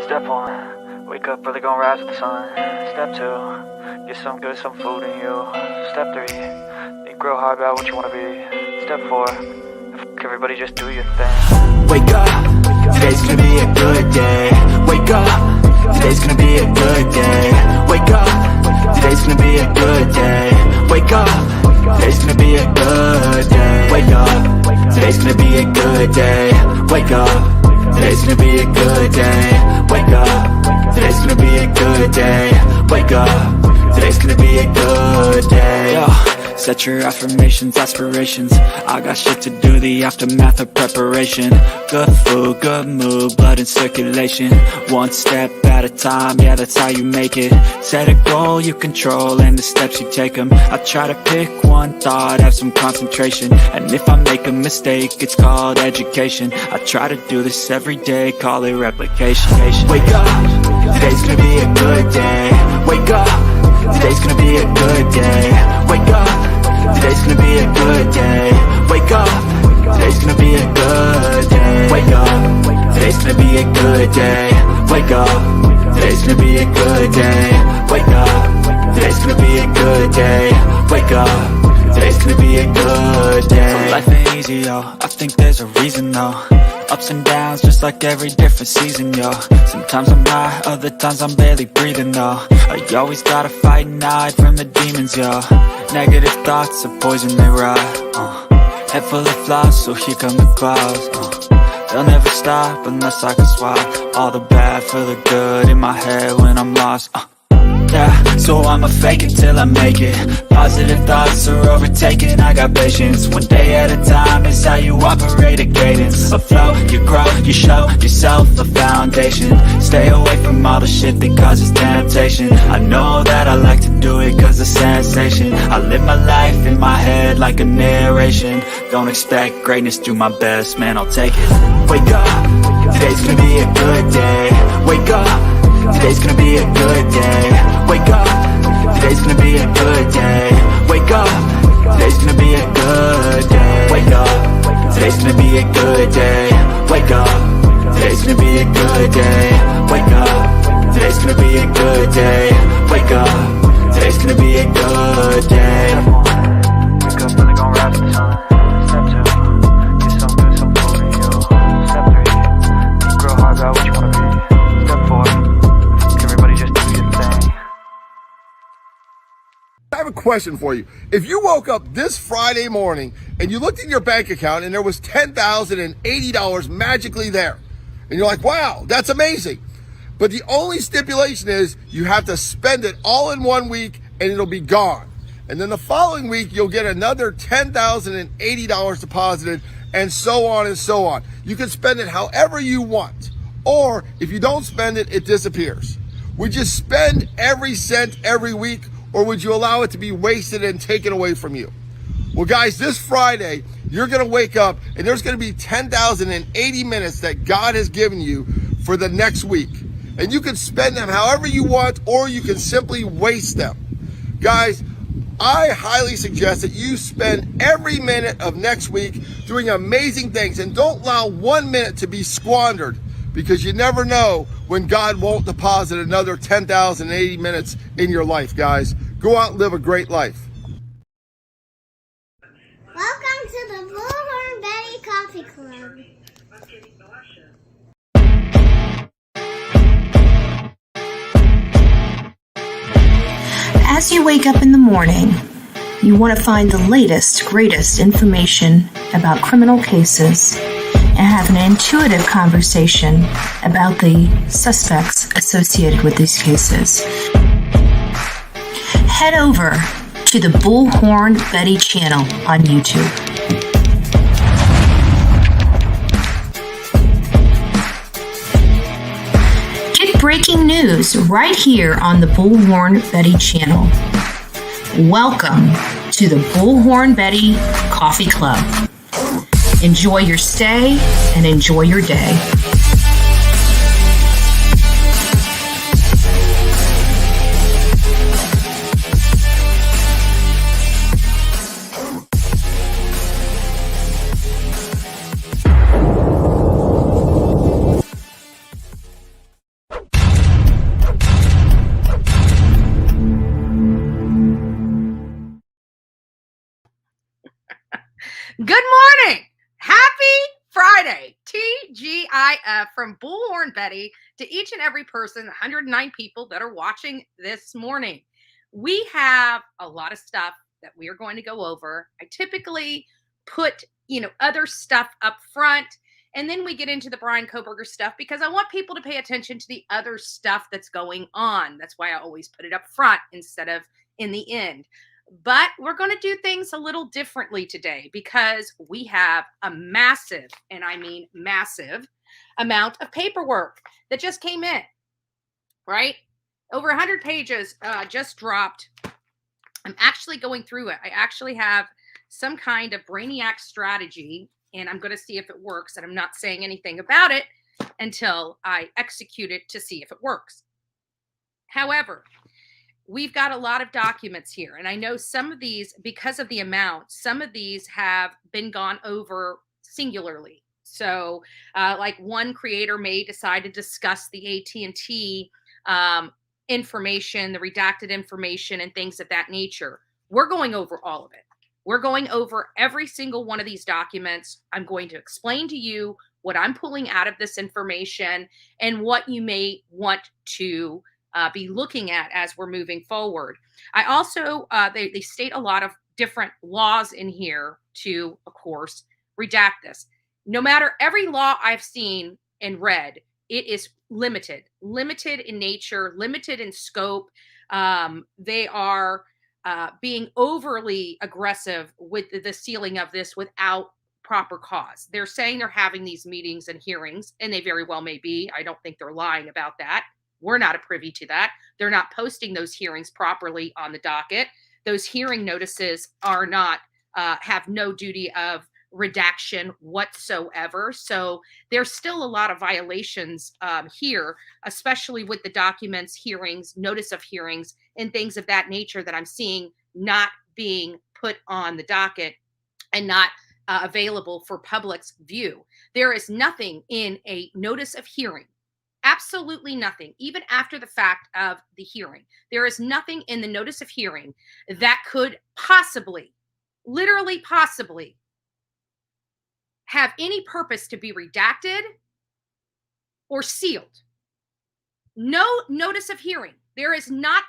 Step 1, wake up early, gonna rise with the sun. Step 2, get some good, some food in you. Step 3, think real hard about what you wanna be. Step 4, everybody just do your thing. Wake up, today's gonna be a good day. Wake up, today's gonna be a good day. Wake up, today's gonna be a good day. Wake up, today's gonna be a good day. Wake up, today's gonna be a good day. Wake up, today's gonna be a good day. Wake up, today's gonna be a good day. Wake up, today's gonna be a good day. Yo, set your affirmations, aspirations. I got shit to do, the aftermath of preparation. Good food, good mood, blood in circulation. One step at a time, yeah, that's how you make it. Set a goal you control and the steps you take them. I try to pick one thought, have some concentration. And if I make a mistake, it's called education. I try to do this every day, call it replication. Wake up, today's gonna be a good day. Wake up, today's gonna be a good day. Wake up, today's gonna be a good day. Wake up, today's gonna be a good day. Wake up, today's gonna be a good day. Wake up, today's gonna be a good day. Wake up, today's gonna be a good day. Wake up, today's gonna be a good day. So life ain't easy, yo, I think there's a reason though. Ups and downs, just like every different season, yo. Sometimes I'm high, other times I'm barely breathing, though. I always gotta fight and hide from the demons, yo. Negative thoughts are poison, they rot. Head full of flies, so here come the clouds. They'll never stop unless I can swap all the bad for the good in my head when I'm lost. Yeah, so I'ma fake it till I make it. Positive thoughts are overtaken, I got patience. One day at a time is how you operate a cadence. A flow, you grow, you show yourself a foundation. Stay away from all the shit that causes temptation. I know that I like to do it cause it's sensation. I live my life in my head like a narration. Don't expect greatness, do my best, man, I'll take it. Wake up, today's gonna be a good day. Wake up, today's gonna be a good day. Wake up, today's gonna be a good day. Wake up, today's gonna be a good day. Wake up, today's gonna be a good day. Wake up, today's gonna be a good day. Wake up, today's gonna be a good day. Wake up, today's gonna be a good day. Wake up early, gonna rise with the sun. Step 2, get some good, some food in you. Step 3, think real hard about what you wanna be. Step 4, everybody just do your thing. I have a question for you. If you woke up this Friday morning and you looked in your bank account and there was $10,080 magically there, and you're like, wow, that's amazing. But the only stipulation is you have to spend it all in 1 week and it'll be gone. And then the following week, you'll get another $10,080 deposited, and so on and so on. You can spend it however you want. Or if you don't spend it, it disappears. Would you spend every cent every week, or would you allow it to be wasted and taken away from you? Well, guys, this Friday, you're going to wake up and there's going to be 10,080 minutes that God has given you for the next week. And you can spend them however you want, or you can simply waste them. Guys, I highly suggest that you spend every minute of next week doing amazing things, and don't allow 1 minute to be squandered, because you never know when God won't deposit another 10,080 minutes in your life, guys. Go out and live a great life. Welcome to the Bullhorn Betty Coffee Club. As you wake up in the morning, you want to find the latest, greatest information about criminal cases and have an intuitive conversation about the suspects associated with these cases. Head over to the Bullhorn Betty channel on YouTube. Get breaking news right here on the Bullhorn Betty channel. Welcome to the Bullhorn Betty Coffee Club. Enjoy your stay and enjoy your day. Good morning. Happy Friday. TGIF from Bullhorn Betty to each and every person, 109 people that are watching this morning. We have a lot of stuff that we are going to go over. I typically put, other stuff up front, and then we get into the Bryan Kohberger stuff because I want people to pay attention to the other stuff that's going on. That's why I always put it up front instead of in the end. But we're going to do things a little differently today because we have a massive, and I mean massive, amount of paperwork that just came in, right? Over 100 pages just dropped. I'm actually going through it. I actually have some kind of brainiac strategy, and I'm going to see if it works. And I'm not saying anything about it until I execute it to see if it works. However, we've got a lot of documents here, and I know some of these, because of the amount, some of these have been gone over singularly. So like one creator may decide to discuss the AT&T information, the redacted information, and things of that nature. We're going over all of it. We're going over every single one of these documents. I'm going to explain to you what I'm pulling out of this information and what you may want to be looking at as we're moving forward. I also, they state a lot of different laws in here to, of course, redact this. No matter every law I've seen and read, it is limited in nature, limited in scope. They are being overly aggressive with the sealing of this without proper cause. They're saying they're having these meetings and hearings, and they very well may be. I don't think they're lying about that. We're not privy to that. They're not posting those hearings properly on the docket. Those hearing notices are not, have no duty of redaction whatsoever. So there's still a lot of violations here, especially with the documents, hearings, notice of hearings, and things of that nature that I'm seeing not being put on the docket and not available for public's view. There is nothing in a notice of hearing. Absolutely nothing, even after the fact of the hearing. There is nothing in the notice of hearing that could possibly, literally possibly, have any purpose to be redacted or sealed. No notice of hearing. There is not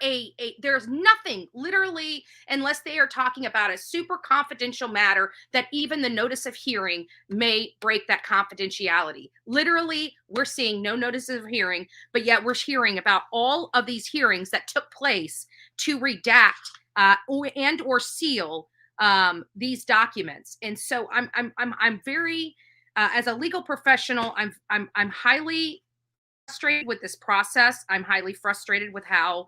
there's nothing literally, unless they are talking about a super confidential matter, that even the notice of hearing may break that confidentiality. Literally, we're seeing no notice of hearing, but yet we're hearing about all of these hearings that took place to redact or seal these documents. And so I'm very, as a legal professional, I'm highly frustrated with this process. I'm highly frustrated with how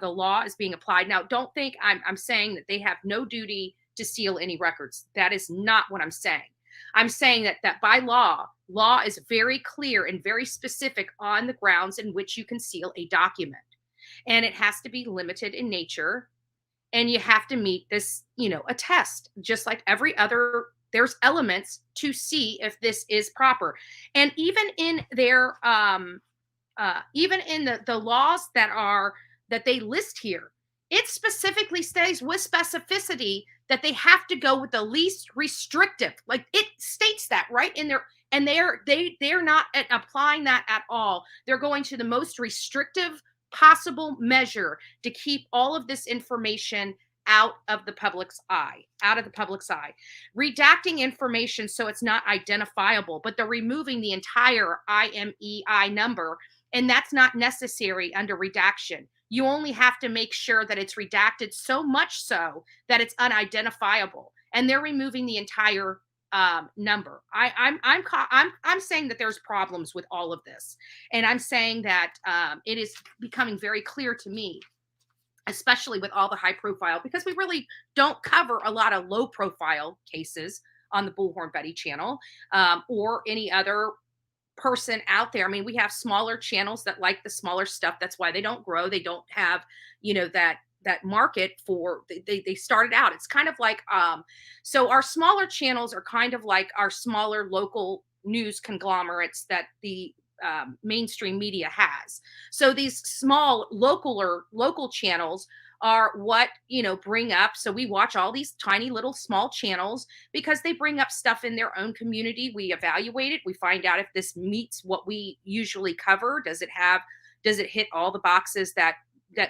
the law is being applied. Now, don't think I'm saying that they have no duty to seal any records. That is not what I'm saying. I'm saying that by law is very clear and very specific on the grounds in which you can seal a document. And it has to be limited in nature. And you have to meet this, a test, just like every other. There's elements to see if this is proper. And even in their even in the laws that they list here, it specifically states with specificity that they have to go with the least restrictive. Like, it states that right in there, and they're not applying that at all. They're going to the most restrictive possible measure to keep all of this information out of the public's eye. Redacting information so it's not identifiable, but they're removing the entire IMEI number. And that's not necessary under redaction. You only have to make sure that it's redacted so much so that it's unidentifiable. And they're removing the entire number. I'm saying that there's problems with all of this, and I'm saying that it is becoming very clear to me, especially with all the high profile, because we really don't cover a lot of low profile cases on the Bullhorn Betty channel or any other person out there. I mean, we have smaller channels that like the smaller stuff. That's why they don't grow. They don't have, that market for, they started out. It's kind of like, so our smaller channels are kind of like our smaller local news conglomerates that the mainstream media has. So these small local channels are what, bring up. So we watch all these tiny little small channels because they bring up stuff in their own community. We evaluate it. We find out if this meets what we usually cover. Does it hit all the boxes that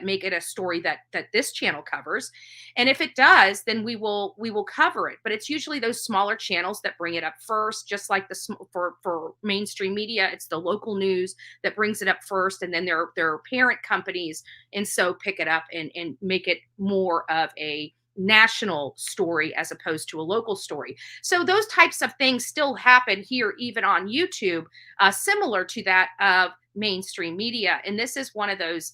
make it a story that this channel covers? And if it does, then we will cover it. But it's usually those smaller channels that bring it up first, just like for mainstream media, it's the local news that brings it up first, and then their parent companies and so pick it up and make it more of a national story as opposed to a local story. So those types of things still happen here, even on YouTube, similar to that of mainstream media. And this is one of those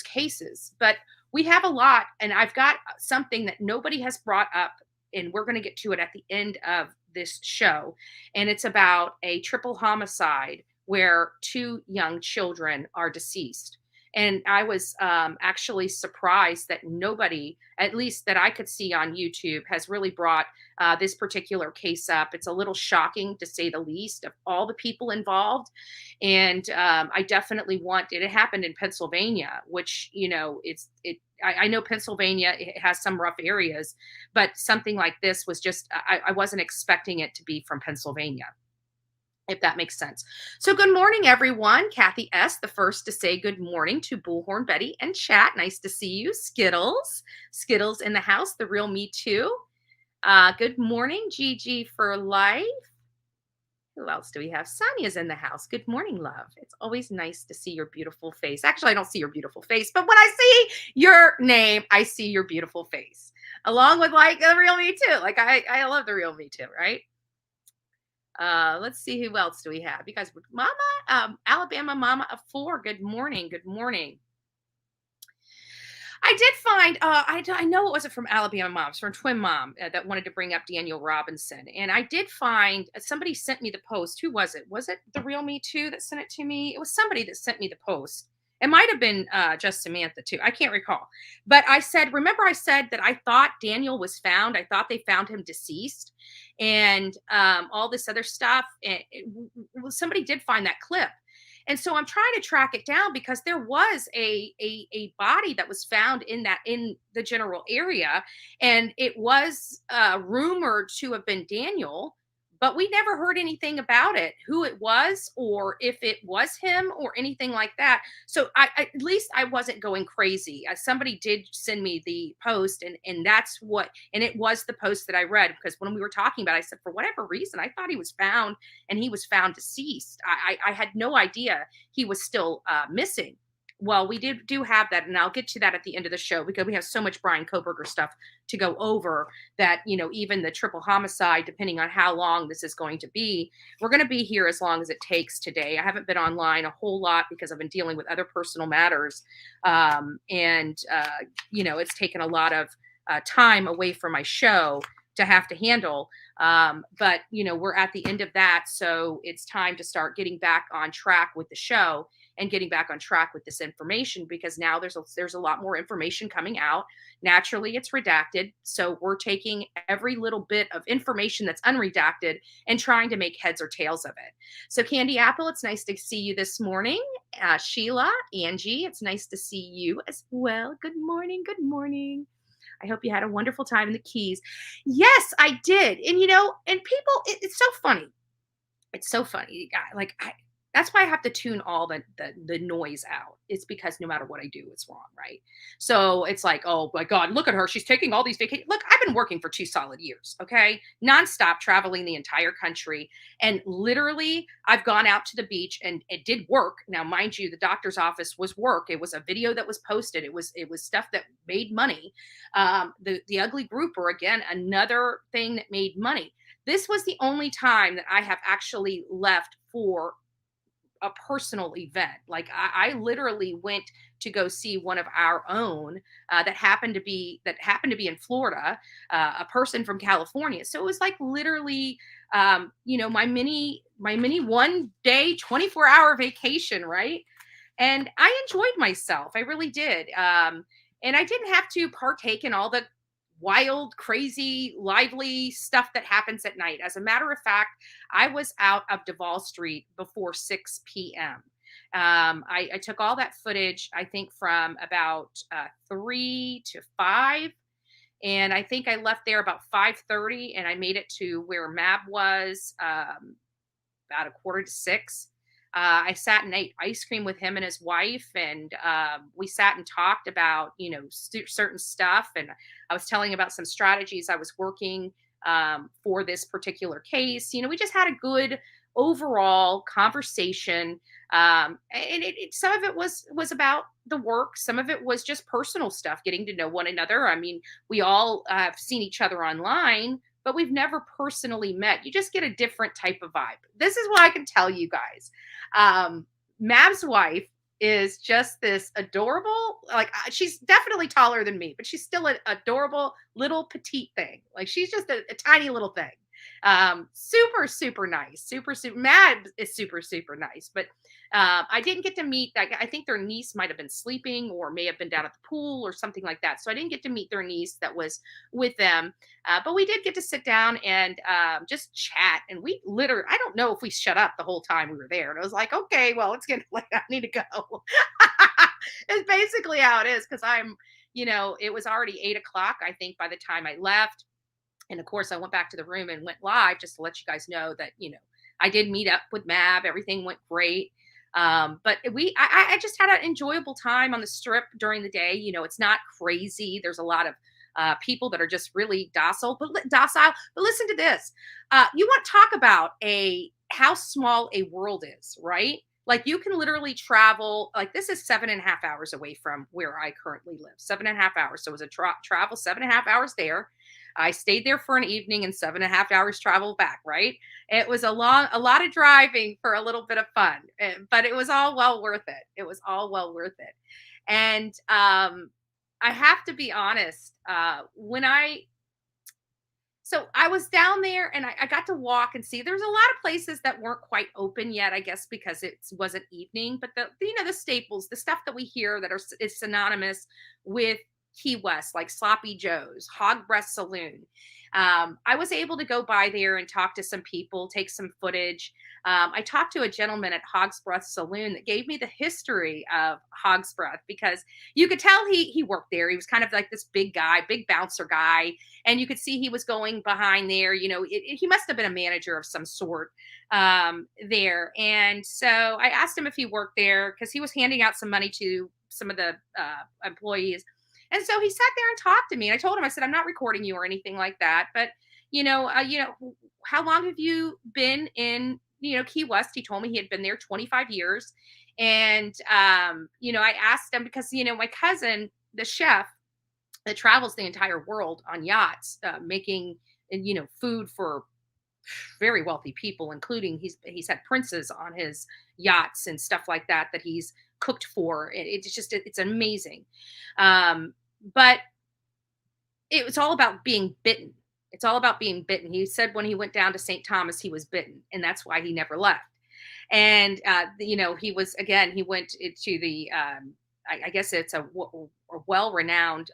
cases. But we have a lot, and I've got something that nobody has brought up, and we're going to get to it at the end of this show. And it's about a triple homicide where 2 young children are deceased. And I was actually surprised that nobody, at least that I could see on YouTube, has really brought this particular case up. It's a little shocking, to say the least, of all the people involved. And I definitely it happened in Pennsylvania, which, I know Pennsylvania has some rough areas, but something like this was just, I wasn't expecting it to be from Pennsylvania, if that makes sense. So good morning, everyone. Kathy S., the first to say good morning to Bullhorn, Betty, and chat. Nice to see you. Skittles in the house, the real me too. Good morning, Gigi for life. Who else do we have? Sonia's in the house. Good morning, love. It's always nice to see your beautiful face. Actually, I don't see your beautiful face, but when I see your name, I see your beautiful face. Along with like the real me too. Like I love the real me too, right? Let's see, who else do we have? You guys, Mama, Alabama Mama of 4. Good morning. Good morning. I did find, I know it wasn't from Alabama Moms, from Twin Mom that wanted to bring up Daniel Robinson. And I did find, somebody sent me the post. Who was it? Was it the real me too that sent it to me? It was somebody that sent me the post. It might have been just Samantha too. I can't recall. But remember I said that I thought Daniel was found. I thought they found him deceased and all this other stuff. Somebody did find that clip. And so I'm trying to track it down because there was a body that was found in the general area. And it was rumored to have been Daniel, but we never heard anything about it, who it was, or if it was him or anything like that. So at least I wasn't going crazy. Somebody did send me the post and it was the post that I read, because when we were talking about it, I said, for whatever reason, I thought he was found and he was found deceased. I had no idea he was still missing. Well, we do have that, and I'll get to that at the end of the show because we have so much Bryan Kohberger stuff to go over that, even the triple homicide, depending on how long this is going to be, we're going to be here as long as it takes today. I haven't been online a whole lot because I've been dealing with other personal matters. It's taken a lot of time away from my show to have to handle. But we're at the end of that. So it's time to start getting back on track with the show and getting back on track with this information, because now there's a lot more information coming out. Naturally, it's redacted. So we're taking every little bit of information that's unredacted and trying to make heads or tails of it. So Candy Apple, it's nice to see you this morning. Sheila, Angie, it's nice to see you as well. Good morning. Good morning. I hope you had a wonderful time in the Keys. Yes, I did. And, and people, it's so funny. It's so funny. That's why I have to tune all the noise out. It's because no matter what I do, it's wrong, right? So it's like, oh my God, look at her. She's taking all these vacations. Look, I've been working for 2 solid years, okay? Nonstop, traveling the entire country. And literally, I've gone out to the beach and it did work. Now, mind you, the doctor's office was work. It was a video that was posted. It was stuff that made money. The ugly grouper, again, another thing that made money. This was the only time that I have actually left for a personal event. Like I literally went to go see one of our own that happened to be in Florida, a person from California. So it was like literally, my mini 1 day, 24-hour vacation. Right. And I enjoyed myself. I really did. And I didn't have to partake in all the wild, crazy, lively stuff that happens at night. As a matter of fact, I was out of Duval Street before 6 p.m. I took all that footage, I think from about 3 to 5. And I think I left there about 5:30, and I made it to where Mab was about a quarter to 6. I sat and ate ice cream with him and his wife, and we sat and talked about, certain stuff. And I was telling about some strategies I was working for this particular case. We just had a good overall conversation. And some of it was about the work. Some of it was just personal stuff, getting to know one another. I mean, we all have seen each other online, but we've never personally met. You just get a different type of vibe. This is what I can tell you guys. Mav's wife is just this adorable, like she's definitely taller than me, but she's still an adorable little petite thing. Like she's just a tiny little thing. Super, super nice. Super, super. Mad is super, super nice. But I didn't get to meet. I think their niece might have been sleeping or may have been down at the pool or something like that. So I didn't get to meet their niece that was with them. But we did get to sit down and just chat. And we literally, I don't know if we shut up the whole time we were there. And I was like, okay, well, it's getting late. I need to go. It's basically how it is, because it was already 8 o'clock, I think, by the time I left. And of course, I went back to the room and went live just to let you guys know that, I did meet up with Mab. Everything went great. But I just had an enjoyable time on the strip during the day. It's not crazy. There's a lot of people that are just really docile. But listen to this. You want to talk about how small a world is, right? Like you can literally travel, like this is 7.5 hours away from where I currently live, 7.5 hours. So it was a travel 7.5 hours there. I stayed there for an evening and 7.5 hours travel back, right? It was a lot of driving for a little bit of fun, but it was all well worth it. It was all well worth it. And I have to be honest, so I was down there and I got to walk and see there's a lot of places that weren't quite open yet, I guess, because it wasn't evening, but the staples, the stuff that we hear that is synonymous with Key West, like Sloppy Joe's, Hog Breath Saloon. I was able to go by there and talk to some people, take some footage. I talked to a gentleman at Hog's Breath Saloon that gave me the history of Hog's Breath, because you could tell he worked there. He was kind of like this big guy, big bouncer guy. And you could see he was going behind there. He must have been a manager of some sort there. And so I asked him if he worked there because he was handing out some money to some of the employees. And so he sat there and talked to me. And I told him, I said, I'm not recording you or anything like that. But, how long have you been in, Key West? He told me he had been there 25 years. And, I asked him because, my cousin, the chef that travels the entire world on yachts, making, food for very wealthy people, including he's had princes on his yachts and stuff like that he's cooked for. It's amazing. But it was all about being bitten. It's all about being bitten. He said when he went down to St. Thomas, he was bitten, and that's why he never left. And, he went to the, I guess it's a well-renowned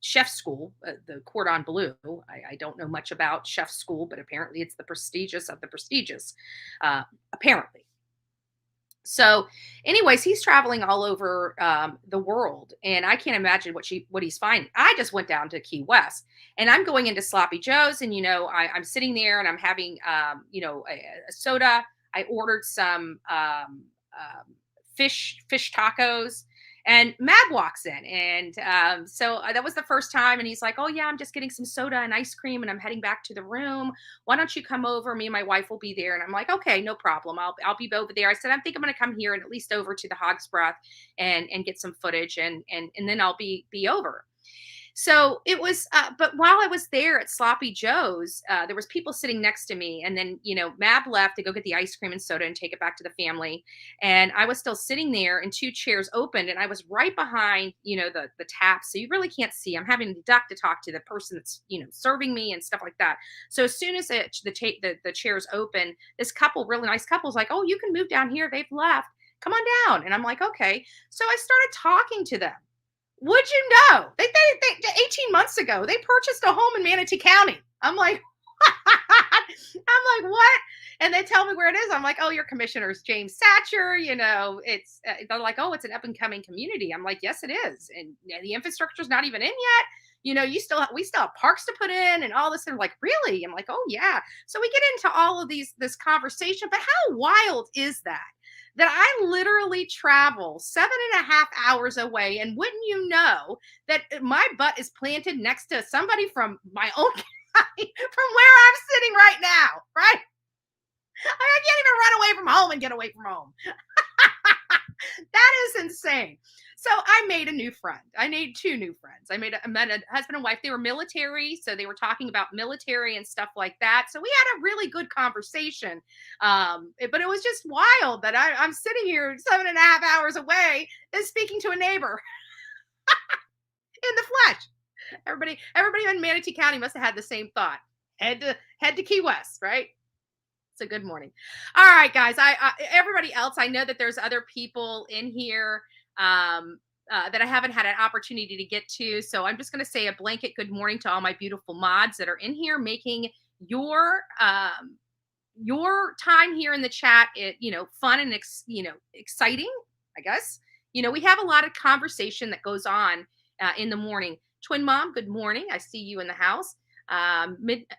chef school, the Cordon Bleu. I don't know much about chef school, but apparently it's the prestigious of the prestigious, apparently. So anyways, he's traveling all over the world, and I can't imagine what he's finding. I just went down to Key West, and I'm going into Sloppy Joe's, and I'm sitting there and I'm having a soda. I ordered some fish tacos, and Mab walks in, and so that was the first time. And he's like, "Oh yeah, I'm just getting some soda and ice cream, and I'm heading back to the room. Why don't you come over? Me and my wife will be there." And I'm like, "Okay, no problem. I'll be over there." I said, "I think I'm going to come here and at least over to the Hog's Breath and get some footage, and then I'll be over." So it was, but while I was there at Sloppy Joe's, there was people sitting next to me, and then, Mab left to go get the ice cream and soda and take it back to the family. And I was still sitting there, and 2 chairs opened, and I was right behind, the tap. So you really can't see. I'm having to duck to talk to the person that's, serving me and stuff like that. So as soon as the chairs open, this couple, really nice couple, is like, "Oh, you can move down here. They've left. Come on down." And I'm like, "Okay." So I started talking to them. Would you know, they 18 months ago, they purchased a home in Manatee County. I'm like, I'm like, what? And they tell me where it is. I'm like, oh, your commissioner's James Satcher. You know, they're like, oh, it's an up and coming community. I'm like, yes, it is. And the infrastructure's not even in yet. You know, we still have parks to put in and all this. And I'm like, really? I'm like, oh yeah. So we get into all of this conversation, but how wild is that? That I literally travel 7.5 hours away. And wouldn't you know that my butt is planted next to somebody from my own county, from where I'm sitting right now, right? I can't even run away from home and get away from home. That is insane. So I made a new friend. I made two new friends. I met a husband and wife. They were military. So they were talking about military and stuff like that. So we had a really good conversation. But it was just wild that I'm sitting here 7.5 hours away and speaking to a neighbor in the flesh. Everybody in Manatee County must have had the same thought. Head to Key West, right? So good morning. All right, guys. Everybody else, I know that there's other people in here that I haven't had an opportunity to get to. So I'm just going to say a blanket good morning to all my beautiful mods that are in here, making your time here in the chat, fun and exciting, I guess. You know, we have a lot of conversation that goes on in the morning. Twin Mom, good morning. I see you in the house.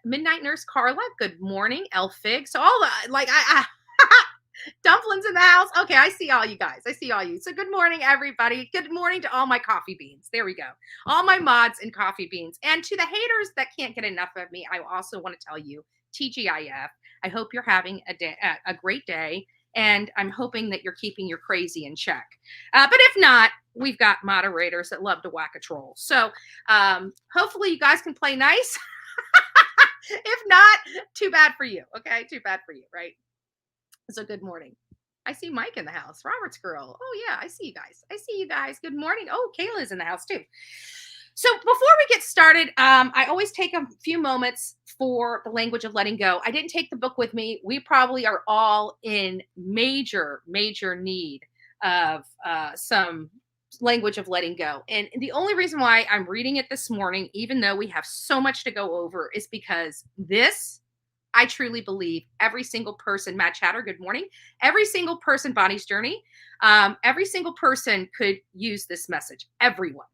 Midnight Nurse Carla, good morning. Elfig. So all the I Dumplings in the house. Okay, I see all you guys. I see all you. So good morning, everybody. Good morning to all my coffee beans. There we go. All my mods and coffee beans. And to the haters that can't get enough of me, I also want to tell you, TGIF, I hope you're having a great day. And I'm hoping that you're keeping your crazy in check. But if not, we've got moderators that love to whack a troll. So hopefully you guys can play nice. If not, too bad for you. Okay, too bad for you, right? So good morning. I see Mike in the house. Robert's girl. Oh yeah, I see you guys. I see you guys. Good morning. Oh, Kayla's in the house too. So before we get started, I always take a few moments for the language of letting go. I didn't take the book with me. We probably are all in major need of some language of letting go. And the only reason why I'm reading it this morning, even though we have so much to go over, is because this, I truly believe every single person, Matt Chatter, good morning. Every single person, Bonnie's Journey, every single person could use this message. Everyone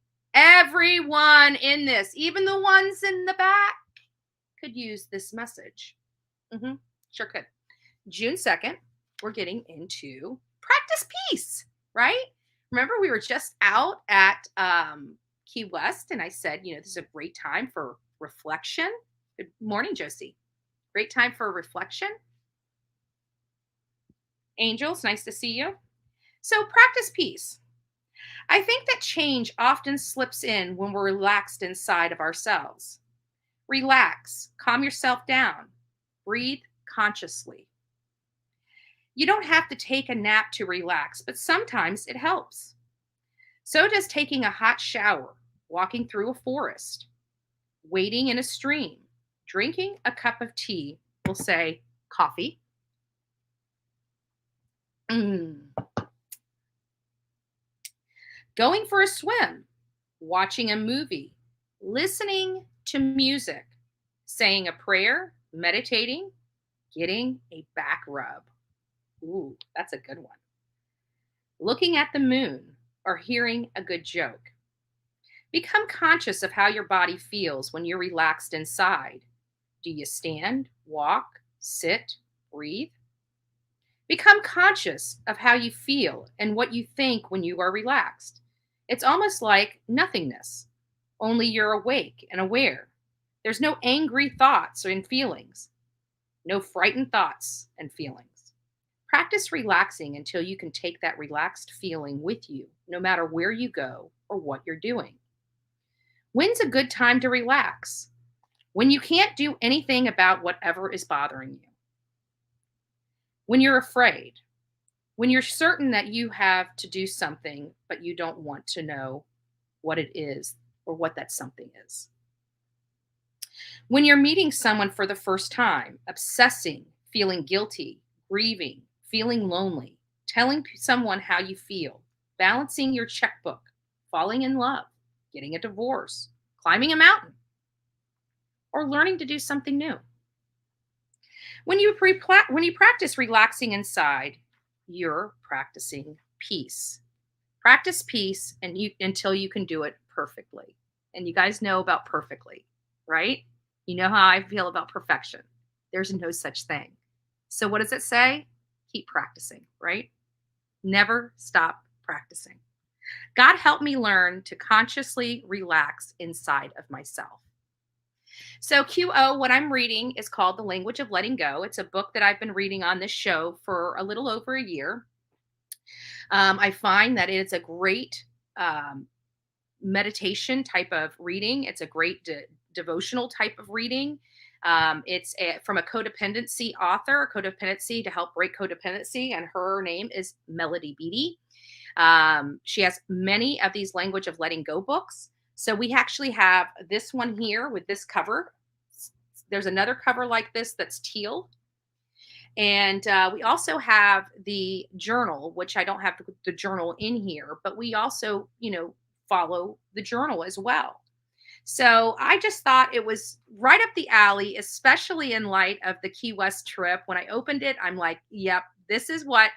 in this, even the ones in the back, could use this message. Sure could. June 2nd, we're getting into practice peace, right? Remember, we were just out at Key West, and I said, this is a great time for reflection. Good morning, Josie. Great time for reflection. Angels, nice to see you. So practice peace. I think that change often slips in when we're relaxed inside of ourselves. Relax, calm yourself down, breathe consciously. You don't have to take a nap to relax, but sometimes it helps. So does taking a hot shower, walking through a forest, wading in a stream, drinking a cup of tea, we'll say coffee. Going for a swim, watching a movie, listening to music, saying a prayer, meditating, getting a back rub. Ooh, that's a good one. Looking at the moon or hearing a good joke. Become conscious of how your body feels when you're relaxed inside. Do you stand, walk, sit, breathe? Become conscious of how you feel and what you think when you are relaxed. It's almost like nothingness, only you're awake and aware. There's no angry thoughts and feelings, no frightened thoughts and feelings. Practice relaxing until you can take that relaxed feeling with you, no matter where you go or what you're doing. When's a good time to relax? When you can't do anything about whatever is bothering you. When you're afraid. When you're certain that you have to do something, but you don't want to know what it is or what that something is. When you're meeting someone for the first time, obsessing, feeling guilty, grieving, feeling lonely, telling someone how you feel, balancing your checkbook, falling in love, getting a divorce, climbing a mountain, or learning to do something new. When you practice relaxing inside, you're practicing peace. Practice peace until you can do it perfectly. And you guys know about perfectly, right? You know how I feel about perfection. There's no such thing. So what does it say? Keep practicing, right? Never stop practicing. God helped me learn to consciously relax inside of myself. So, QO, what I'm reading is called The Language of Letting Go. It's a book that I've been reading on this show for a little over a year. I find that it's a great meditation type of reading. It's a great devotional type of reading. From a codependency author, codependency to help break codependency, and her name is Melody Beattie. She has many of these language of letting go books. So we actually have this one here with this cover. There's another cover like this that's teal. And we also have the journal, which I don't have the journal in here, but we also, follow the journal as well. So I just thought it was right up the alley, especially in light of the Key West trip. When I opened it, I'm like, yep, this is what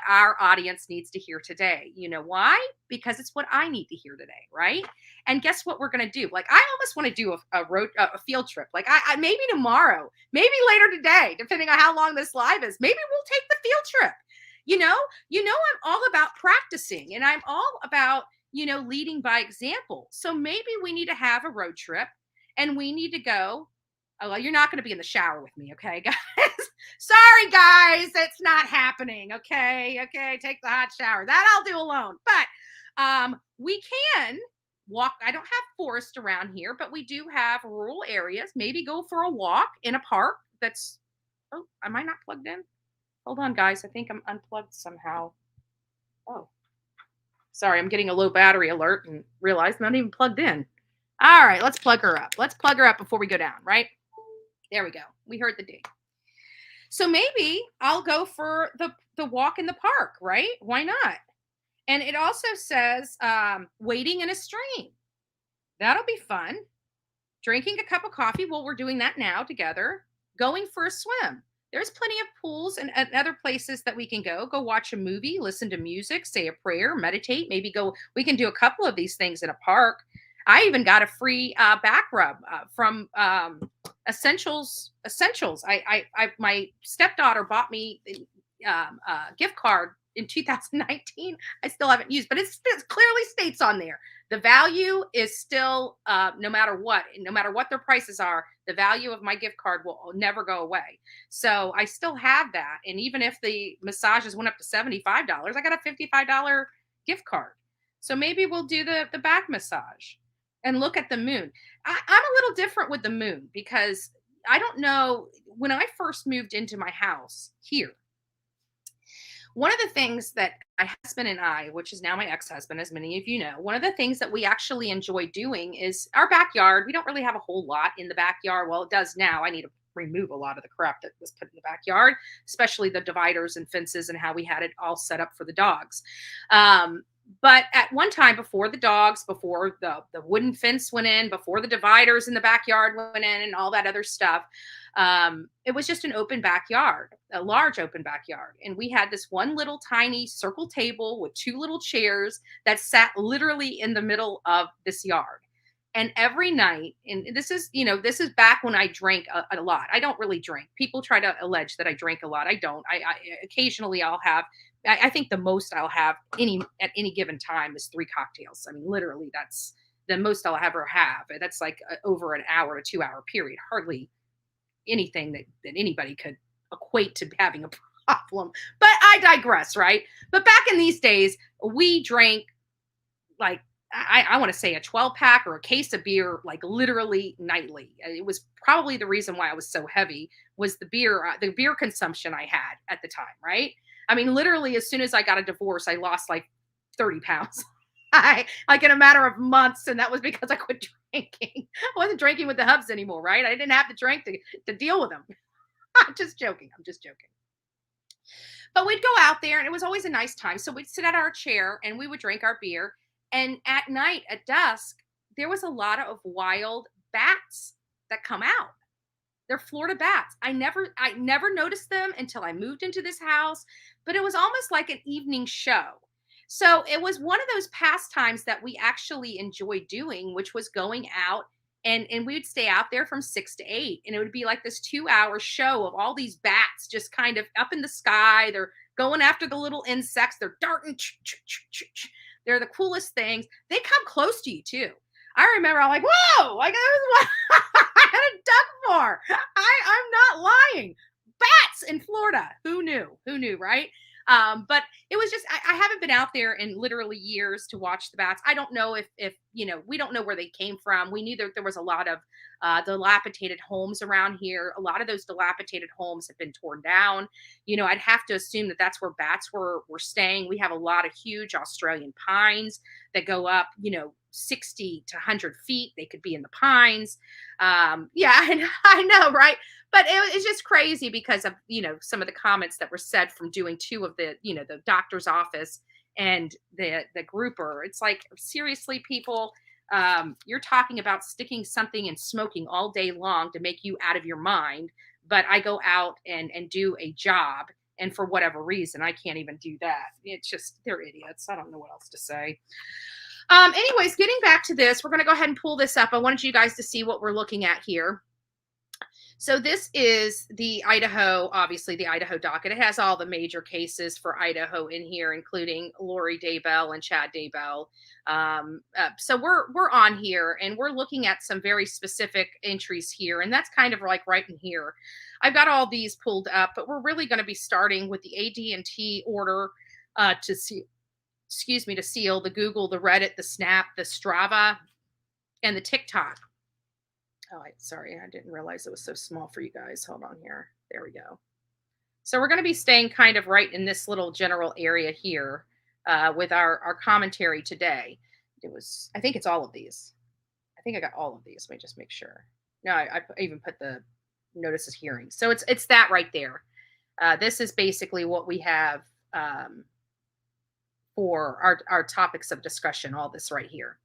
our audience needs to hear today. You know why? Because it's what I need to hear today, right? And guess what we're going to do? Like, I almost want to do a field trip. Like, I maybe tomorrow, maybe later today, depending on how long this live is. Maybe we'll take the field trip. I'm all about practicing, and I'm all about leading by example. So maybe we need to have a road trip, and we need to go. Oh, well, you're not going to be in the shower with me, okay, guys? Sorry, guys, it's not happening. Okay, take the hot shower. That I'll do alone. But we can walk. I don't have forest around here, but we do have rural areas. Maybe go for a walk in a park. Oh, am I not plugged in? Hold on, guys. I think I'm unplugged somehow. Oh, sorry. I'm getting a low battery alert and realize I'm not even plugged in. All right, let's plug her up. Let's plug her up before we go down, right? There we go. We heard the ding. So maybe I'll go for the walk in the park, right? Why not? And it also says wading in a stream. That'll be fun. Drinking a cup of coffee. Well, we're doing that now together. Going for a swim. There's plenty of pools and other places that we can go. Go watch a movie, listen to music, say a prayer, meditate. Maybe we can do a couple of these things in a park. I even got a free back rub from Essentials. My stepdaughter bought me a gift card in 2019. I still haven't used, but it clearly states on there. The value is still, no matter what their prices are, the value of my gift card will never go away. So I still have that. And even if the massages went up to $75, I got a $55 gift card. So maybe we'll do the back massage and look at the moon. I'm a little different with the moon because I don't know, when I first moved into my house here, one of the things that my husband and I, which is now my ex-husband, as many of you know, one of the things that we actually enjoy doing is our backyard. We don't really have a whole lot in the backyard. Well, it does now. I need to remove a lot of the crap that was put in the backyard, especially the dividers and fences and how we had it all set up for the dogs. But at one time, before the wooden fence went in, before the dividers in the backyard went in and all that other stuff, it was just an open backyard, a large open backyard. And we had this one little tiny circle table with two little chairs that sat literally in the middle of this yard. And every night, and this is back when I drank a lot. I don't really drink. People try to allege that I drink a lot. I don't. I occasionally I'll have. I think the most I'll have at any given time is 3 cocktails. I mean, literally, that's the most I'll ever have. That's like over an hour to 2 hour period. Hardly anything that anybody could equate to having a problem. But I digress, right? But back in these days, we drank like, I want to say a 12-pack or a case of beer, like literally nightly. It was probably the reason why I was so heavy was the beer consumption I had at the time, right? I mean, literally, as soon as I got a divorce, I lost like 30 pounds, like in a matter of months. And that was because I quit drinking. I wasn't drinking with the hubs anymore, right? I didn't have to drink to deal with them. I'm just joking. But we'd go out there and it was always a nice time. So we'd sit at our chair and we would drink our beer. And at night, at dusk, there was a lot of wild bats that come out. They're Florida bats. I never noticed them until I moved into this house, but it was almost like an evening show. So it was one of those pastimes that we actually enjoyed doing, which was going out and we would stay out there from 6 to 8. And it would be like this 2-hour show of all these bats just kind of up in the sky. They're going after the little insects. They're darting. They're the coolest things. They come close to you too. I remember I'm like, whoa, like that was what I had a duck for. I'm not lying. Bats in Florida. Who knew, right? But it was just, I haven't been out there in literally years to watch the bats. I don't know if we don't know where they came from. We knew that there was a lot of dilapidated homes around here. A lot of those dilapidated homes have been torn down. I'd have to assume that that's where bats were staying. We have a lot of huge Australian pines that go up, 60 to 100 feet. They could be in the pines. Yeah, I know, right? But it's just crazy because of, some of the comments that were said from doing two of the, the doctor's office and the grouper. It's like, seriously, people, you're talking about sticking something and smoking all day long to make you out of your mind. But I go out and do a job. And for whatever reason, I can't even do that. It's just, they're idiots. I don't know what else to say. Anyways, getting back to this, we're going to go ahead and pull this up. I wanted you guys to see what we're looking at here. So this is the Idaho, obviously the Idaho docket. It has all the major cases for Idaho in here, including Lori Daybell and Chad Daybell. So we're on here and we're looking at some very specific entries here. And that's kind of like right in here. I've got all these pulled up, but we're really going to be starting with the AT&T order to seal the Google, the Reddit, the Snap, the Strava, and the TikTok. Oh, sorry, I didn't realize it was so small for you guys. Hold on here. There we go. So we're going to be staying kind of right in this little general area here with our commentary today. I think it's all of these. I think I got all of these. Let me just make sure. No, I even put the notices hearing. So it's that right there. This is basically what we have for our topics of discussion, all this right here.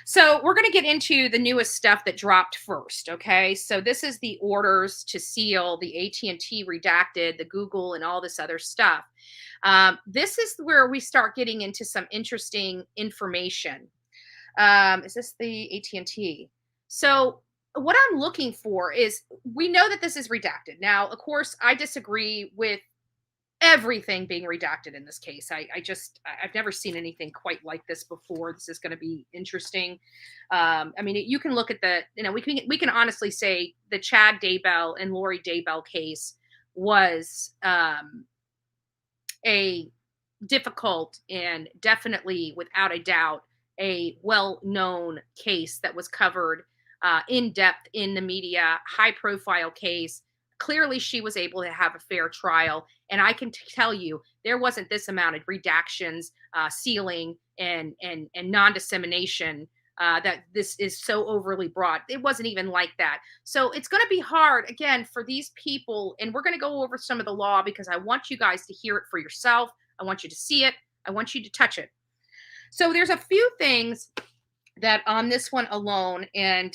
So we're going to get into the newest stuff that dropped first, okay? So this is the orders to seal, the AT&T redacted, the Google, and all this other stuff. This is where we start getting into some interesting information. Is this the AT&T? So what I'm looking for is, we know that this is redacted. Now, of course, I disagree with everything being redacted in this case. I've never seen anything quite like this before. This is going to be interesting. I mean, you can look at we can honestly say the Chad Daybell and Lori Daybell case was a difficult and definitely, without a doubt, a well-known case that was covered in depth in the media, high-profile case. Clearly, she was able to have a fair trial. And I can tell you, there wasn't this amount of redactions, sealing, and non-dissemination that this is so overly broad. It wasn't even like that. So it's going to be hard, again, for these people. And we're going to go over some of the law because I want you guys to hear it for yourself. I want you to see it. I want you to touch it. So there's a few things that on this one alone, and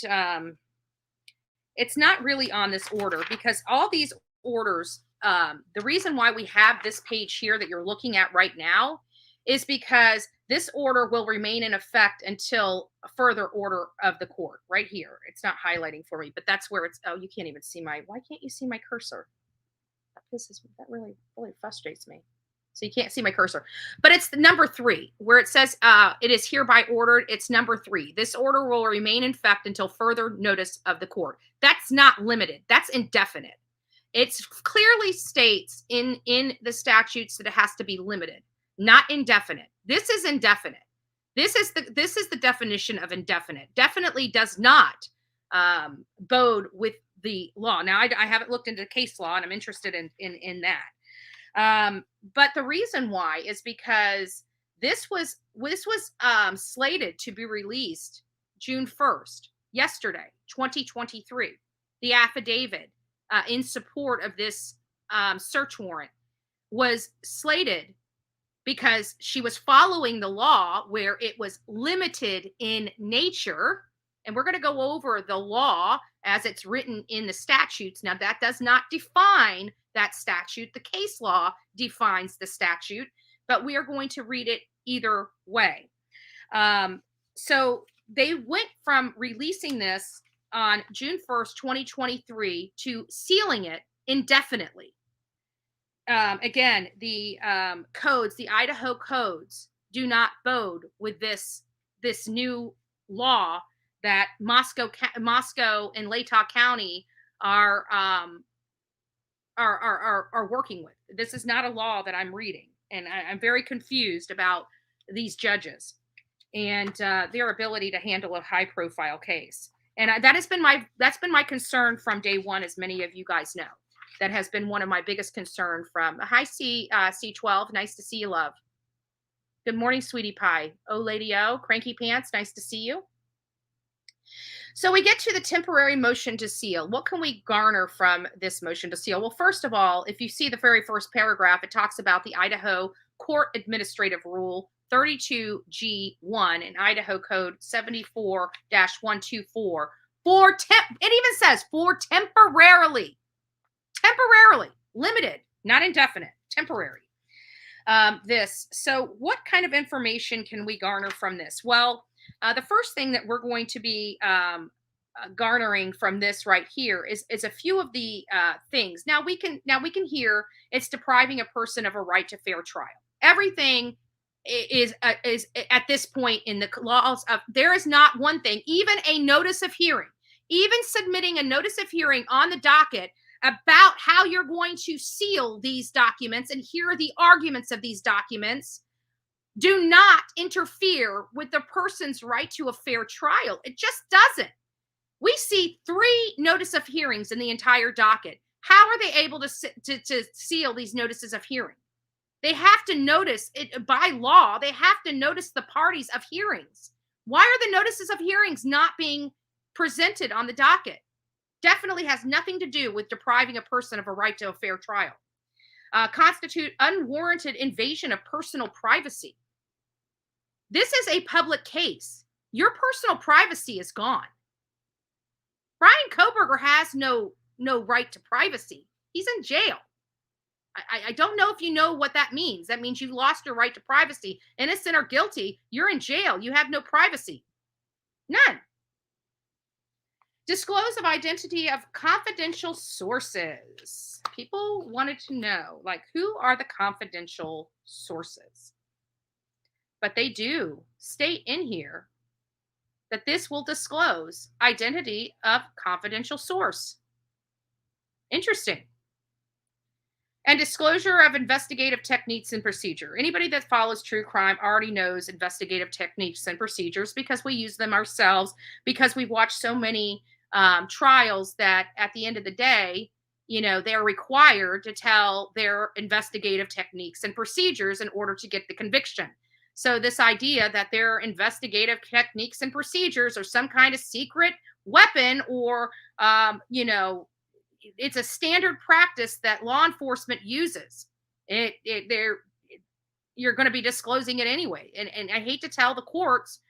it's not really on this order because all these orders, the reason why we have this page here that you're looking at right now is because this order will remain in effect until a further order of the court right here. It's not highlighting for me, but that's where it's, oh, you can't even see why can't you see my cursor? That really frustrates me. So you can't see my cursor, but it's the number 3 where it says it is hereby ordered. It's number 3. This order will remain in effect until further notice of the court. That's not limited. That's indefinite. It clearly states in the statutes that it has to be limited, not indefinite. This is indefinite. This is the definition of indefinite. Definitely does not bode with the law. Now I haven't looked into case law, and I'm interested in that. But the reason why is because this was slated to be released June 1st, yesterday, 2023. The affidavit in support of this search warrant was slated because she was following the law where it was limited in nature, And we're going to go over the law as it's written in the statutes. Now, that does not define that statute. The case law defines the statute, but we are going to read it either way. So they went from releasing this on June 1st, 2023 to sealing it indefinitely. Again, the codes, the Idaho codes, do not bode with this new law that Moscow and Latah County are working with. This is not a law that I'm reading, and I'm very confused about these judges and their ability to handle a high-profile case. And that's been my concern from day one, as many of you guys know. That has been one of my biggest concern from hi C12. Nice to see you, love. Good morning, sweetie pie. Oh, Lady O, Cranky Pants, nice to see you. So we get to the temporary motion to seal. What can we garner from this motion to seal? Well, first of all, if you see the very first paragraph, it talks about the Idaho Court Administrative Rule 32G1 in Idaho Code 74-124 it even says for temporarily, limited, not indefinite, temporary. So what kind of information can we garner from this? Well, the first thing that we're going to be garnering from this right here is a few of the things. Now we can hear it's depriving a person of a right to fair trial. Everything is at this point in the laws of, there is not one thing, even a notice of hearing, even submitting a notice of hearing on the docket about how you're going to seal these documents and hear the arguments of these documents, do not interfere with the person's right to a fair trial. It just doesn't. We see 3 notice of hearings in the entire docket. How are they able to seal these notices of hearing? They have to notice it by law. They have to notice the parties of hearings. Why are the notices of hearings not being presented on the docket? Definitely has nothing to do with depriving a person of a right to a fair trial. Constitute unwarranted invasion of personal privacy. This is a public case. Your personal privacy is gone. Bryan Kohberger has no right to privacy. He's in jail. I don't know if you know what that means. That means you lost your right to privacy. Innocent or guilty, you're in jail. You have no privacy. None. Disclose of identity of confidential sources. People wanted to know, like, who are the confidential sources? But they do state in here that this will disclose identity of confidential source. Interesting. And disclosure of investigative techniques and procedure. Anybody that follows true crime already knows investigative techniques and procedures because we use them ourselves, because we've watched so many trials that at the end of the day, you know, they're required to tell their investigative techniques and procedures in order to get the conviction. So this idea that their investigative techniques and procedures are some kind of secret weapon or, you know, it's a standard practice that law enforcement uses. You're going to be disclosing it anyway. And I hate to tell the courts,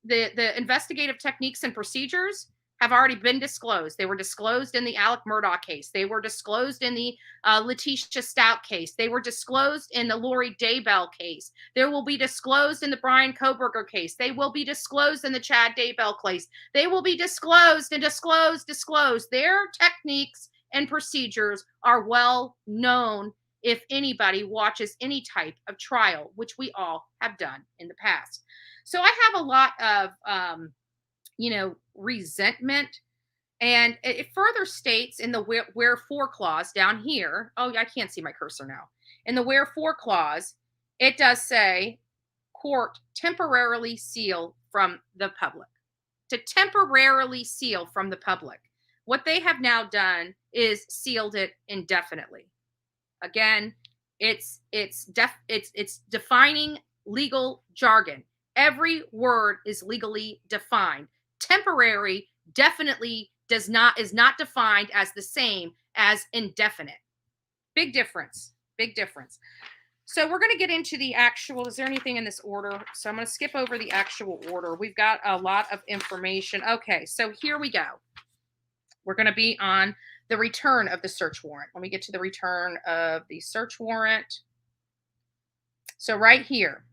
the investigative techniques and procedures have already been disclosed. They were disclosed in the Alec Murdaugh case. They were disclosed in the Letitia Stout case. They were disclosed in the Lori Daybell case. They will be disclosed in the Bryan Kohberger case. They will be disclosed in the Chad Daybell case. They will be disclosed and disclosed. Their techniques and procedures are well known if anybody watches any type of trial, which we all have done in the past. So I have a lot of, resentment. And it further states in the wherefore clause down here. Oh, I can't see my cursor now. In the wherefore clause, it does say court temporarily seal from the public. To temporarily seal from the public. What they have now done is sealed it indefinitely. Again, it's defining legal jargon. Every word is legally defined. Temporary definitely is not defined as the same as indefinite. Big difference. So we're going to get into the actual, is there anything in this order? So I'm going to skip over the actual order. We've got a lot of information. Okay, so here we go. We're going to be on the return of the search warrant. Let me get to the return of the search warrant. So right here,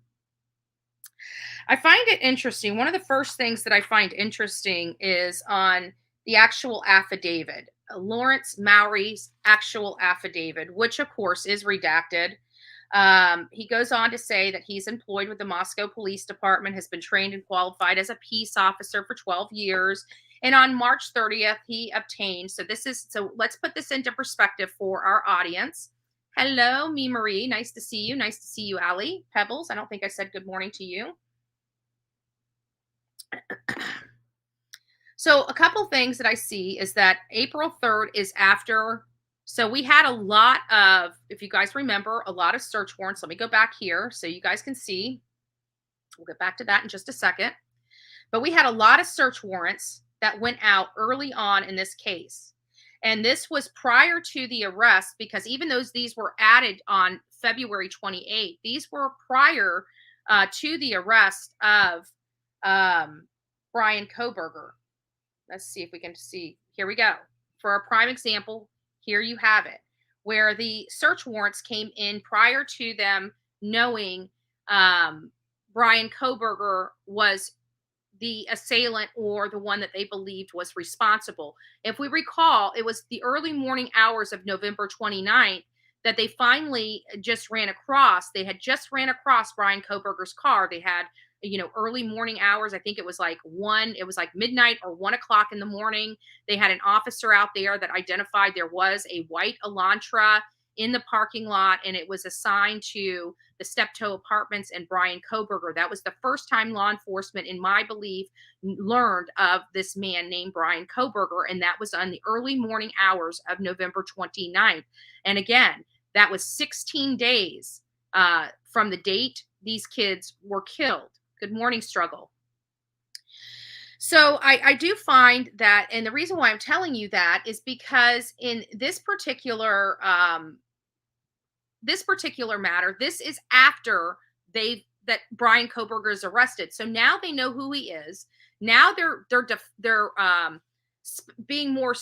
I find it interesting. One of the first things that I find interesting is on the actual affidavit, Lawrence Mowry's actual affidavit, which of course is redacted. He goes on to say that he's employed with the Moscow Police Department, has been trained and qualified as a peace officer for 12 years. And on March 30th, he obtained, so let's put this into perspective for our audience. Hello, me Marie. Nice to see you. Nice to see you, Allie. Pebbles, I don't think I said good morning to you. So a couple things that I see is that April 3rd is after. So we had a lot of, if you guys remember, a lot of search warrants. Let me go back here so you guys can see. We'll get back to that in just a second. But we had a lot of search warrants that went out early on in this case. And this was prior to the arrest, because even though these were added on February 28th, these were prior to the arrest of Bryan Kohberger. Let's see if we can see. Here we go. For a prime example, here you have it, where the search warrants came in prior to them knowing Bryan Kohberger was the assailant or the one that they believed was responsible. If we recall, it was the early morning hours of November 29th that they finally just ran across. They had just ran across Bryan Kohberger's car. They had, early morning hours. I think it was like midnight or 1 o'clock in the morning. They had an officer out there that identified there was a white Elantra in the parking lot, and it was assigned to the Steptoe Apartments and Bryan Kohberger. That was the first time law enforcement, in my belief, learned of this man named Bryan Kohberger, and that was on the early morning hours of November 29th. And again, that was 16 days from the date these kids were killed. Good morning, Struggle. So I do find that, and the reason why I'm telling you that is because in this particular matter, this is after that Bryan Kohberger is arrested. So now they know who he is. Now they're being more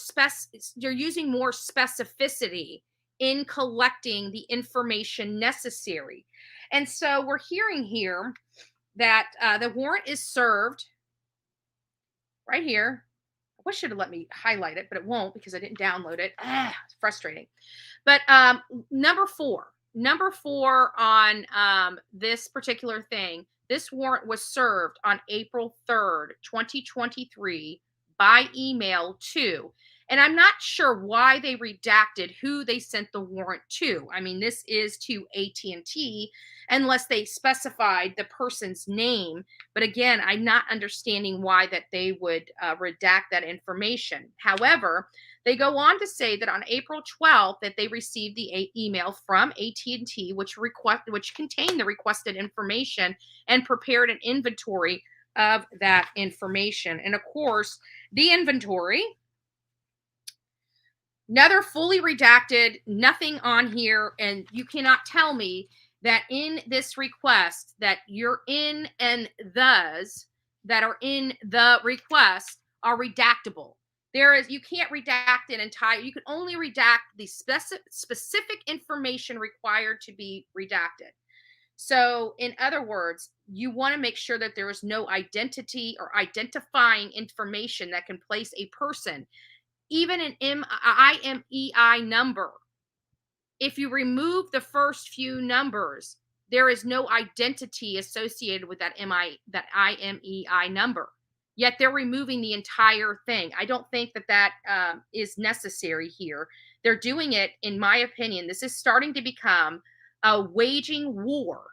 they're using more specificity in collecting the information necessary. And so we're hearing here that the warrant is served right here. I wish it should have let me highlight it, but it won't because I didn't download it. It's frustrating. But number four on this particular thing, this warrant was served on April 3rd, 2023 by email to, and I'm not sure why they redacted who they sent the warrant to. I mean, this is to AT&T unless they specified the person's name. But again, I'm not understanding why that they would redact that information. However, they go on to say that on April 12th that they received the email from AT&T, which contained the requested information and prepared an inventory of that information. And of course, the inventory, another fully redacted, nothing on here, and you cannot tell me that in this request that you're in and those that are in the request are redactable. You can't redact an entire, you can only redact the specific information required to be redacted. So in other words, you want to make sure that there is no identity or identifying information that can place a person, even an IMEI number. If you remove the first few numbers, there is no identity associated with that IMEI number. Yet they're removing the entire thing. I don't think that is necessary here. They're doing it, in my opinion, this is starting to become a waging war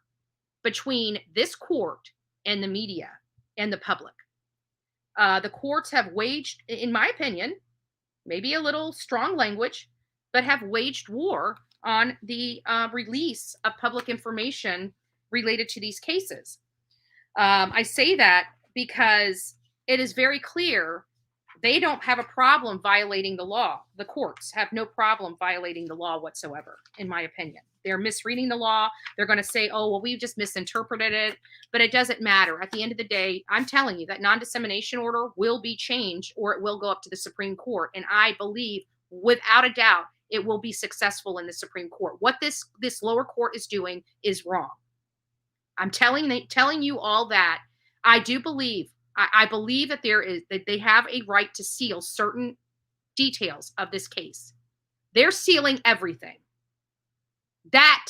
between this court and the media and the public. The courts have waged, in my opinion, maybe a little strong language, but have waged war on the release of public information related to these cases. I say that because it is very clear they don't have a problem violating the law. The courts have no problem violating the law whatsoever, in my opinion. They're misreading the law. They're going to say, oh, well, we just misinterpreted it, but it doesn't matter. At the end of the day, I'm telling you that non-dissemination order will be changed, or it will go up to the Supreme Court. And I believe without a doubt, it will be successful in the Supreme Court. What this lower court is doing is wrong. I'm telling you all that. I do believe, I believe that that they have a right to seal certain details of this case. They're sealing everything. That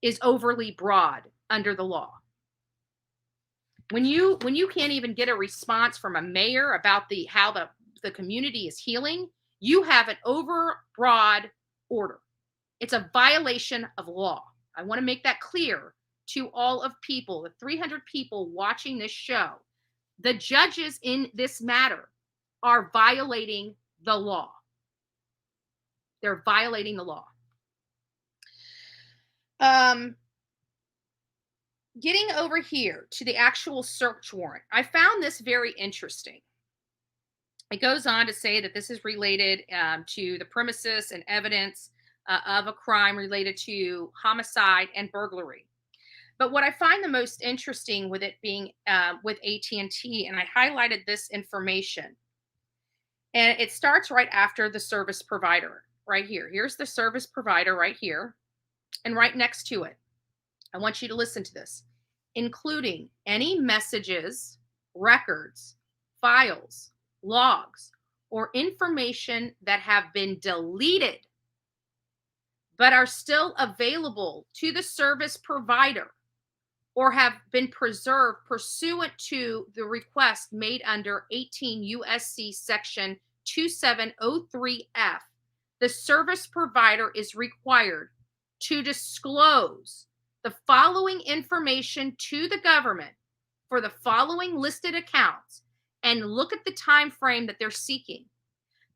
is overly broad under the law. When you can't even get a response from a mayor about how the community is healing, you have an overbroad order. It's a violation of law. I want to make that clear to all of people, the 300 people watching this show. The judges in this matter are violating the law. They're violating the law. Getting over here to the actual search warrant, I found this very interesting. It goes on to say that this is related to the premises and evidence of a crime related to homicide and burglary. But what I find the most interesting with it being with AT&T, and I highlighted this information, and it starts right after the service provider, right here. Here's the service provider right here, and right next to it. I want you to listen to this. Including any messages, records, files, logs, or information that have been deleted but are still available to the service provider or have been preserved pursuant to the request made under 18 U.S.C. section 2703F, the service provider is required to disclose the following information to the government for the following listed accounts, and look at the time frame that they're seeking.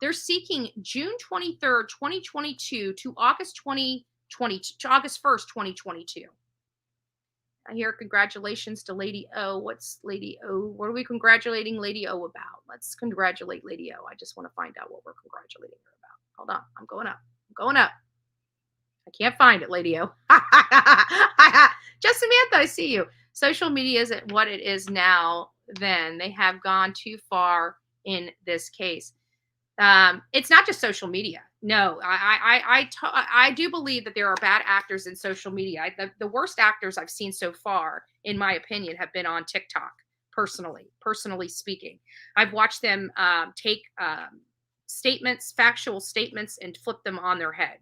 They're seeking June 23rd, 2022 to August 1st, 2022. I hear congratulations to Lady O. What's Lady O? What are we congratulating Lady O about? Let's congratulate Lady O. I just want to find out what we're congratulating her about. Hold on. I'm going up. I can't find it, Lady O. Just Samantha, I see you. Social media isn't what it is now then. They have gone too far in this case. It's not just social media. No, I do believe that there are bad actors in social media. The worst actors I've seen so far, in my opinion, have been on TikTok, personally speaking. I've watched them take statements, factual statements, and flip them on their head.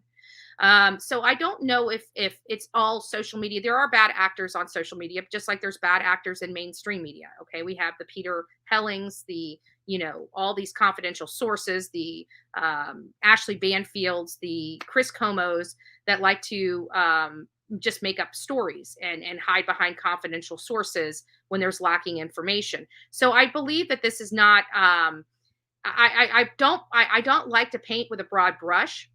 So I don't know if it's all social media. There are bad actors on social media, just like there's bad actors in mainstream media. Okay. We have the Peter Hellings, all these confidential sources, the Ashley Banfields, the Chris Comos that like to just make up stories and hide behind confidential sources when there's lacking information. So I believe that this is not, I don't like to paint with a broad brush,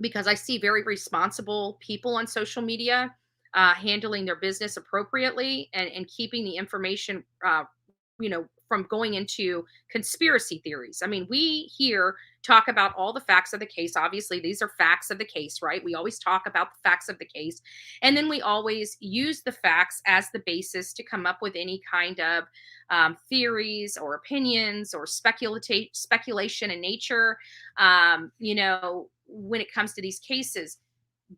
because I see very responsible people on social media handling their business appropriately and keeping the information, from going into conspiracy theories. I mean, we here talk about all the facts of the case. Obviously, these are facts of the case, right? We always talk about the facts of the case. And then we always use the facts as the basis to come up with any kind of theories or opinions or speculation in nature, when it comes to these cases.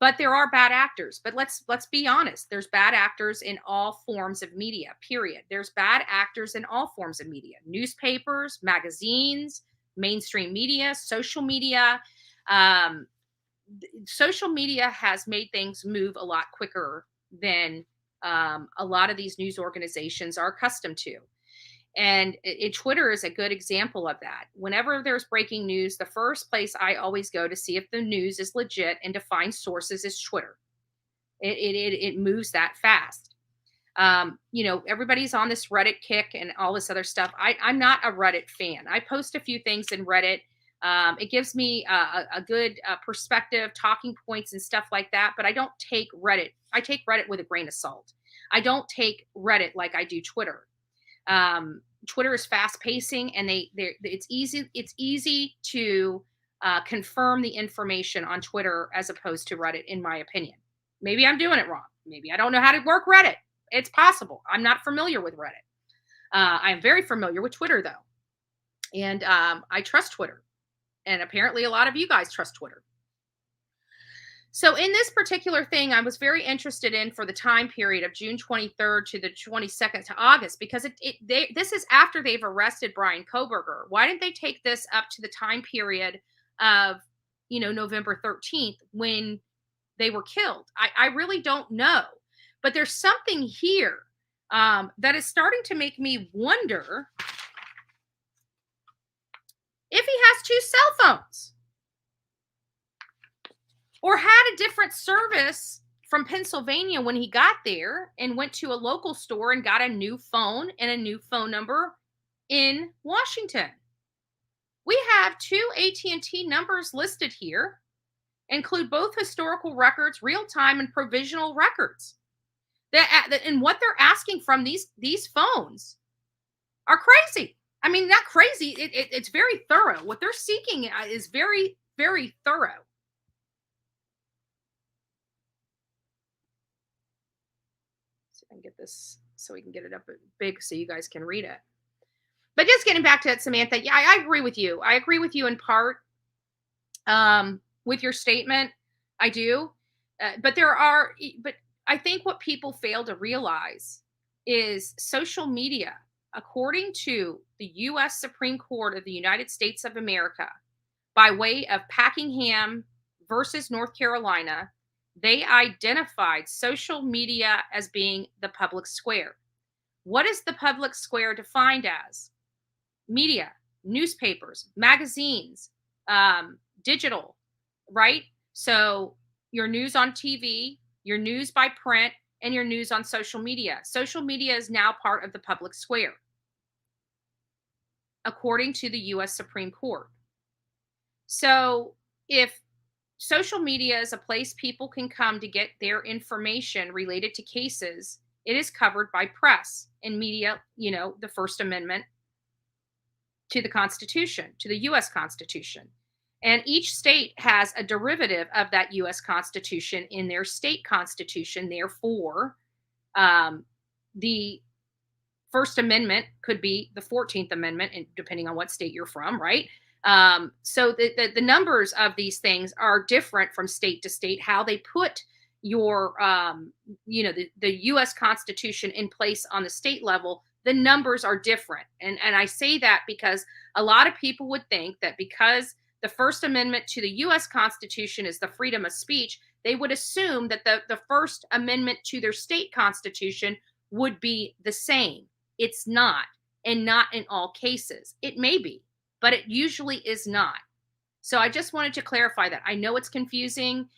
But there are bad actors. But let's be honest. There's bad actors in all forms of media, period. There's bad actors in all forms of media. Newspapers, magazines, mainstream media, social media. Social media has made things move a lot quicker than a lot of these news organizations are accustomed to. And Twitter is a good example of that. Whenever there's breaking news, the first place I always go to see if the news is legit and to find sources is Twitter. It moves that fast. Everybody's on this Reddit kick and all this other stuff. I'm not a Reddit fan. I post a few things in Reddit. It gives me a good perspective, talking points and stuff like that. But I don't take Reddit. I take Reddit with a grain of salt. I don't take Reddit like I do Twitter. Twitter is fast pacing, and it's easy to confirm the information on Twitter as opposed to Reddit, in my opinion. Maybe I'm doing it wrong. Maybe I don't know how to work Reddit. It's possible. I'm not familiar with Reddit. I'm very familiar with Twitter, though. And I trust Twitter. And apparently a lot of you guys trust Twitter. So in this particular thing, I was very interested in for the time period of June 23rd to the 22nd to August, because this is after they've arrested Bryan Kohberger. Why didn't they take this up to the time period of, November 13th when they were killed? I really don't know. But there's something here that is starting to make me wonder if he has two cell phones, or had a different service from Pennsylvania when he got there and went to a local store and got a new phone and a new phone number in Washington. We have two AT&T numbers listed here, include both historical records, real-time, and provisional records. And what they're asking from these phones are crazy. I mean, not crazy. It's very thorough. What they're seeking is very, very thorough. See if I can get this so we can get it up big so you guys can read it. But just getting back to it, Samantha, yeah, I agree with you. I agree with you in part with your statement. I do. But I think what people fail to realize is social media, according to the U.S. Supreme Court of the United States of America, by way of Packingham versus North Carolina, they identified social media as being the public square. What is the public square defined as? Media, newspapers, magazines, digital, right? So your news on TV, your news by print, and your news on social media. Social media is now part of the public square, according to the U.S. Supreme Court. So if social media is a place people can come to get their information related to cases, it is covered by press and media, the First Amendment to the Constitution, to the U.S. Constitution. And each state has a derivative of that U.S. Constitution in their state constitution. Therefore, the First Amendment could be the 14th Amendment, and depending on what state you're from, right? So the numbers of these things are different from state to state. How they put your, the U.S. Constitution in place on the state level, the numbers are different. And I say that because a lot of people would think that because the First Amendment to the U.S. Constitution is the freedom of speech, they would assume that the First Amendment to their state constitution would be the same. It's not, and not in all cases. It may be, but it usually is not. So I just wanted to clarify that. I know it's confusing,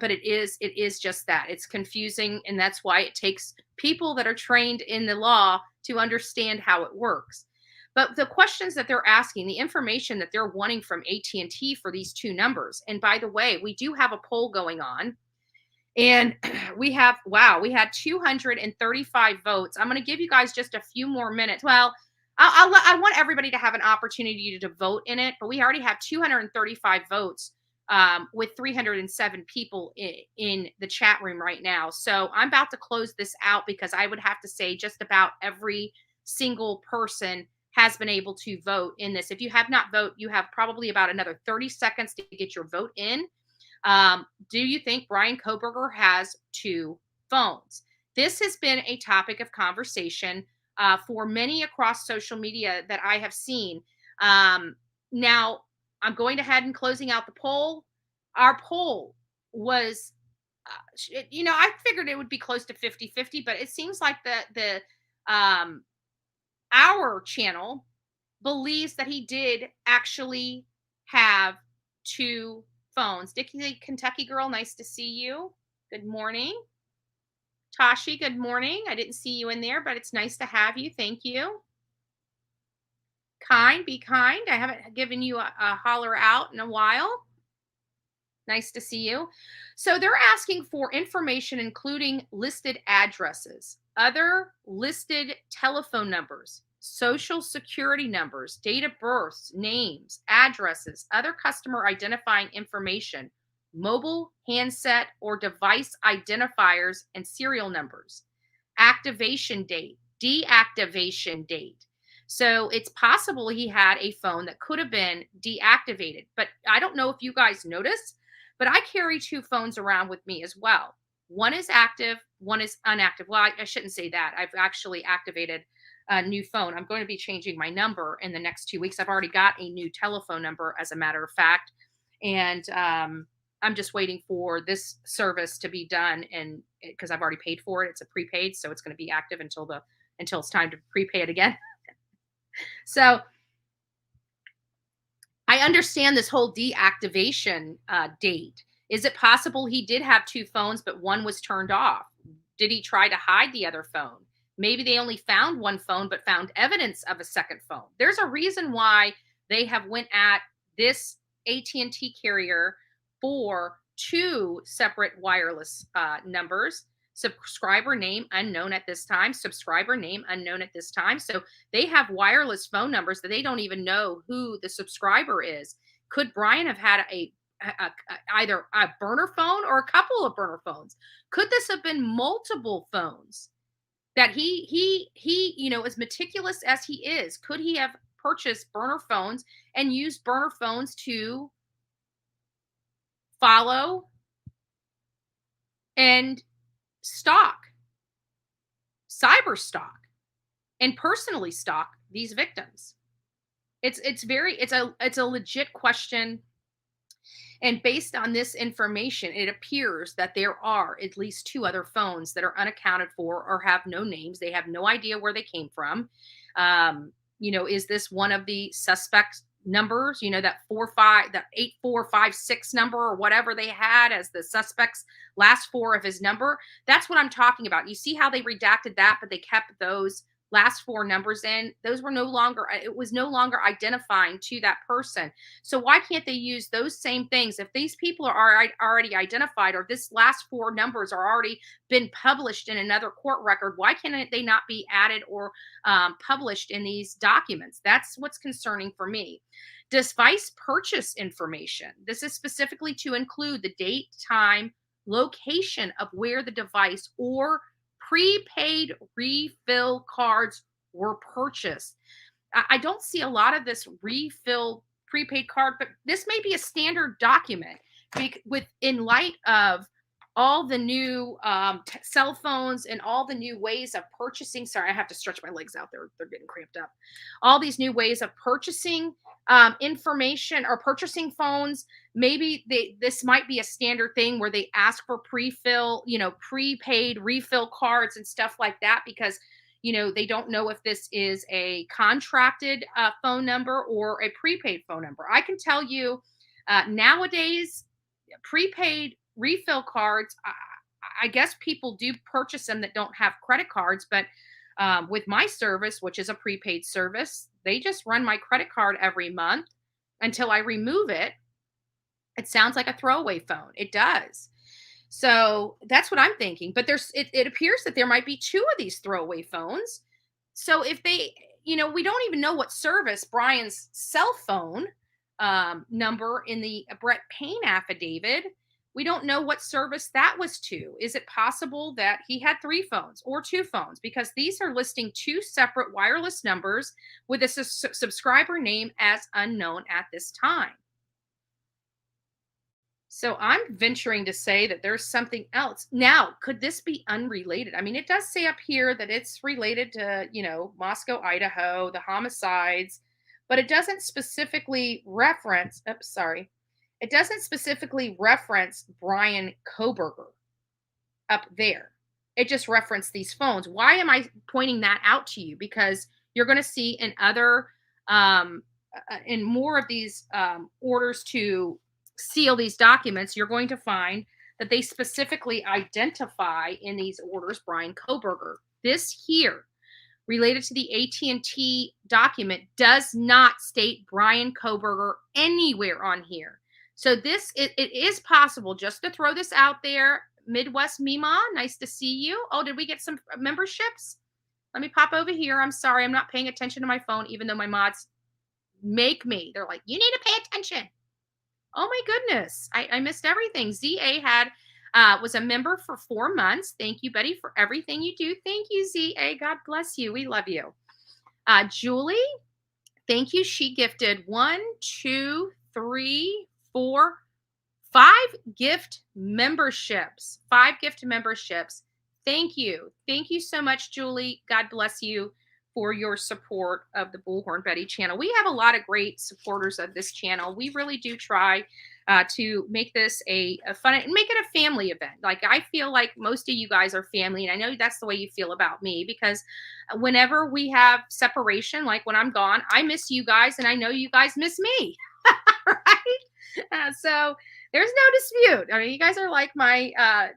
but it is just that. It's confusing, and that's why it takes people that are trained in the law to understand how it works. But the questions that they're asking, the information that they're wanting from AT&T for these two numbers. And by the way, we do have a poll going on, and we had 235 votes. I'm going to give you guys just a few more minutes. Well, I want everybody to have an opportunity to vote in it, but we already have 235 votes with 307 people in the chat room right now. So I'm about to close this out because I would have to say just about every single person has been able to vote in this. If you have not voted, you have probably about another 30 seconds to get your vote in. Do you think Bryan Kohberger has two phones? This has been a topic of conversation for many across social media that I have seen. Now, I'm going ahead and closing out the poll. Our poll was, I figured it would be close to 50-50, but it seems like our channel believes that he did actually have two phones. Dickie, Kentucky girl, nice to see you. Good morning. Tashi, good morning. I didn't see you in there, but it's nice to have you. Thank you. Kind, be kind. I haven't given you a holler out in a while. Nice to see you. So they're asking for information, including listed addresses, other listed telephone numbers, social security numbers, date of births, names, addresses, other customer identifying information, mobile, handset, or device identifiers and serial numbers, activation date, deactivation date. So it's possible he had a phone that could have been deactivated. But I don't know if you guys noticed, but I carry two phones around with me as well. One is active, one is inactive. Well, I shouldn't say that. I've actually activated a new phone. I'm going to be changing my number in the next 2 weeks. I've already got a new telephone number, as a matter of fact. And I'm just waiting for this service to be done, and because I've already paid for it, it's a prepaid, so it's going to be active until it's time to prepay it again. So I understand this whole deactivation date. Is it possible he did have two phones, but one was turned off? Did he try to hide the other phone? Maybe they only found one phone, but found evidence of a second phone. There's a reason why they have went at this AT&T carrier for two separate wireless numbers. Subscriber name unknown at this time. Subscriber name unknown at this time. So they have wireless phone numbers that they don't even know who the subscriber is. Could Bryan have had either a burner phone or a couple of burner phones? Could this have been multiple phones that he as meticulous as he is, could he have purchased burner phones and used burner phones to follow and stalk, cyber stalk, and personally stalk these victims? It's a legit question. And based on this information, it appears that there are at least two other phones that are unaccounted for or have no names. They have no idea where they came from. Is this one of the suspect numbers? That 8456 number or whatever they had as the suspect's last four of his number. That's what I'm talking about. You see how they redacted that, but they kept those last four numbers in. Those were it was no longer identifying to that person. So why can't they use those same things? If these people are already identified, or this last four numbers are already been published in another court record, why can they not be added or published in these documents? That's what's concerning for me. Device purchase information. This is specifically to include the date, time, location of where the device or prepaid refill cards were purchased. I don't see a lot of this refill prepaid card, but this may be a standard document in light of all the new cell phones and all the new ways of purchasing. Sorry, I have to stretch my legs out. They're getting cramped up. All these new ways of purchasing information or purchasing phones. Maybe this might be a standard thing where they ask for prepaid refill cards and stuff like that, because they don't know if this is a contracted phone number or a prepaid phone number. I can tell you nowadays, prepaid refill cards, I guess people do purchase them that don't have credit cards, but with my service, which is a prepaid service, they just run my credit card every month until I remove it. It sounds like a throwaway phone. It does. So that's what I'm thinking. But it appears that there might be two of these throwaway phones. So if they, we don't even know what service Bryan's cell phone number in the Brett Payne affidavit, we don't know what service that was to. Is it possible that he had three phones or two phones? Because these are listing two separate wireless numbers with a subscriber name as unknown at this time. So I'm venturing to say that there's something else. Now, could this be unrelated? I mean, it does say up here that it's related to, Moscow, Idaho, the homicides, but it doesn't specifically reference, it doesn't specifically reference Bryan Kohberger up there. It just referenced these phones. Why am I pointing that out to you? Because you're going to see in other, in more of these orders to seal these documents, you're going to find that they specifically identify in these orders Bryan Kohberger. This here, related to the AT&T document, does not state Bryan Kohberger anywhere on here. So it is possible, just to throw this out there. Midwest Mima, nice to see you. Oh, did we get some memberships? Let me pop over here. I'm sorry. I'm not paying attention to my phone, even though my mods make me. They're like, you need to pay attention. Oh my goodness. I missed everything. ZA was a member for 4 months. Thank you, Betty, for everything you do. Thank you, ZA. God bless you. We love you. Julie, thank you. She gifted 1, 2, 3, 4, 5 gift memberships. 5 gift memberships. Thank you. Thank you so much, Julie. God bless you for your support of the Bullhorn Betty channel. We have a lot of great supporters of this channel. We really do try to make this a fun and make it a family event. Like, I feel like most of you guys are family, and I know that's the way you feel about me, because whenever we have separation, like when I'm gone, I miss you guys, and I know you guys miss me. Right? So there's no dispute. I mean, you guys are like my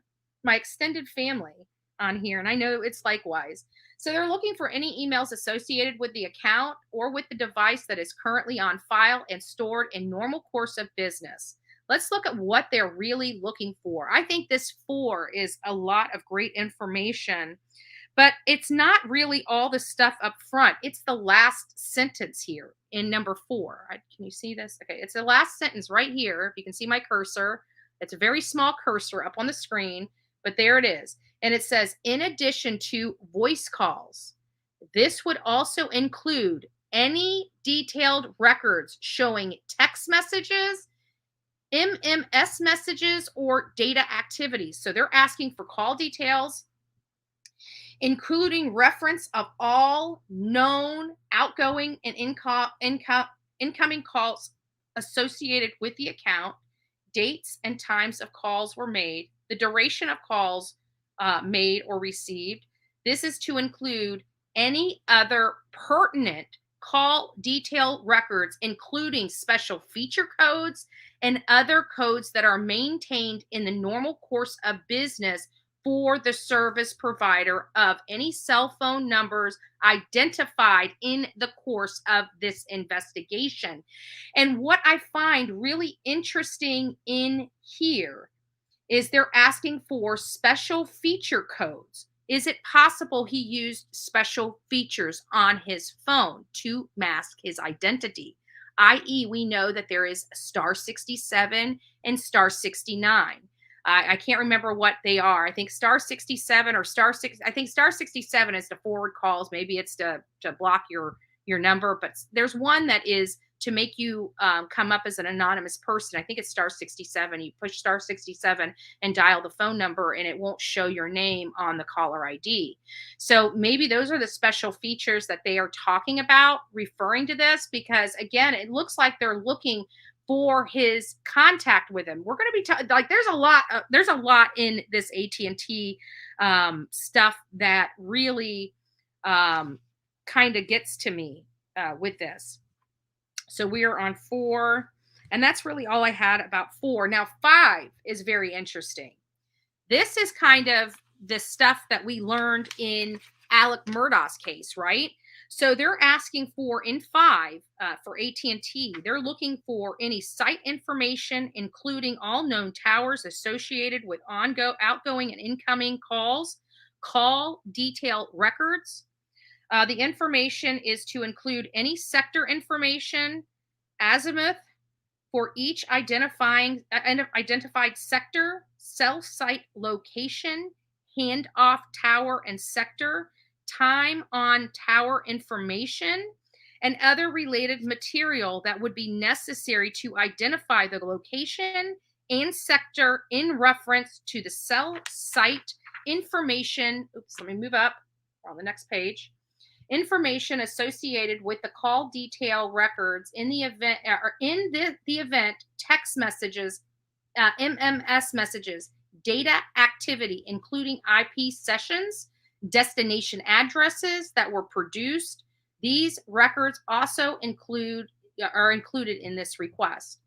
extended family on here, and I know it's likewise. So they're looking for any emails associated with the account or with the device that is currently on file and stored in normal course of business. Let's look at what they're really looking for. I think this 4 is a lot of great information, but it's not really all the stuff up front. It's the last sentence here in number 4. Can you see this? Okay, it's the last sentence right here. If you can see my cursor, it's a very small cursor up on the screen, but there it is. And it says, in addition to voice calls, this would also include any detailed records showing text messages, MMS messages, or data activities. So they're asking for call details, including reference of all known outgoing and incoming calls associated with the account, dates and times of calls were made, the duration of calls made or received. This is to include any other pertinent call detail records, including special feature codes and other codes that are maintained in the normal course of business for the service provider of any cell phone numbers identified in the course of this investigation. And what I find really interesting in here is they're asking for special feature codes. Is it possible he used special features on his phone to mask his identity? I.e., we know that there is star 67 and star 69. I can't remember what they are. I think star 67 or star 6. I think star 67 is to forward calls. Maybe it's to block your number. But there's one that is to make you come up as an anonymous person. I think it's star 67. You push star 67 and dial the phone number, and it won't show your name on the caller ID. So maybe those are the special features that they are talking about, referring to this, because again, it looks like they're looking for his contact with him. We're going to be like, there's a lot in this AT&T stuff that really kind of gets to me with this. So we are on 4, and that's really all I had about 4. Now 5 is very interesting. This is kind of the stuff that we learned in Alec Murdaugh's case, right? So they're asking for, in 5, for AT&T, they're looking for any site information, including all known towers associated with outgoing and incoming calls, call detail records. The information is to include any sector information, azimuth for each identified sector, cell site location, handoff tower and sector, time on tower information, and other related material that would be necessary to identify the location and sector in reference to the cell site information. Oops, let me move up on the next page. Information associated with the call detail records in the event, the event, text messages, MMS messages, data activity, including IP sessions, destination addresses that were produced. These records also are included in this request.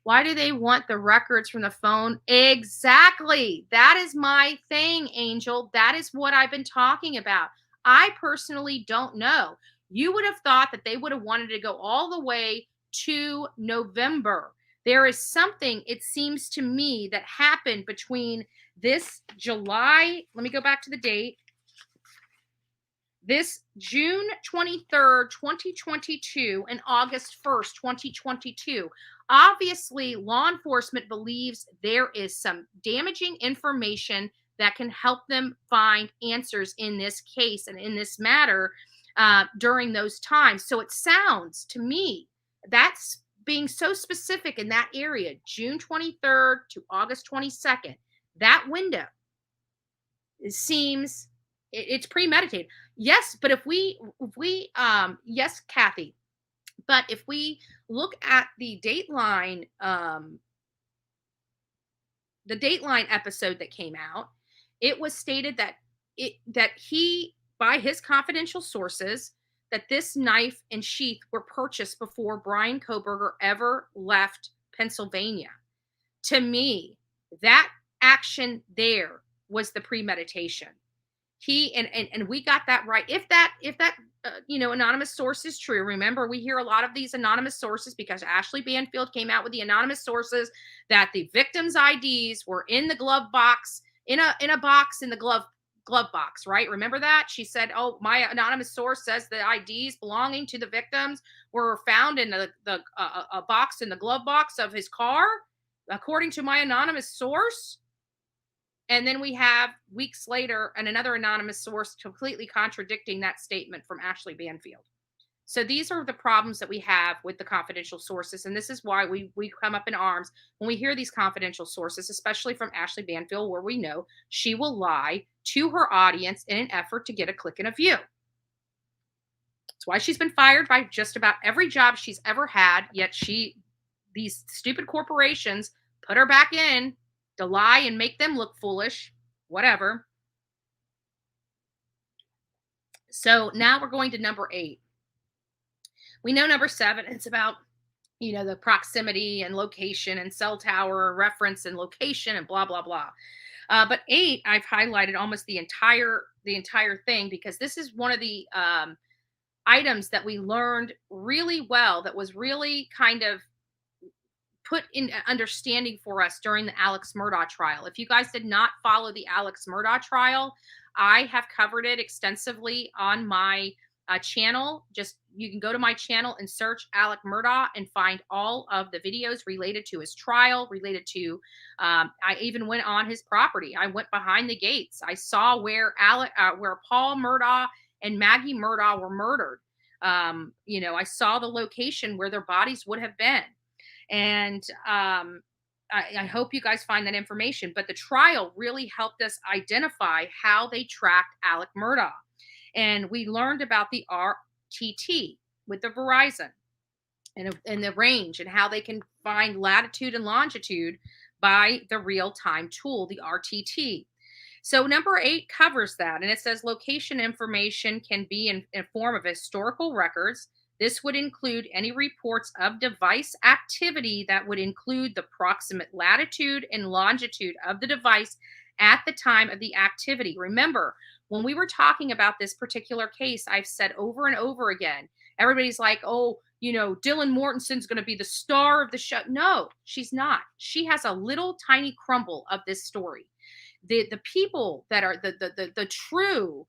Why do they want the records from the phone? Exactly. That is my thing, Angel. That is what I've been talking about. I personally don't know. You would have thought that they would have wanted to go all the way to November. There is something, it seems to me, that happened between this July. Let me go back to the date. This June 23rd, 2022 and August 1st, 2022, obviously law enforcement believes there is some damaging information that can help them find answers in this case and in this matter during those times. So it sounds to me that's being so specific in that area, June 23rd to August 22nd, that window, it seems it's premeditated. Yes, but if we yes, Kathy, but if we look at the Dateline episode that came out, it was stated that he, by his confidential sources, that this knife and sheath were purchased before Bryan Kohberger ever left Pennsylvania. To me, that action there was the premeditation. He and we got that right. If that anonymous source is true, remember we hear a lot of these anonymous sources because Ashley Banfield came out with the anonymous sources that the victims' IDs were in the glove box, in a box in the glove box, right? Remember that? She said, "Oh, my anonymous source says the IDs belonging to the victims were found in a box in the glove box of his car, according to my anonymous source." And then we have weeks later another anonymous source completely contradicting that statement from Ashley Banfield. So these are the problems that we have with the confidential sources. And this is why we come up in arms when we hear these confidential sources, especially from Ashley Banfield, where we know she will lie to her audience in an effort to get a click and a view. That's why she's been fired by just about every job she's ever had. Yet these stupid corporations put her back in to lie and make them look foolish, whatever. So now we're going to number 8. We know number 7, it's about, the proximity and location and cell tower reference and location and blah, blah, blah. But 8, I've highlighted almost the entire thing because this is one of the items that we learned really well, that was really kind of put in understanding for us during the Alex Murdaugh trial. If you guys did not follow the Alex Murdaugh trial, I have covered it extensively on my channel. You can go to my channel and search Alex Murdaugh and find all of the videos related to his trial, related to, I even went on his property. I went behind the gates. I saw where Paul Murdaugh and Maggie Murdaugh were murdered. I saw the location where their bodies would have been. And I hope you guys find that information. But the trial really helped us identify how they tracked Alex Murdaugh. And we learned about the RTT with the Verizon and the range and how they can find latitude and longitude by the real-time tool, the RTT. So number 8 covers that. And it says location information can be in form of historical records. This would include any reports of device activity that would include the proximate latitude and longitude of the device at the time of the activity. Remember, when we were talking about this particular case, I've said over and over again, everybody's like, oh, Dylan Mortensen's going to be the star of the show. No, she's not. She has a little tiny crumble of this story. The people that are the true,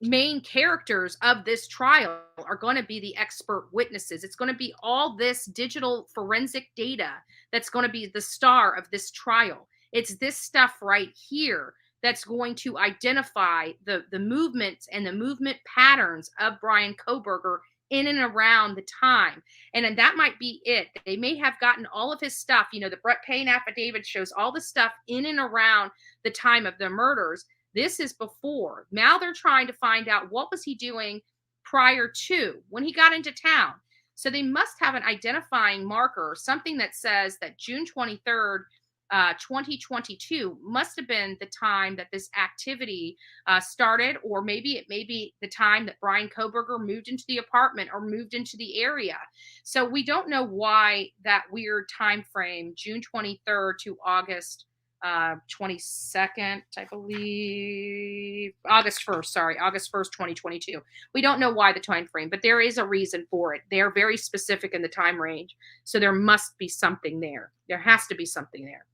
main characters of this trial are going to be the expert witnesses. It's going to be all this digital forensic data that's going to be the star of this trial. It's this stuff right here that's going to identify the movements and the movement patterns of Bryan Kohberger in and around the time. And then that might be it. They may have gotten all of his stuff. The Brett Payne affidavit shows all the stuff in and around the time of the murders. This is before. Now they're trying to find out what was he doing prior to when he got into town. So they must have an identifying marker, something that says that June 23rd, 2022 must have been the time that this activity started, or maybe it may be the time that Bryan Kohberger moved into the apartment or moved into the area. So we don't know why that weird time frame, June 23rd to August 22nd, I believe, August 1st, 2022. We don't know why the time frame, but there is a reason for it. They're very specific in the time range. So there must be something there. There has to be something there.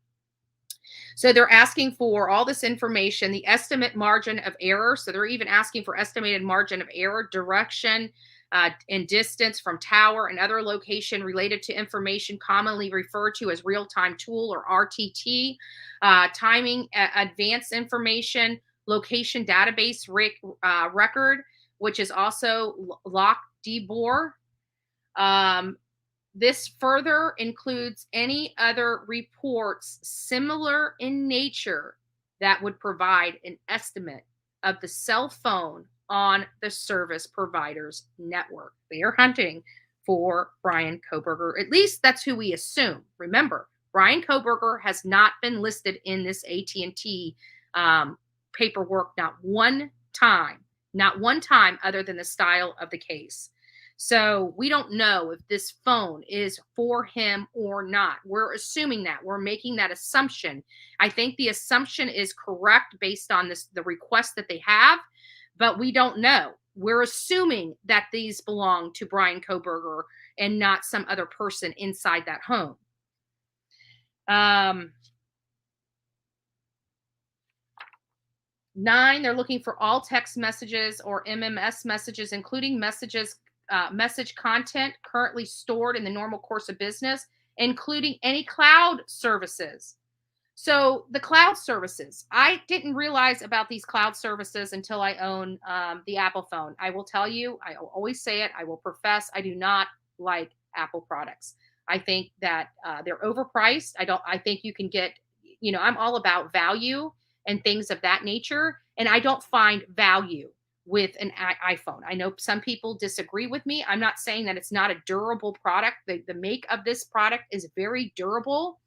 So they're asking for all this information, the estimate margin of error. So they're even asking for estimated margin of error, direction, and distance from tower and other location related to information commonly referred to as real-time tool or RTT, timing, advanced information, location database record, which is also lock DBOR. This further includes any other reports similar in nature that would provide an estimate of the cell phone on the service provider's network. They are hunting for Bryan Kohberger. At least that's who we assume. Remember, Bryan Kohberger has not been listed in this AT&T paperwork not one time other than the style of the case. So we don't know if this phone is for him or not. We're assuming that. We're making that assumption. I think the assumption is correct based on the request that they have, but we don't know. We're assuming that these belong to Bryan Kohberger and not some other person inside that home. 9, they're looking for all text messages or MMS messages, including message content currently stored in the normal course of business, including any cloud services. So the cloud services, I didn't realize about these cloud services until I own the Apple phone. I will tell you, I always say it, I will profess, I do not like Apple products. I think that they're overpriced. I think you can get, I'm all about value and things of that nature. And I don't find value with an iPhone. I know some people disagree with me. I'm not saying that it's not a durable product. The make of this product is very durable,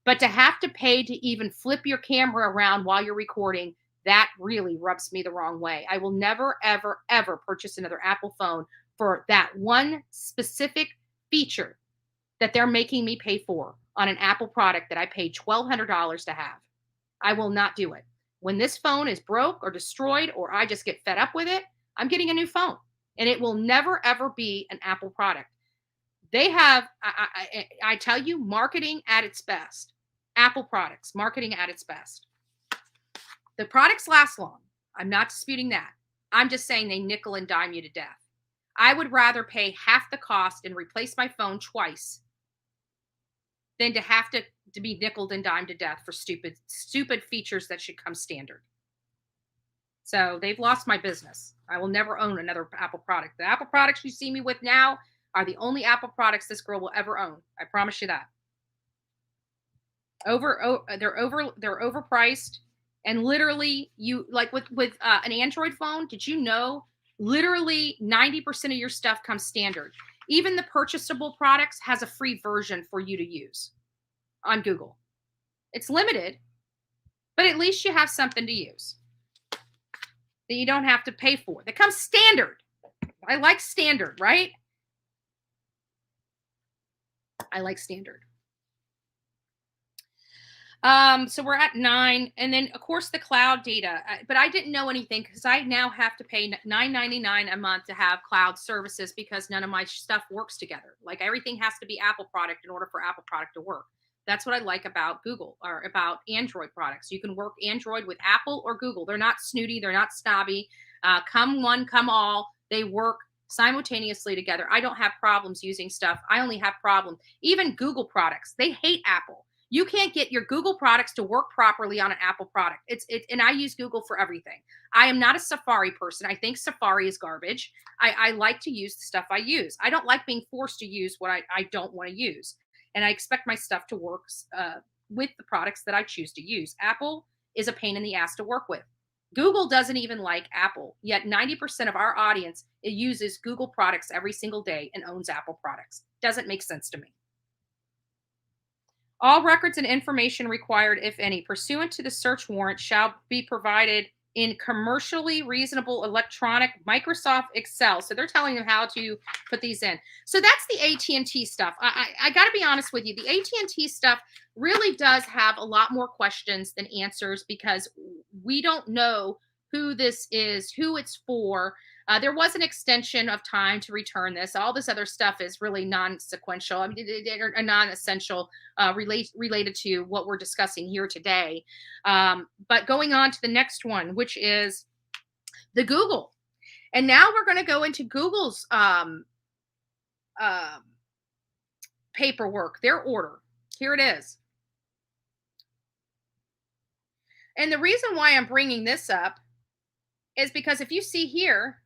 but to have to pay to even flip your camera around while you're recording, that really rubs me the wrong way. I will never, ever, ever purchase another Apple phone for that one specific feature that they're making me pay for on an Apple product that I paid $1,200 to have. I will not do it. When this phone is broke or destroyed, or I just get fed up with it, I'm getting a new phone, and it will never, ever be an Apple product. They have, I tell you, marketing at its best. Apple products, marketing at its best. The products last long. I'm not disputing that. I'm just saying they nickel and dime you to death. I would rather pay half the cost and replace my phone twice than to have to be nickeled and dimed to death for stupid features that should come standard. So they've lost my business. I will never own another Apple product. The Apple products you see me with now are the only Apple products this girl will ever own. I promise you that. They're overpriced, and literally, you like with an Android phone. Did you know literally 90% of your stuff comes standard? Even the purchasable products has a free version for you to use on Google. It's limited, but at least you have something to use that you don't have to pay for. That comes standard. I like standard, right? I like standard. So we're at 9, and then of course the cloud data. But I didn't know anything because I now have to pay $9.99 a month to have cloud services because none of my stuff works together. Like everything has to be Apple product in order for Apple product to work. That's what I like about Google or about Android products. You can work Android with Apple or Google. They're not snooty. They're not snobby. Come one, come all. They work simultaneously together. I don't have problems using stuff. I only have problems. Even Google products, they hate Apple. You can't get your Google products to work properly on an Apple product. And I use Google for everything. I am not a Safari person. I think Safari is garbage. I like to use the stuff I use. I don't like being forced to use what I don't want to use. And I expect my stuff to work with the products that I choose to use. Apple is a pain in the ass to work with. Google doesn't even like Apple, yet 90% of our audience uses Google products every single day and owns Apple products. Doesn't make sense to me. All records and information required, if any, pursuant to the search warrant shall be provided in commercially reasonable electronic Microsoft Excel. So they're telling you how to put these in. So that's the AT&T stuff. I got to be honest with you. The AT&T stuff really does have a lot more questions than answers because we don't know who this is, who it's for. There was an extension of time to return this. All this other stuff is really non-sequential. I mean, non-essential, related to what we're discussing here today. But going on to the next one, which is the Google. And now we're going to go into Google's paperwork, their order. Here it is. And the reason why I'm bringing this up is because if you see here,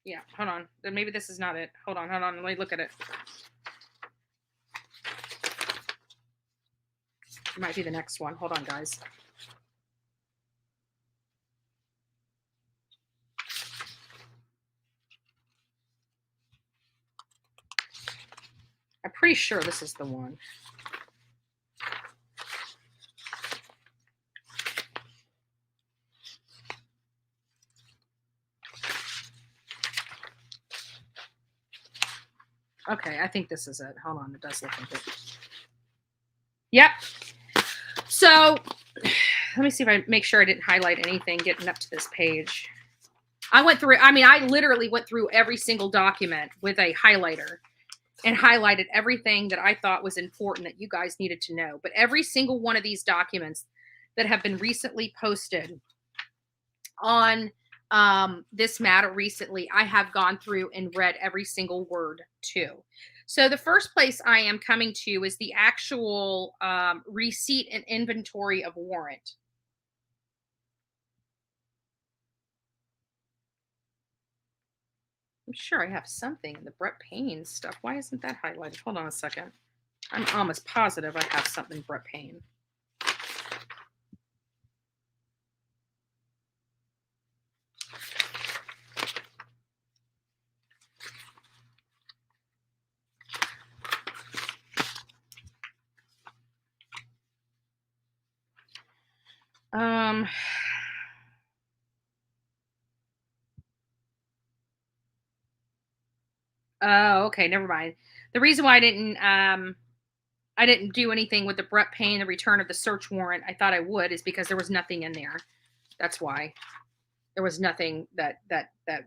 yeah, hold on. Maybe this is not it. Hold on. Let me look at it. It might be the next one. Hold on, guys. I'm pretty sure this is the one. Okay, I think this is it. Hold on, it does look like it. Yep. So let me see if I make sure I didn't highlight anything getting up to this page. I literally went through every single document with a highlighter and highlighted everything that I thought was important that you guys needed to know. But every single one of these documents that have been recently posted on this matter recently, I have gone through and read every single word too. So the first place I am coming to is the actual receipt and inventory of warrant. I'm sure I have something in the Brett Payne stuff. Why isn't that highlighted? Hold on a second. I'm almost positive I have something Brett Payne. Oh, okay, never mind. The reason why I didn't do anything with the Brett Payne, the return of the search warrant, I thought I would, is because there was nothing in there. That's why. There was nothing that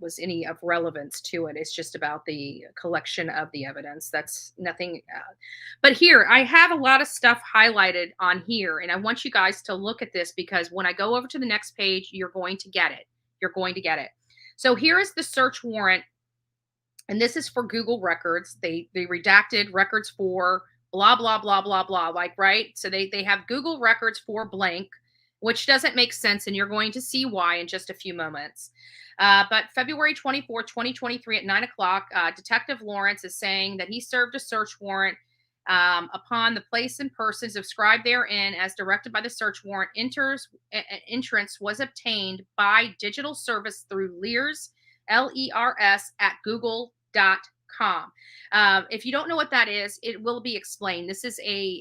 was any of relevance to it. It's just about the collection of the evidence. That's nothing. But here, I have a lot of stuff highlighted on here, and I want you guys to look at this because when I go over to the next page, you're going to get it. You're going to get it. So here is the search warrant, and this is for Google records. They redacted records for blah, blah, blah, blah, blah, like, right? So they have Google records for blank, which doesn't make sense, and you're going to see why in just a few moments. But February 24, 2023 at 9 o'clock, Detective Lawrence is saying that he served a search warrant upon the place and persons described therein as directed by the search warrant. Entrance was obtained by digital service through Lears, L-E-R-S, at google.com. If you don't know what that is, it will be explained. This is a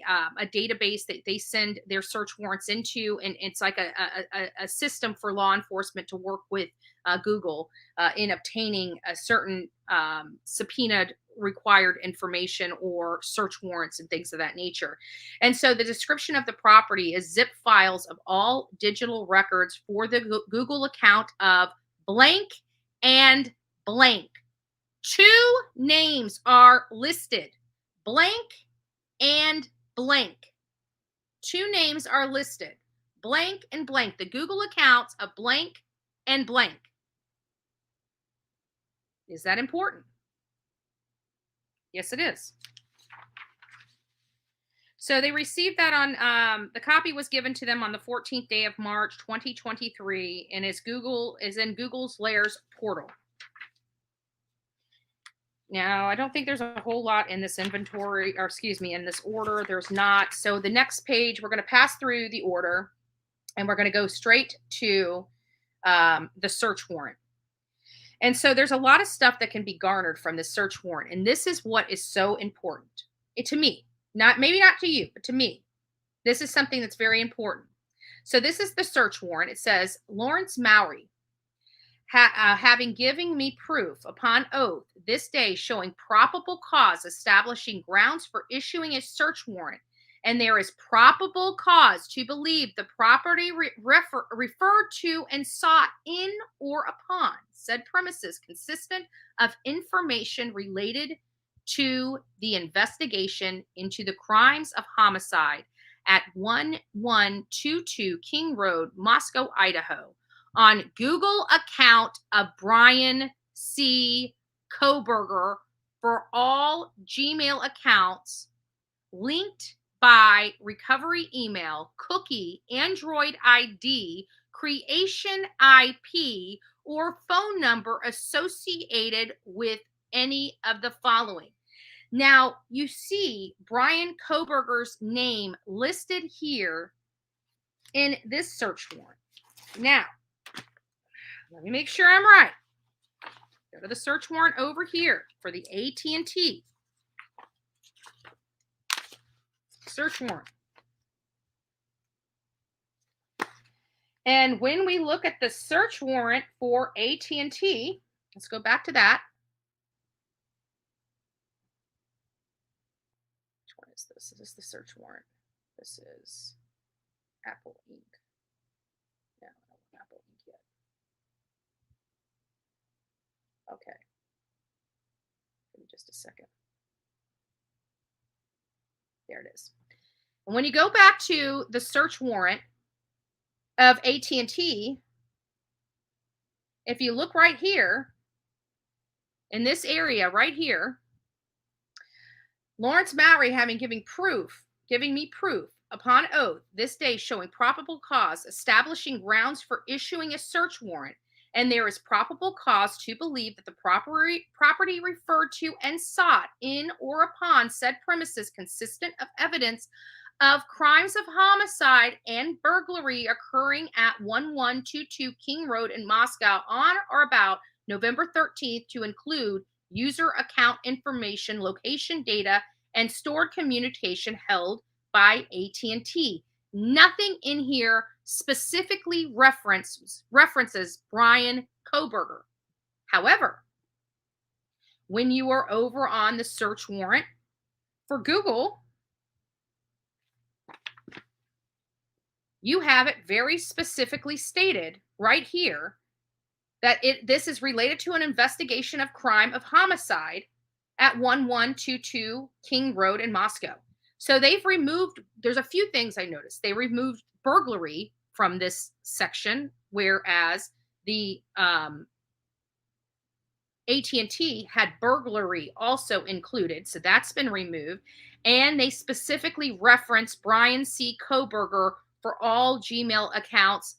database that they send their search warrants into, and it's like a system for law enforcement to work with Google in obtaining a certain subpoenaed required information or search warrants and things of that nature. And so the description of the property is zip files of all digital records for the Google account of blank and blank. Two names are listed, blank and blank. Two names are listed, blank and blank. The Google accounts of blank and blank. Is that important? Yes, it is. So they received that on, the copy was given to them on the 14th day of March, 2023, and is in Google's Layers portal. Now, I don't think there's a whole lot in this inventory, or excuse me, in this order. There's not. So the next page, we're going to pass through the order, and we're going to go straight to the search warrant. And so there's a lot of stuff that can be garnered from this search warrant. And this is what is so important to me. Maybe not to you, but to me. This is something that's very important. So this is the search warrant. It says, Lawrence Mowry, having given me proof upon oath this day showing probable cause establishing grounds for issuing a search warrant and there is probable cause to believe the property referred to and sought in or upon said premises consistent of information related to the investigation into the crimes of homicide at 1122 King Road, Moscow, Idaho, on Google account of Bryan C. Kohberger for all Gmail accounts linked by recovery email, cookie, Android ID, creation IP, or phone number associated with any of the following. Now, you see Bryan Kohberger's name listed here in this search warrant. Now, let me make sure I'm right. Go to the search warrant over here for the AT&T. Search warrant. And when we look at the search warrant for AT&T, let's go back to that. Which one is this? This is the search warrant. This is Apple Inc. No, I don't want Apple Inc. yet. Okay. Give me just a second. There it is. And when you go back to the search warrant of AT&T, if you look right here, in this area right here, Lawrence Mowry having giving me proof upon oath this day showing probable cause, establishing grounds for issuing a search warrant, and there is probable cause to believe that the property referred to and sought in or upon said premises consistent of evidence of crimes of homicide and burglary occurring at 1122 King Road in Moscow on or about November 13th to include user account information, location data, and stored communication held by AT&T. Nothing in here specifically references Bryan Kohberger. However, when you are over on the search warrant for Google, you have it very specifically stated right here that this is related to an investigation of crime of homicide at 1122 King Road in Moscow. So they've removed, there's a few things I noticed. They removed burglary from this section, whereas the AT&T had burglary also included. So that's been removed. And they specifically reference Bryan C. Kohberger for all Gmail accounts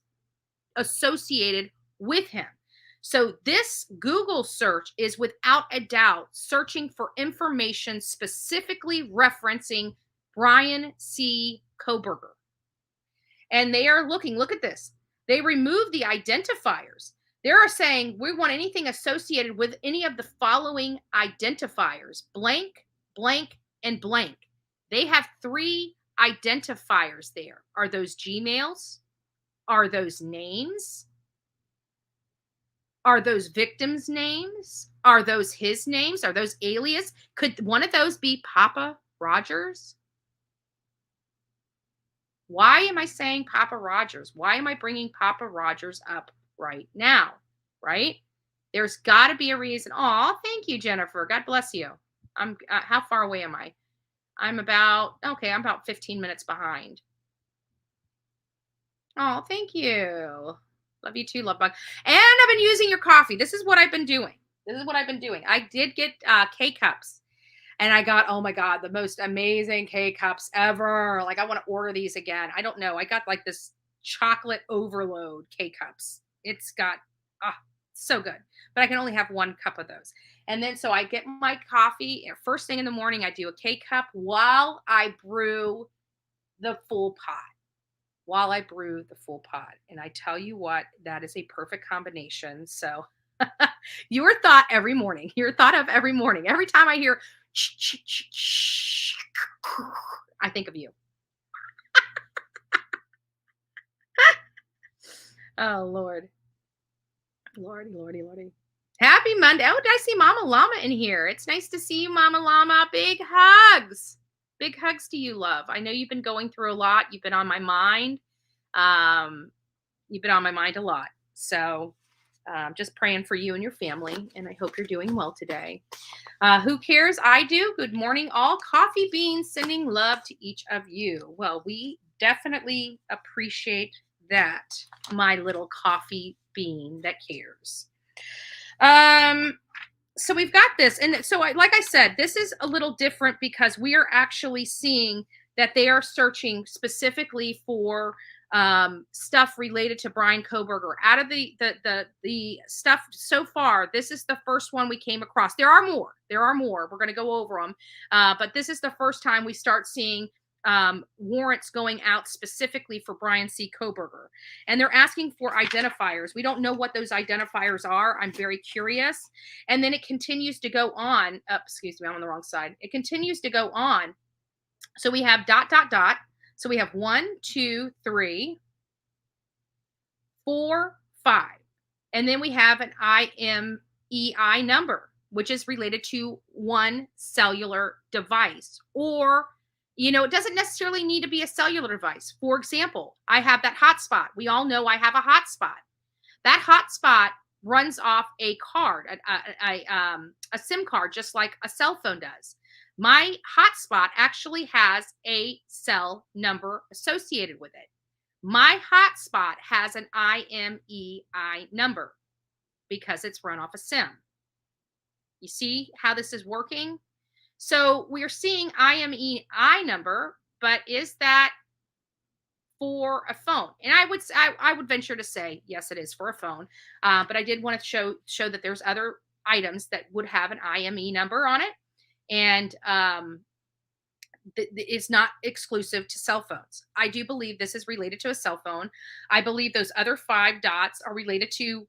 associated with him. So this Google search is without a doubt searching for information specifically referencing Bryan C. Kohberger. And they are looking, look at this. They removed the identifiers. They are saying we want anything associated with any of the following identifiers, blank, blank, and blank. They have 3 identifiers there. Are those Gmails? Are those names? Are those victims' names? Are those his names? Are those alias? Could one of those be Papa Rogers? Why am I saying Papa Rogers? Why am I bringing Papa Rogers up right now? Right? There's got to be a reason. Oh, thank you, Jennifer. God bless you. I'm how far away am I? I'm about 15 minutes behind. Oh, thank you. Love you too, love bug. And I've been using your coffee. This is what I've been doing. I did get K-Cups. And I got, oh my God, the most amazing K-Cups ever. Like, I want to order these again. I don't know. I got like this chocolate overload K-Cups. It's got, so good. But I can only have 1 cup of those. And then, so I get my coffee. First thing in the morning, I do a K-Cup while I brew the full pot. And I tell you what, that is a perfect combination. So your thought of every morning. Every time I hear, I think of you. Oh, Lordy. Happy Monday. Oh, did I see Mama Llama in here? It's nice to see you, Mama Llama. Big hugs. Big hugs to you, love. I know you've been going through a lot. You've been on my mind. You've been on my mind a lot. So just praying for you and your family, and I hope you're doing well today. Who cares? I do. Good morning, all. Coffee beans, sending love to each of you. Well, we definitely appreciate that, my little coffee bean that cares. So we've got this. And so like I said, this is a little different because we are actually seeing that they are searching specifically for stuff related to Bryan Kohberger. Out of the stuff so far, this is the first one we came across. There are more. We're going to go over them. But this is the first time we start seeing warrants going out specifically for Bryan C. Kohberger. And they're asking for identifiers. We don't know what those identifiers are. I'm very curious. And then it continues to go on. Excuse me, I'm on the wrong side. It continues to go on. So we have ... So we have 1, 2, 3, 4, 5. And then we have an IMEI number, which is related to one cellular device. Or, you know, it doesn't necessarily need to be a cellular device. For example, I have that hotspot. We all know I have a hotspot. That hotspot runs off a card, a SIM card, just like a cell phone does. My hotspot actually has a cell number associated with it. My hotspot has an IMEI number because it's run off a SIM. You see how this is working? So we're seeing IMEI number, but is that for a phone? And I would venture to say, yes, it is for a phone. But I did want to show that there's other items that would have an IMEI number on it. And it's not exclusive to cell phones. I do believe this is related to a cell phone. I believe those other 5 dots are related to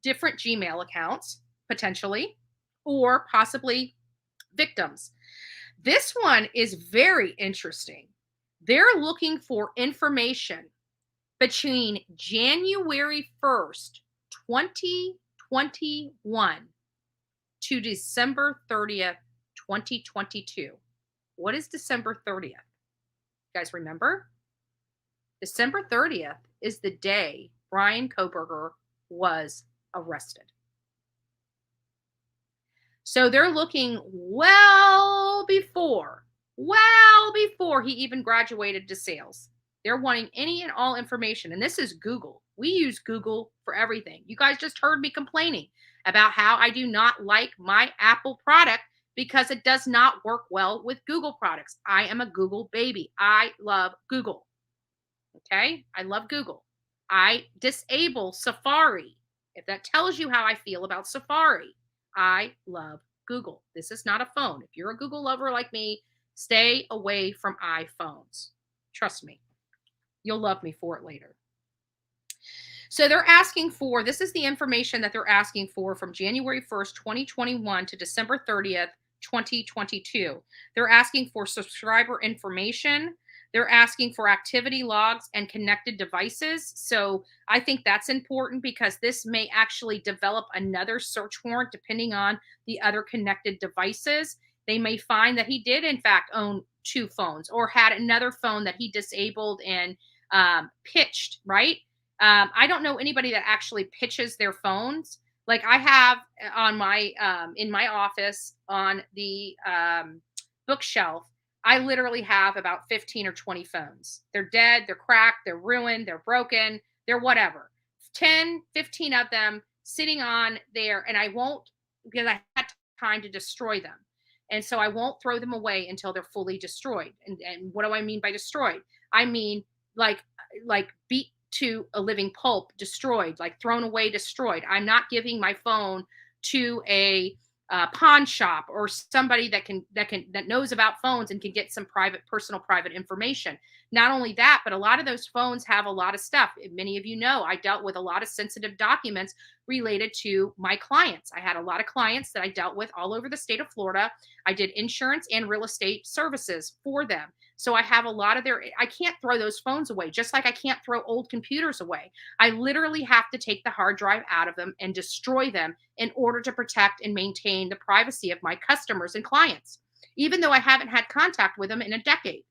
different Gmail accounts, potentially, or possibly victims. This one is very interesting. They're looking for information between January 1st, 2021 to December 30th, 2022. What is December 30th? You guys remember? December 30th is the day Bryan Kohberger was arrested. So they're looking well before he even graduated to sales. They're wanting any and all information. And this is Google. We use Google for everything. You guys just heard me complaining about how I do not like my Apple product because it does not work well with Google products. I am a Google baby. I love Google. Okay? I love Google. I disable Safari. If that tells you how I feel about Safari, I love Google. This is not a phone. If you're a Google lover like me, stay away from iPhones. Trust me. You'll love me for it later. So they're asking for, this is the information that they're asking for from January 1st, 2021 to December 30th, 2022. They're asking for subscriber information. They're asking for activity logs and connected devices. So I think that's important because this may actually develop another search warrant depending on the other connected devices. They may find that he did, in fact, own 2 phones or had another phone that he disabled and pitched, right? I don't know anybody that actually pitches their phones. Like I have on my in my office on the bookshelf, I literally have about 15 or 20 phones. They're dead, they're cracked, they're ruined, they're broken, they're whatever. 10, 15 of them sitting on there, and I won't, because I had time to destroy them. And so I won't throw them away until they're fully destroyed. And what do I mean by destroyed? I mean like beat to a living pulp, destroyed, like thrown away, destroyed. I'm not giving my phone to a pawn shop or somebody that knows about phones and can get some personal private information. Not only that, but a lot of those phones have a lot of stuff. Many of you know I dealt with a lot of sensitive documents related to my clients. I had a lot of clients that I dealt with all over the state of Florida. I did insurance and real estate services for them. So I have a lot of I can't throw those phones away, just like I can't throw old computers away. I literally have to take the hard drive out of them and destroy them in order to protect and maintain the privacy of my customers and clients. even though I haven't had contact with them in a decade.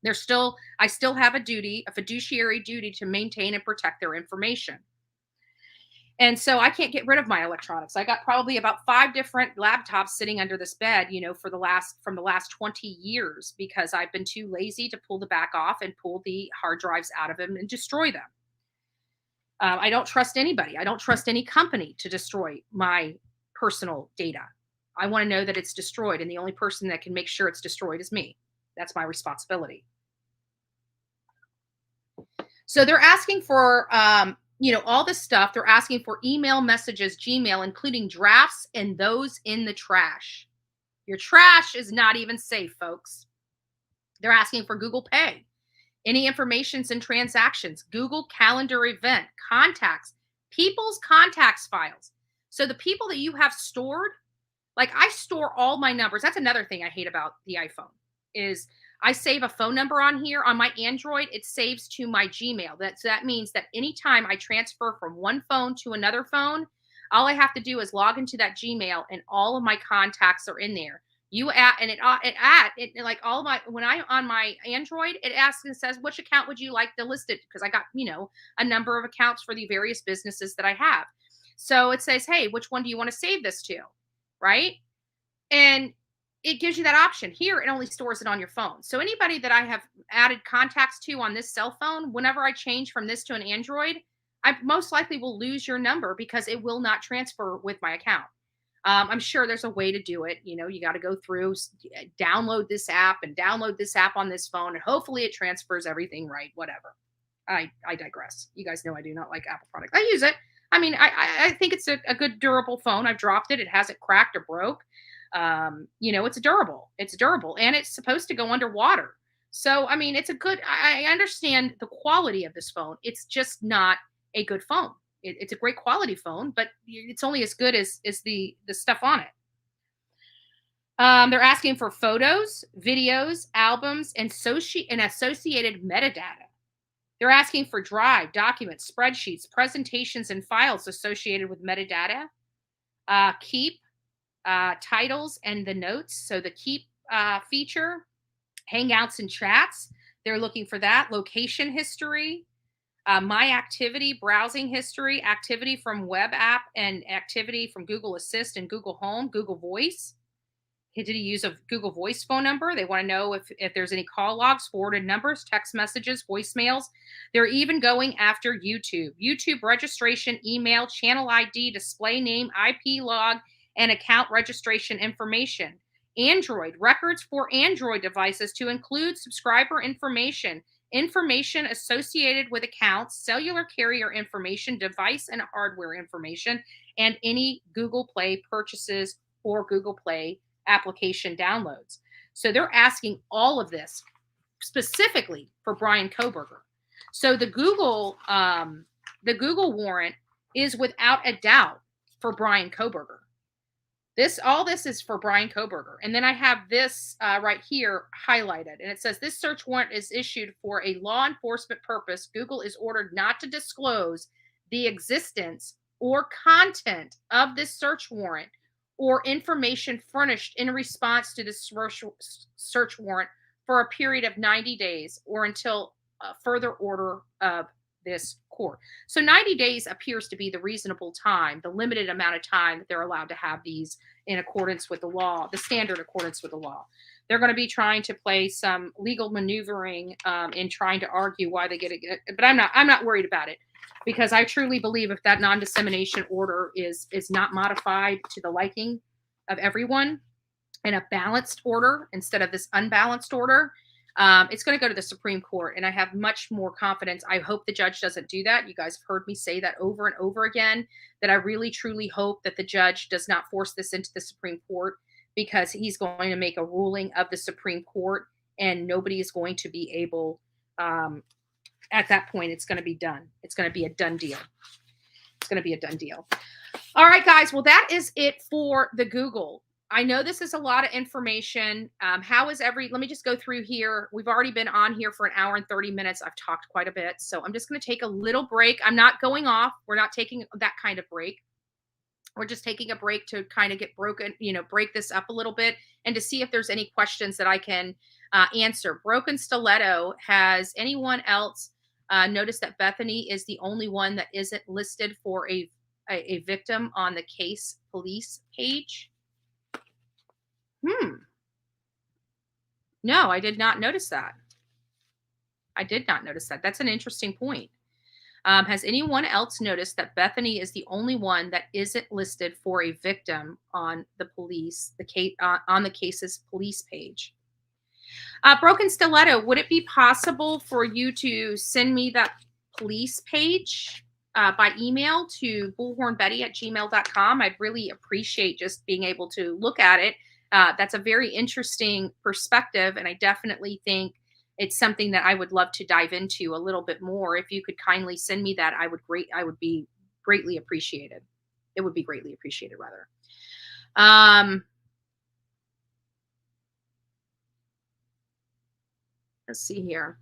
I still have a fiduciary duty to maintain and protect their information. And so I can't get rid of my electronics. I got probably about 5 different laptops sitting under this bed, from the last 20 years, because I've been too lazy to pull the back off and pull the hard drives out of them and destroy them. I don't trust anybody. I don't trust any company to destroy my personal data. I want to know that it's destroyed, and the only person that can make sure it's destroyed is me. That's my responsibility. So they're asking for, all this stuff. They're asking for email messages, Gmail, including drafts and those in the trash. Your trash is not even safe, folks. They're asking for Google Pay, any informations and transactions, Google Calendar event, contacts, people's contacts files. So the people that you have stored, like I store all my numbers. That's another thing I hate about the iPhone is I save a phone number on here. On my Android, it saves to my Gmail. That means that anytime I transfer from one phone to another phone, all I have to do is log into that Gmail and all of my contacts are in there. When I'm on my Android, it asks and says, which account would you like to list it? Because I got, a number of accounts for the various businesses that I have. So it says, hey, which one do you want to save this to? Right? And it gives you that option. Here, it only stores it on your phone. So anybody that I have added contacts to on this cell phone, whenever I change from this to an Android, I most likely will lose your number because it will not transfer with my account. I'm sure there's a way to do it. You got to go through, download this app and download this app on this phone, and hopefully it transfers everything right, whatever. I digress. You guys know I do not like Apple products. I use it. I mean, I think it's a good durable phone. I've dropped it. It hasn't cracked or broke. It's durable. It's durable, and it's supposed to go underwater. So, I mean, I understand the quality of this phone. It's just not a good phone. It's a great quality phone, but it's only as good as the stuff on it. They're asking for photos, videos, albums, and associated metadata. They're asking for drive, documents, spreadsheets, presentations, and files associated with metadata. Keep titles and the notes. So the keep feature, hangouts and chats. They're looking for that. Location history, my activity, browsing history, activity from web app, and activity from Google Assist and Google Home, Google Voice. Did he use a Google Voice phone number? They want to know if there's any call logs, forwarded numbers, text messages, voicemails. They're even going after YouTube. YouTube registration, email, channel ID, display name, IP log, and account registration information. Android, records for Android devices to include subscriber information associated with accounts, cellular carrier information, device and hardware information, and any Google Play purchases or Google Play application downloads. So they're asking all of this specifically for Bryan Kohberger. So the Google warrant is without a doubt for Bryan Kohberger. All this is for Bryan Kohberger. And then I have this right here highlighted. And it says, this search warrant is issued for a law enforcement purpose. Google is ordered not to disclose the existence or content of this search warrant or information furnished in response to this search warrant for a period of 90 days or until further order of this court. So 90 days appears to be the reasonable time, the limited amount of time that they're allowed to have these in accordance with the law, the standard accordance with the law. They're going to be trying to play some legal maneuvering in trying to argue why they get it. But I'm not worried about it, because I truly believe if that non-dissemination order is not modified to the liking of everyone in a balanced order instead of this unbalanced order, it's going to go to the Supreme Court, and I have much more confidence. I hope the judge doesn't do that. You guys have heard me say that over and over again, that I really, truly hope that the judge does not force this into the Supreme Court, because he's going to make a ruling of the Supreme Court, and nobody is going to be able, at that point, it's going to be done. It's going to be a done deal. It's going to be a done deal. All right, guys. Well, that is it for the Google. I know this is a lot of information. Let me just go through here. We've already been on here for an hour and 30 minutes. I've talked quite a bit. So I'm just going to take a little break. I'm not going off. We're not taking that kind of break. we're just taking a break to kind of get broken, break this up a little bit and to see if there's any questions that I can answer. Broken Stiletto, has anyone else noticed that Bethany is the only one that isn't listed for a victim on the case police page? No, I did not notice that. I did not notice that. That's an interesting point. Has anyone else noticed that Bethany is the only one that isn't listed for a victim on the case on the case's police page? Broken Stiletto, would it be possible for you to send me that police page by email to bullhornbetty@gmail.com? I'd really appreciate just being able to look at it. That's a very interesting perspective, and I definitely think it's something that I would love to dive into a little bit more. If you could kindly send me that, I would be greatly appreciated. It would be greatly appreciated, rather. Let's see here.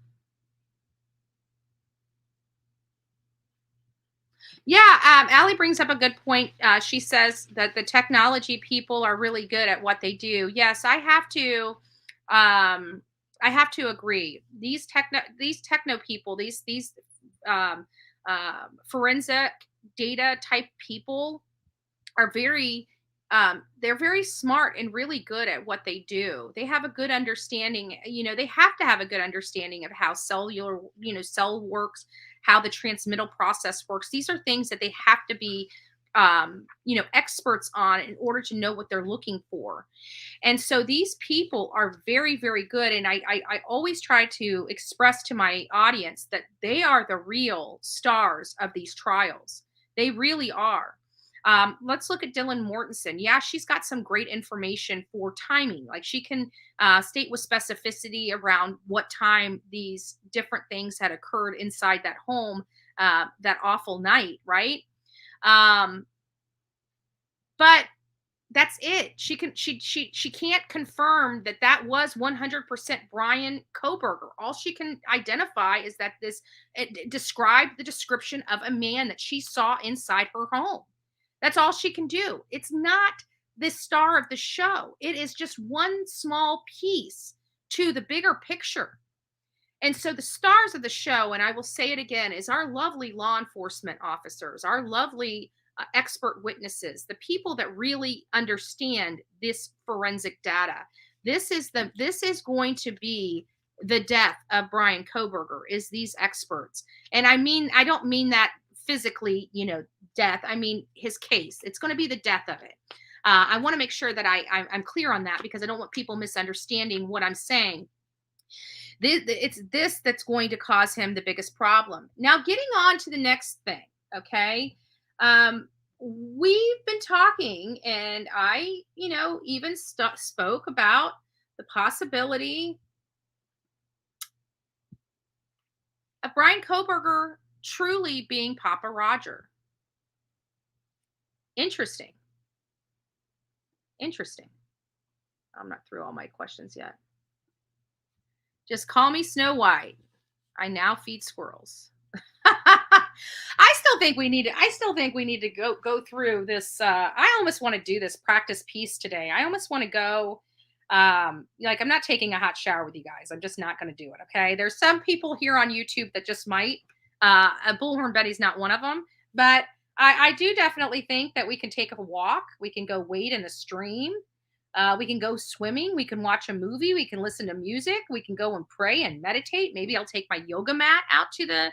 Yeah, Allie brings up a good point. She says that the technology people are really good at what they do. Yes, I have to. I have to agree. These techno people, these forensic data type people are they're very smart and really good at what they do. They have a good understanding. They have to have a good understanding of how cell works, how the transmittal process works. These are things that they have to be experts on in order to know what they're looking for. And so these people are very, very good. And I always try to express to my audience that they are the real stars of these trials. They really are. Let's look at Dylan Mortensen. Yeah, she's got some great information for timing. Like she can state with specificity around what time these different things had occurred inside that home that awful night, right? But that's it. She can't confirm that was 100% Bryan Kohberger. All she can identify is that it described the description of a man that she saw inside her home. That's all she can do. It's not the star of the show. It is just one small piece to the bigger picture. And so the stars of the show, and I will say it again, is our lovely law enforcement officers, our lovely expert witnesses, the people that really understand this forensic data. This is going to be the death of Bryan Kohberger, is these experts. And I don't mean that physically, death. I mean his case. It's going to be the death of it. I want to make sure that I'm clear on that, because I don't want people misunderstanding what I'm saying. It's this that's going to cause him the biggest problem. Now, getting on to the next thing, okay? We've been talking, and I, even spoke about the possibility of Bryan Kohberger truly being Papa Roger. Interesting. I'm not through all my questions yet. Just call me Snow White. I now feed squirrels. I still think we need to go through this. I almost want to do this practice piece today. I almost want to go. I'm not taking a hot shower with you guys. I'm just not going to do it. Okay. There's some people here on YouTube that just might. Bullhorn Betty's not one of them, but I do definitely think that we can take a walk. We can go wade in the stream. We can go swimming. We can watch a movie. We can listen to music. We can go and pray and meditate. Maybe I'll take my yoga mat out to the,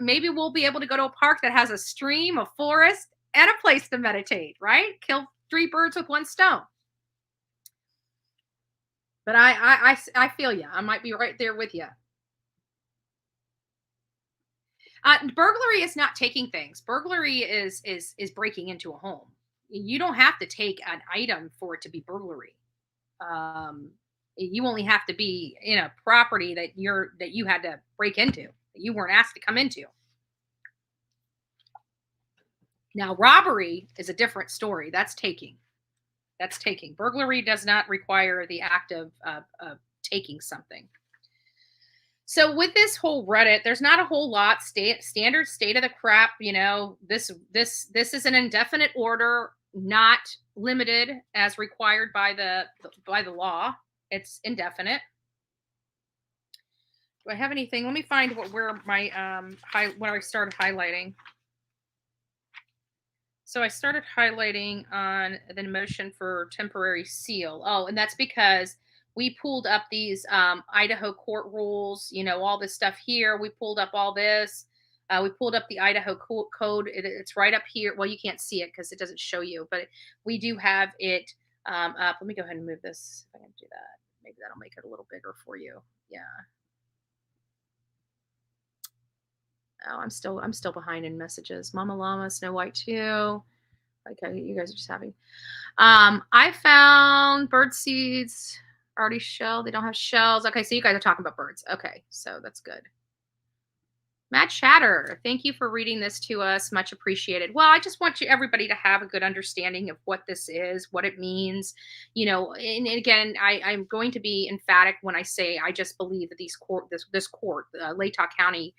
maybe we'll be able to go to a park that has a stream, a forest, and a place to meditate, right? Kill 3 birds with 1 stone. But I feel you. I might be right there with you. Burglary is not taking things. Burglary is breaking into a home. You don't have to take an item for it to be burglary. You only have to be in a property that you had to break into, that you weren't asked to come into. Now, robbery is a different story. That's taking. Burglary does not require the act of taking something. So with this whole Reddit, there's not a whole lot. Standard state of the crap. This is an indefinite order, not limited as required by the law. It's indefinite. Do I have anything? Let me find where my when I started highlighting. So I started highlighting on the motion for temporary seal. Oh, and that's because we pulled up these Idaho court rules, all this stuff here. We pulled up all this. We pulled up the Idaho code. It's right up here. Well, you can't see it because it doesn't show you, but we do have it up. Let me go ahead and move this. If I can do that, maybe that'll make it a little bigger for you. Yeah. Oh, I'm still behind in messages. Mama Llama, Snow White 2. Okay, you guys are just having. I found bird seeds already shelled. They don't have shells. Okay, so you guys are talking about birds. Okay, so that's good. Matt Chatter, thank you for reading this to us. Much appreciated. Well, I just want everybody to have a good understanding of what this is, what it means. And again, I'm going to be emphatic when I say I just believe that this court, Latah County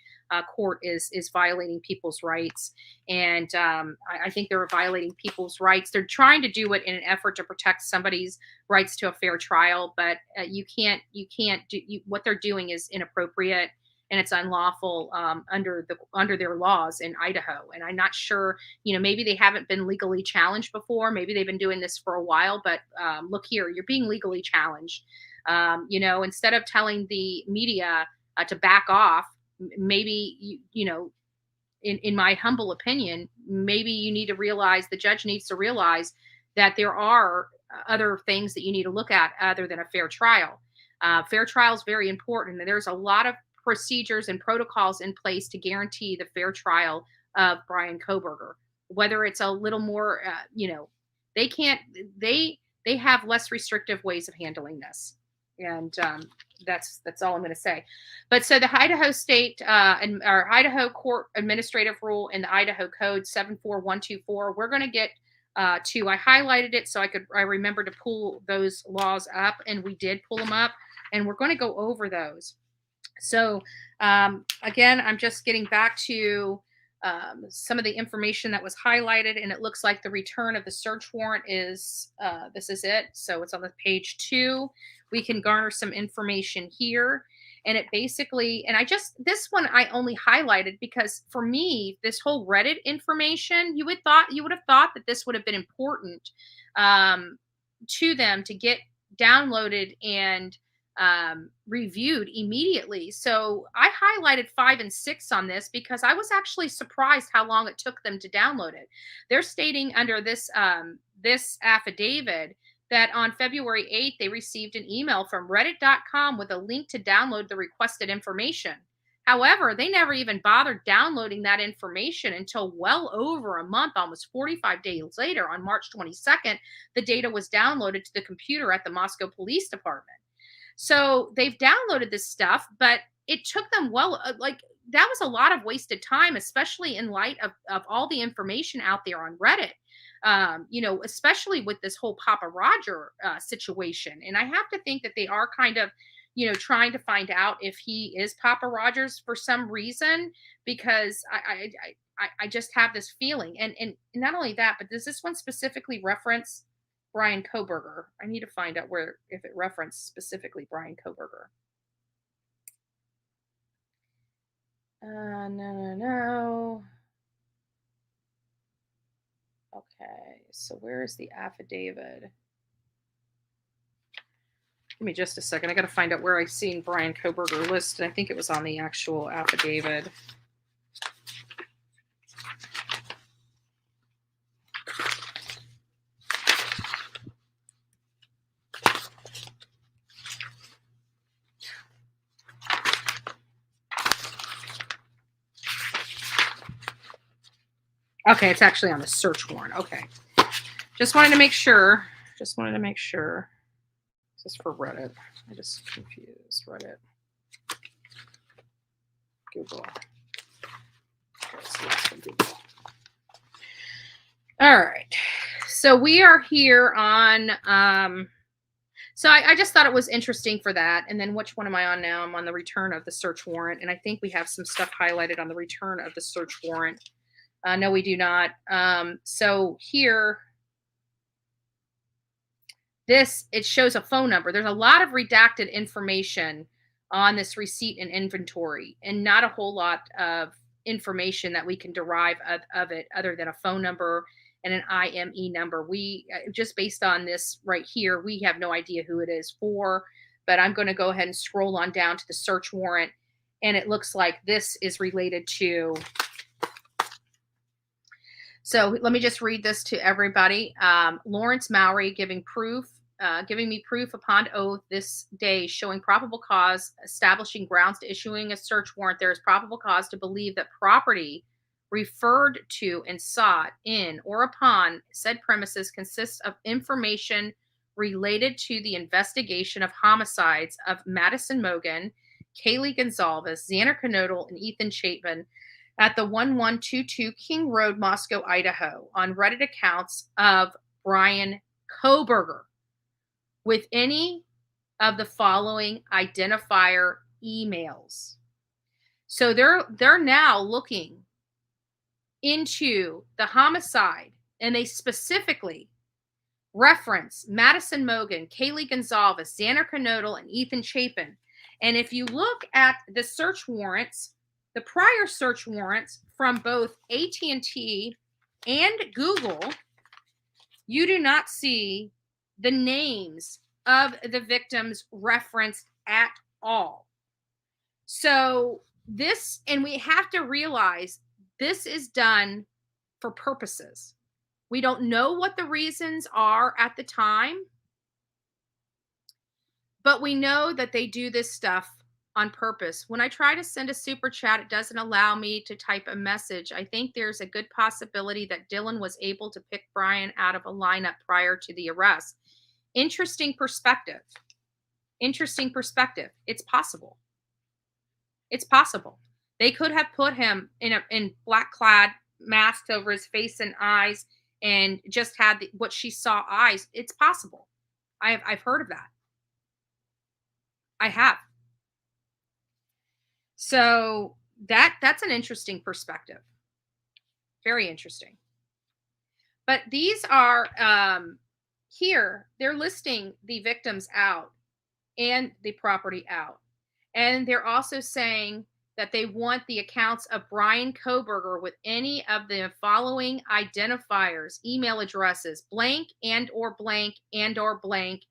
court, is violating people's rights. And I think they're violating people's rights. They're trying to do it in an effort to protect somebody's rights to a fair trial, but you can't do what they're doing is inappropriate. And it's unlawful under their laws in Idaho. And I'm not sure, maybe they haven't been legally challenged before. Maybe they've been doing this for a while. But look here, you're being legally challenged. Instead of telling the media to back off, maybe in my humble opinion, maybe you need to realize, the judge needs to realize that there are other things that you need to look at other than a fair trial. Fair trial is very important, and there's a lot of procedures and protocols in place to guarantee the fair trial of Bryan Kohberger. Whether it's a little more, they have less restrictive ways of handling this, and that's all I'm going to say. But so the Idaho State or Idaho Court Administrative Rule and the Idaho Code 74124, we're going to get to. I highlighted it so I remember to pull those laws up, and we did pull them up, and we're going to go over those. So again, I'm just getting back to some of the information that was highlighted, and it looks like the return of the search warrant is, this is it. So it's on the page 2. We can garner some information here. And it basically, and this one I only highlighted because for me, this whole Reddit information, you would have thought that this would have been important to them to get downloaded and reviewed immediately. So I highlighted 5 and 6 on this because I was actually surprised how long it took them to download it. They're stating under this affidavit that on February 8th, they received an email from reddit.com with a link to download the requested information. However, they never even bothered downloading that information until well over a month, almost 45 days later. On March 22nd, the data was downloaded to the computer at the Moscow Police Department. So they've downloaded this stuff, but it took them that was a lot of wasted time, especially in light of all the information out there on Reddit, especially with this whole Papa Roger situation. And I have to think that they are kind of, trying to find out if he is Papa Rogers for some reason, because I just have this feeling. And not only that, but does this one specifically reference Bryan Kohberger? I need to find out if it referenced specifically Bryan Kohberger. No. Okay, so where is the affidavit? Give me just a second. I got to find out where I've seen Bryan Kohberger listed. I think it was on the actual affidavit. Okay, it's actually on the search warrant. Okay. Just wanted to make sure. This is for Reddit. I just confused Reddit. Google. All right. So we are here on So I just thought it was interesting for that. And then which one am I on now? I'm on the return of the search warrant. And I think we have some stuff highlighted on the return of the search warrant. No, we do not. So here, it shows a phone number. There's a lot of redacted information on this receipt and inventory, and not a whole lot of information that we can derive of it other than a phone number and an IME number. We just based on this right here, we have no idea who it is for, but I'm going to go ahead and scroll on down to the search warrant, and it looks like this is related to. So let me just read this to everybody. Lawrence Mowry giving me proof upon oath this day showing probable cause, establishing grounds to issuing a search warrant. There is probable cause to believe that property referred to and sought in or upon said premises consists of information related to the investigation of homicides of Madison Mogan, Kaylee Gonzalez, Xander Knodel, and Ethan Chapman at the 1122 King Road, Moscow, Idaho, on Reddit accounts of Bryan Kohberger with any of the following identifier emails. So they're now looking into the homicide, and they specifically reference Madison Mogan, Kaylee Gonzalez, Xander Knodel, and Ethan Chapin. And if you look at the search warrants, the prior search warrants from both AT&T and Google, you do not see the names of the victims referenced at all. So this, and we have to realize this is done for purposes. We don't know what the reasons are at the time, but we know that they do this stuff on purpose. When I try to send a super chat, it doesn't allow me to type a message. I think there's a good possibility that Dylan was able to pick Bryan out of a lineup prior to the arrest. Interesting perspective. Interesting perspective. It's possible. It's possible. They could have put him in black clad mask over his face and eyes and just had what she saw eyes. It's possible. I've heard of that. I have. So that's an interesting perspective. Very interesting. But these are here, they're listing the victims out and the property out. And they're also saying that they want the accounts of Bryan Kohberger with any of the following identifiers, email addresses, blank and or blank and or blank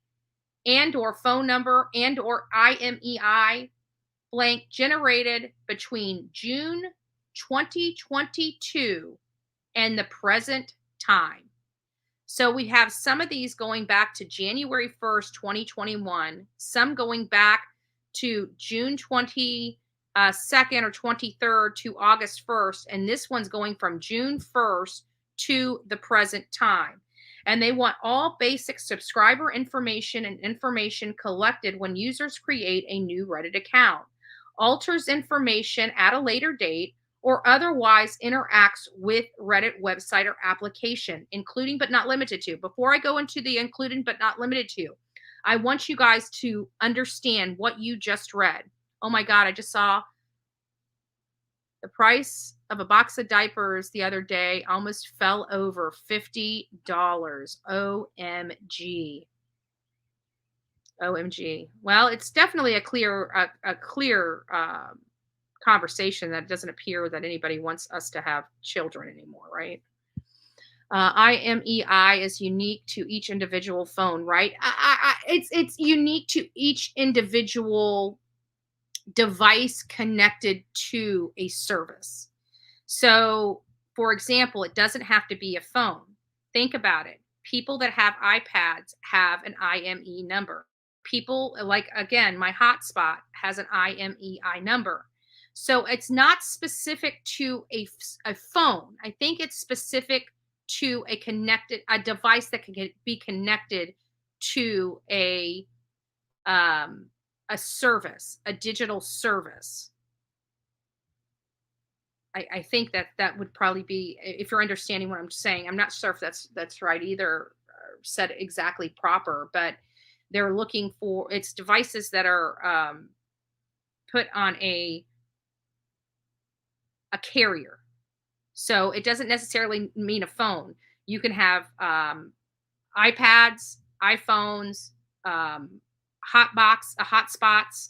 and or phone number and or IMEI blank generated between June 2022 and the present time. So we have some of these going back to January 1st, 2021, some going back to June 22nd or 23rd to August 1st, and this one's going from June 1st to the present time. And they want all basic subscriber information and information collected when users create a new Reddit account, alters information at a later date, or otherwise interacts with Reddit website or application, including but not limited to. Before I go into the including but not limited to, I want you guys to understand what you just read. Oh my God, I just saw the price of a box of diapers the other day almost fell over $50. OMG. OMG. Well, it's definitely a clear conversation that it doesn't appear that anybody wants us to have children anymore, right? IMEI is unique to each individual phone, right? It's unique to each individual device connected to a service. So, for example, it doesn't have to be a phone. Think about it. People that have iPads have an IME number. People like, again, my hotspot has an IMEI number. So it's not specific to a phone. I think it's specific to a device that can be connected to a service, a digital service. I think that would probably be, if you're understanding what I'm saying. I'm not sure if that's right either, said exactly proper, but They're looking for it's devices that are put on a carrier. So it doesn't necessarily mean a phone. You can have iPads, iPhones, hotspots.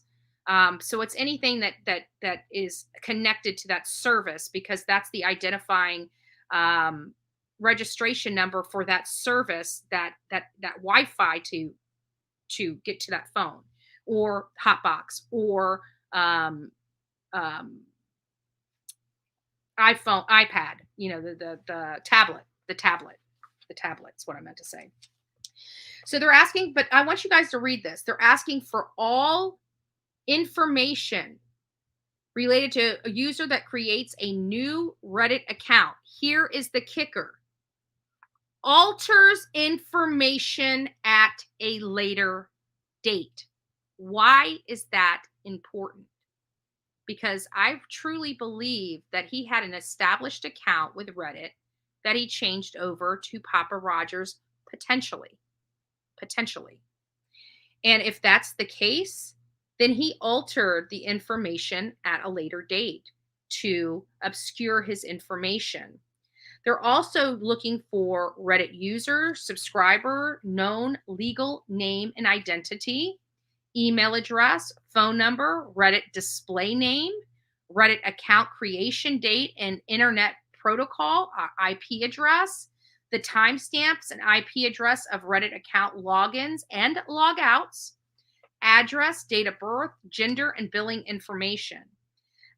So it's anything that is connected to that service, because that's the identifying registration number for that service, that Wi-Fi to get to that phone, or hotbox, or um, iPhone, iPad. The tablet, the tablet's what I meant to say. So they're asking, but I want you guys to read this. They're asking for all information related to a user that creates a new Reddit account. Here is the kicker: alters information at a later date. Why is that important? Because I truly believe that he had an established account with Reddit that he changed over to Papa Rogers potentially. And if that's the case, then he altered the information at a later date to obscure his information. They're also looking for Reddit user, subscriber, known legal name and identity, email address, phone number, Reddit display name, Reddit account creation date and internet protocol, IP address, the timestamps and IP address of Reddit account logins and logouts, address, date of birth, gender, and billing information.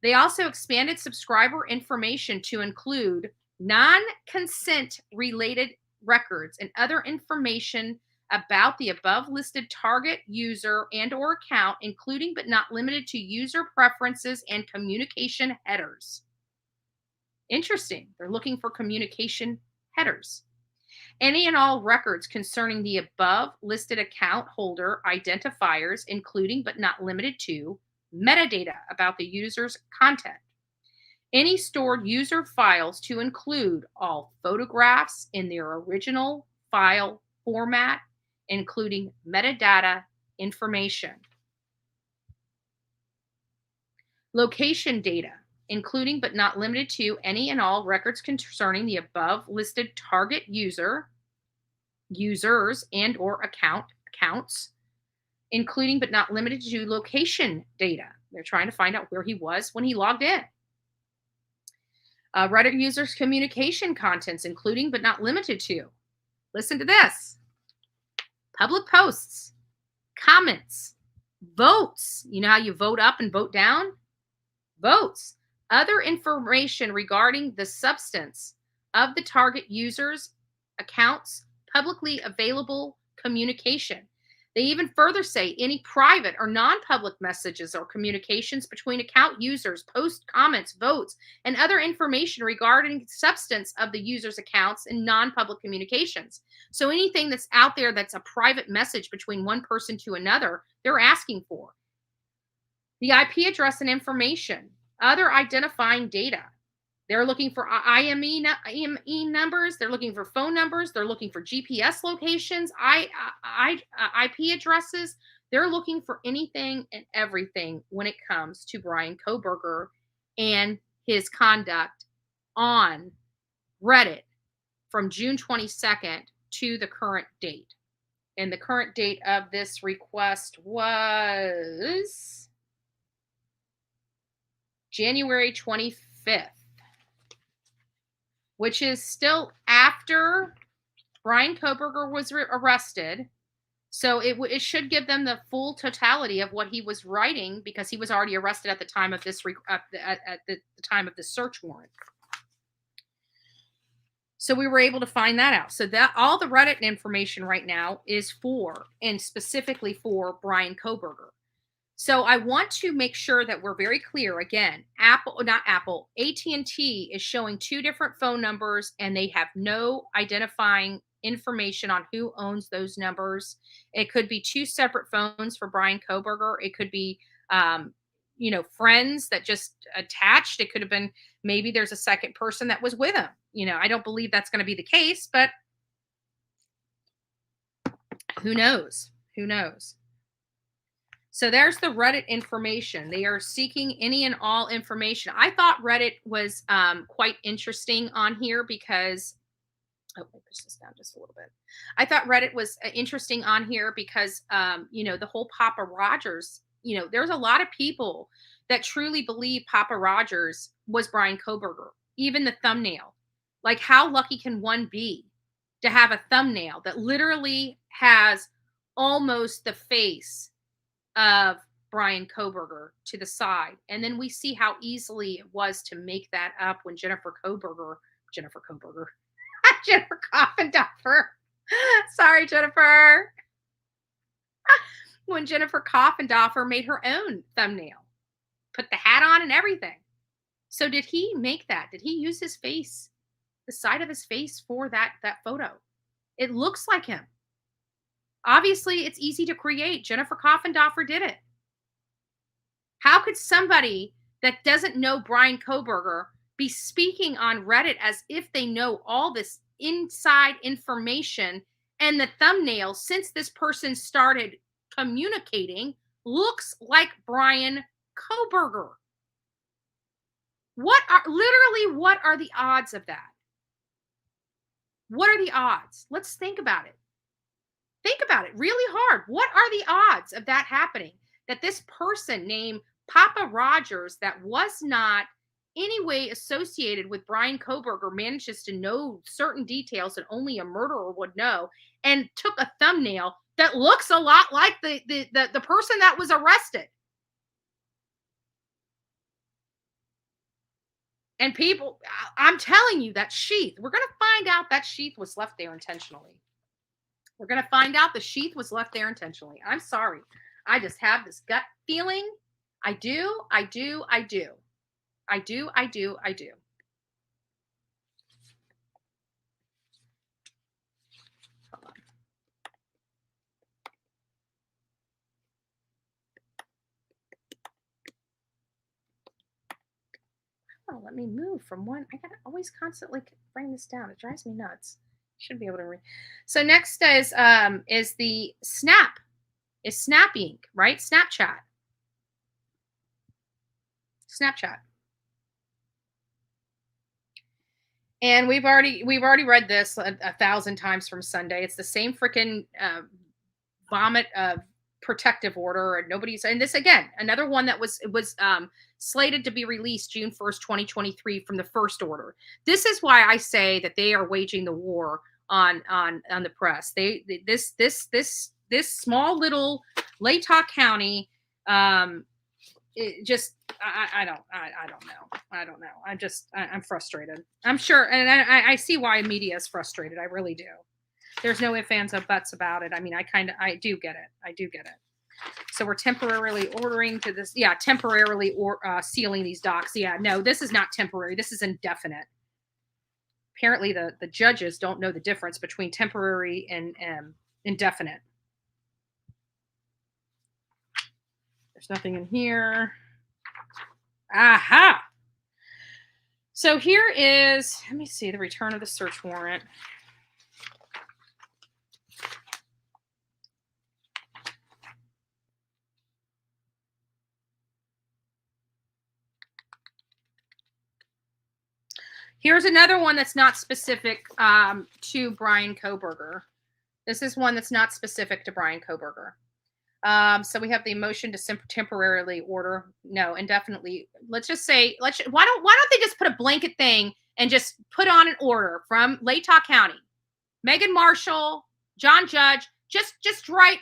They also expanded subscriber information to include non-consent related records and other information about the above listed target user and or account, including but not limited to user preferences and communication headers. Interesting. They're looking for communication headers. Any and all records concerning the above listed account holder identifiers, including but not limited to metadata about the user's content. Any stored user files to include all photographs in their original file format, including metadata information. Location data, including but not limited to any and all records concerning the above listed target user, users, and or accounts, including but not limited to location data. They're trying to find out where he was when he logged in. Reddit users' communication contents, including but not limited to, listen to this, public posts, comments, votes. You know how you vote up and vote down? Votes. Other information regarding the substance of the target user's accounts, publicly available communication. They even further say any private or non-public messages or communications between account users, post comments, votes, and other information regarding the substance of the user's accounts and non-public communications. So anything that's out there that's a private message between one person to another, they're asking for. The IP address and information, other identifying data. They're looking for IME numbers. They're looking for phone numbers. They're looking for GPS locations, IP addresses. They're looking for anything and everything when it comes to Bryan Kohberger and his conduct on Reddit from June 22nd to the current date. And the current date of this request was January 25th. Which is still after Bryan Kohberger was arrested. So it should give them the full totality of what he was writing, because he was already arrested at the time of this at the time of the search warrant. So we were able to find that out. So that all the Reddit information right now is for, and specifically for, Bryan Kohberger. So I want to make sure that we're very clear. Again, AT&T is showing two different phone numbers, and they have no identifying information on who owns those numbers. It could be two separate phones for Bryan Kohberger. It could be, friends that just attached. It could have been, maybe there's a second person that was with him. I don't believe that's going to be the case, but who knows? Who knows? So there's the Reddit information. They are seeking any and all information. I thought Reddit was quite interesting on here because, oh, let me push this down just a little bit. I thought Reddit was interesting on here because, the whole Papa Rogers, there's a lot of people that truly believe Papa Rogers was Bryan Kohberger, even the thumbnail. Like, how lucky can one be to have a thumbnail that literally has almost the face of Bryan Kohberger to the side? And then we see how easily it was to make that up when Jennifer Coffindoffer. Sorry, Jennifer. When Jennifer Coffindoffer made her own thumbnail, put the hat on and everything. So did he make that? Did he use his face, the side of his face for that photo? It looks like him. Obviously, it's easy to create. Jennifer Coffindoffer did it. How could somebody that doesn't know Bryan Kohberger be speaking on Reddit as if they know all this inside information, and the thumbnail, since this person started communicating, looks like Bryan Kohberger? What are the odds of that? What are the odds? Let's think about it. Think about it really hard. What are the odds of that happening? That this person named Papa Rogers, that was not any way associated with Bryan Kohberger, manages to know certain details that only a murderer would know, and took a thumbnail that looks a lot like the person that was arrested. And people, I'm telling you, that sheath, we're going to find out that sheath was left there intentionally. We're going to find out the sheath was left there intentionally. I'm sorry. I just have this gut feeling. I do. Hold on. Oh, let me move from one. I gotta always constantly bring this down. It drives me nuts. Should be able to read. So next is the Snap. Is snapping, right? Snapchat. And we've already read this a 1,000 times from Sunday. It's the same freaking vomit of protective order, and nobody's. And this again, another one that was slated to be released June 1st, 2023, from the first order. This is why I say that they are waging the war on the press. This small little Latah County, it just I don't know. I'm frustrated. I'm sure, and I see why media is frustrated. I really do. There's no ifs, ands, or buts about it. I mean, I do get it. So we're temporarily ordering to this. Yeah, temporarily sealing these docs. Yeah, no, this is not temporary. This is indefinite. Apparently, the judges don't know the difference between temporary and indefinite. There's nothing in here. Aha! So here is, let me see, the return of the search warrant. Here's another one that's not specific to Bryan Kohberger. This is one that's not specific to Bryan Kohberger. So we have the motion to temporarily order, no, indefinitely. Let's just say, why don't they just put a blanket thing and just put on an order from Latah County, Megan Marshall, John Judge, just write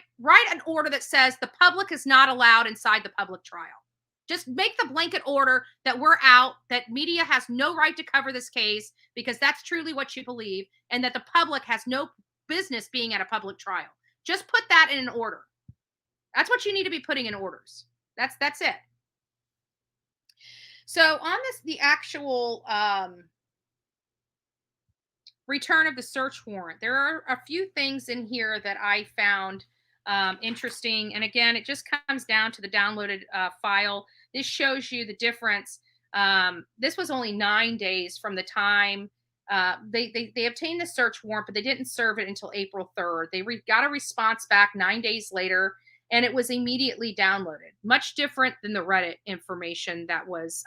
an order that says the public is not allowed inside the public trial. Just make the blanket order that we're out, that media has no right to cover this case because that's truly what you believe, and that the public has no business being at a public trial. Just put that in an order. That's what you need to be putting in orders. That's it. So on the actual return of the search warrant, there are a few things in here that I found interesting. And again, it just comes down to the downloaded file. This shows you the difference. This was only 9 days from the time they obtained the search warrant, but they didn't serve it until April 3rd. They got a response back 9 days later, and it was immediately downloaded. Much different than the Reddit information that was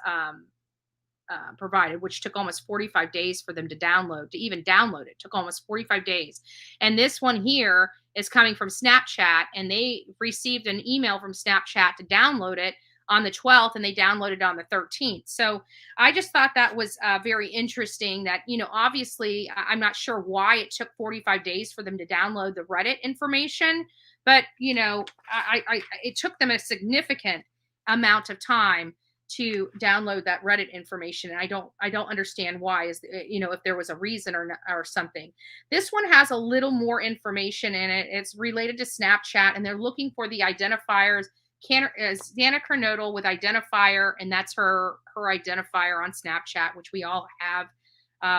provided, which took almost 45 days for them to download. To even download it took almost 45 days. And this one here is coming from Snapchat, and they received an email from Snapchat to download it on the 12th, and they downloaded it on the 13th. So I just thought that was very interesting that, obviously I'm not sure why it took 45 days for them to download the Reddit information, but, it took them a significant amount of time to download that Reddit information. And I don't understand why, if there was a reason or something. This one has a little more information in it. It's related to Snapchat, and they're looking for the identifiers. Xana Kernodle with identifier, and that's her identifier on Snapchat, which we all have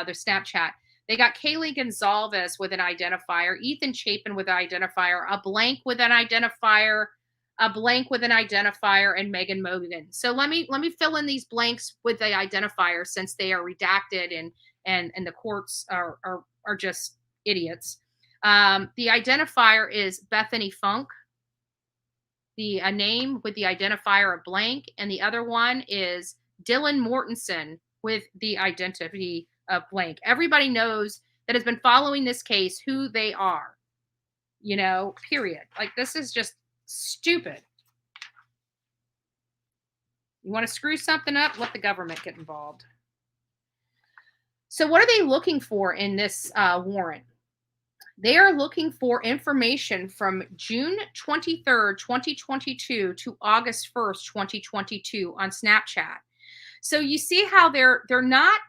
their Snapchat. They got Kaylee Gonzalez with an identifier, Ethan Chapin with an identifier, a blank with an identifier, a blank with an identifier, and Megan Mogan. So let me fill in these blanks with the identifier, since they are redacted and the courts are just idiots. The identifier is Bethany Funk. The name with the identifier of blank, and the other one is Dylan Mortensen with the identity of blank. Everybody knows that has been following this case who they are, period. Like, this is just stupid. You want to screw something up, let the government get involved. So what are they looking for in this warrant? They are looking for information from June 23rd, 2022 to August 1st, 2022 on Snapchat. So you see how they're not,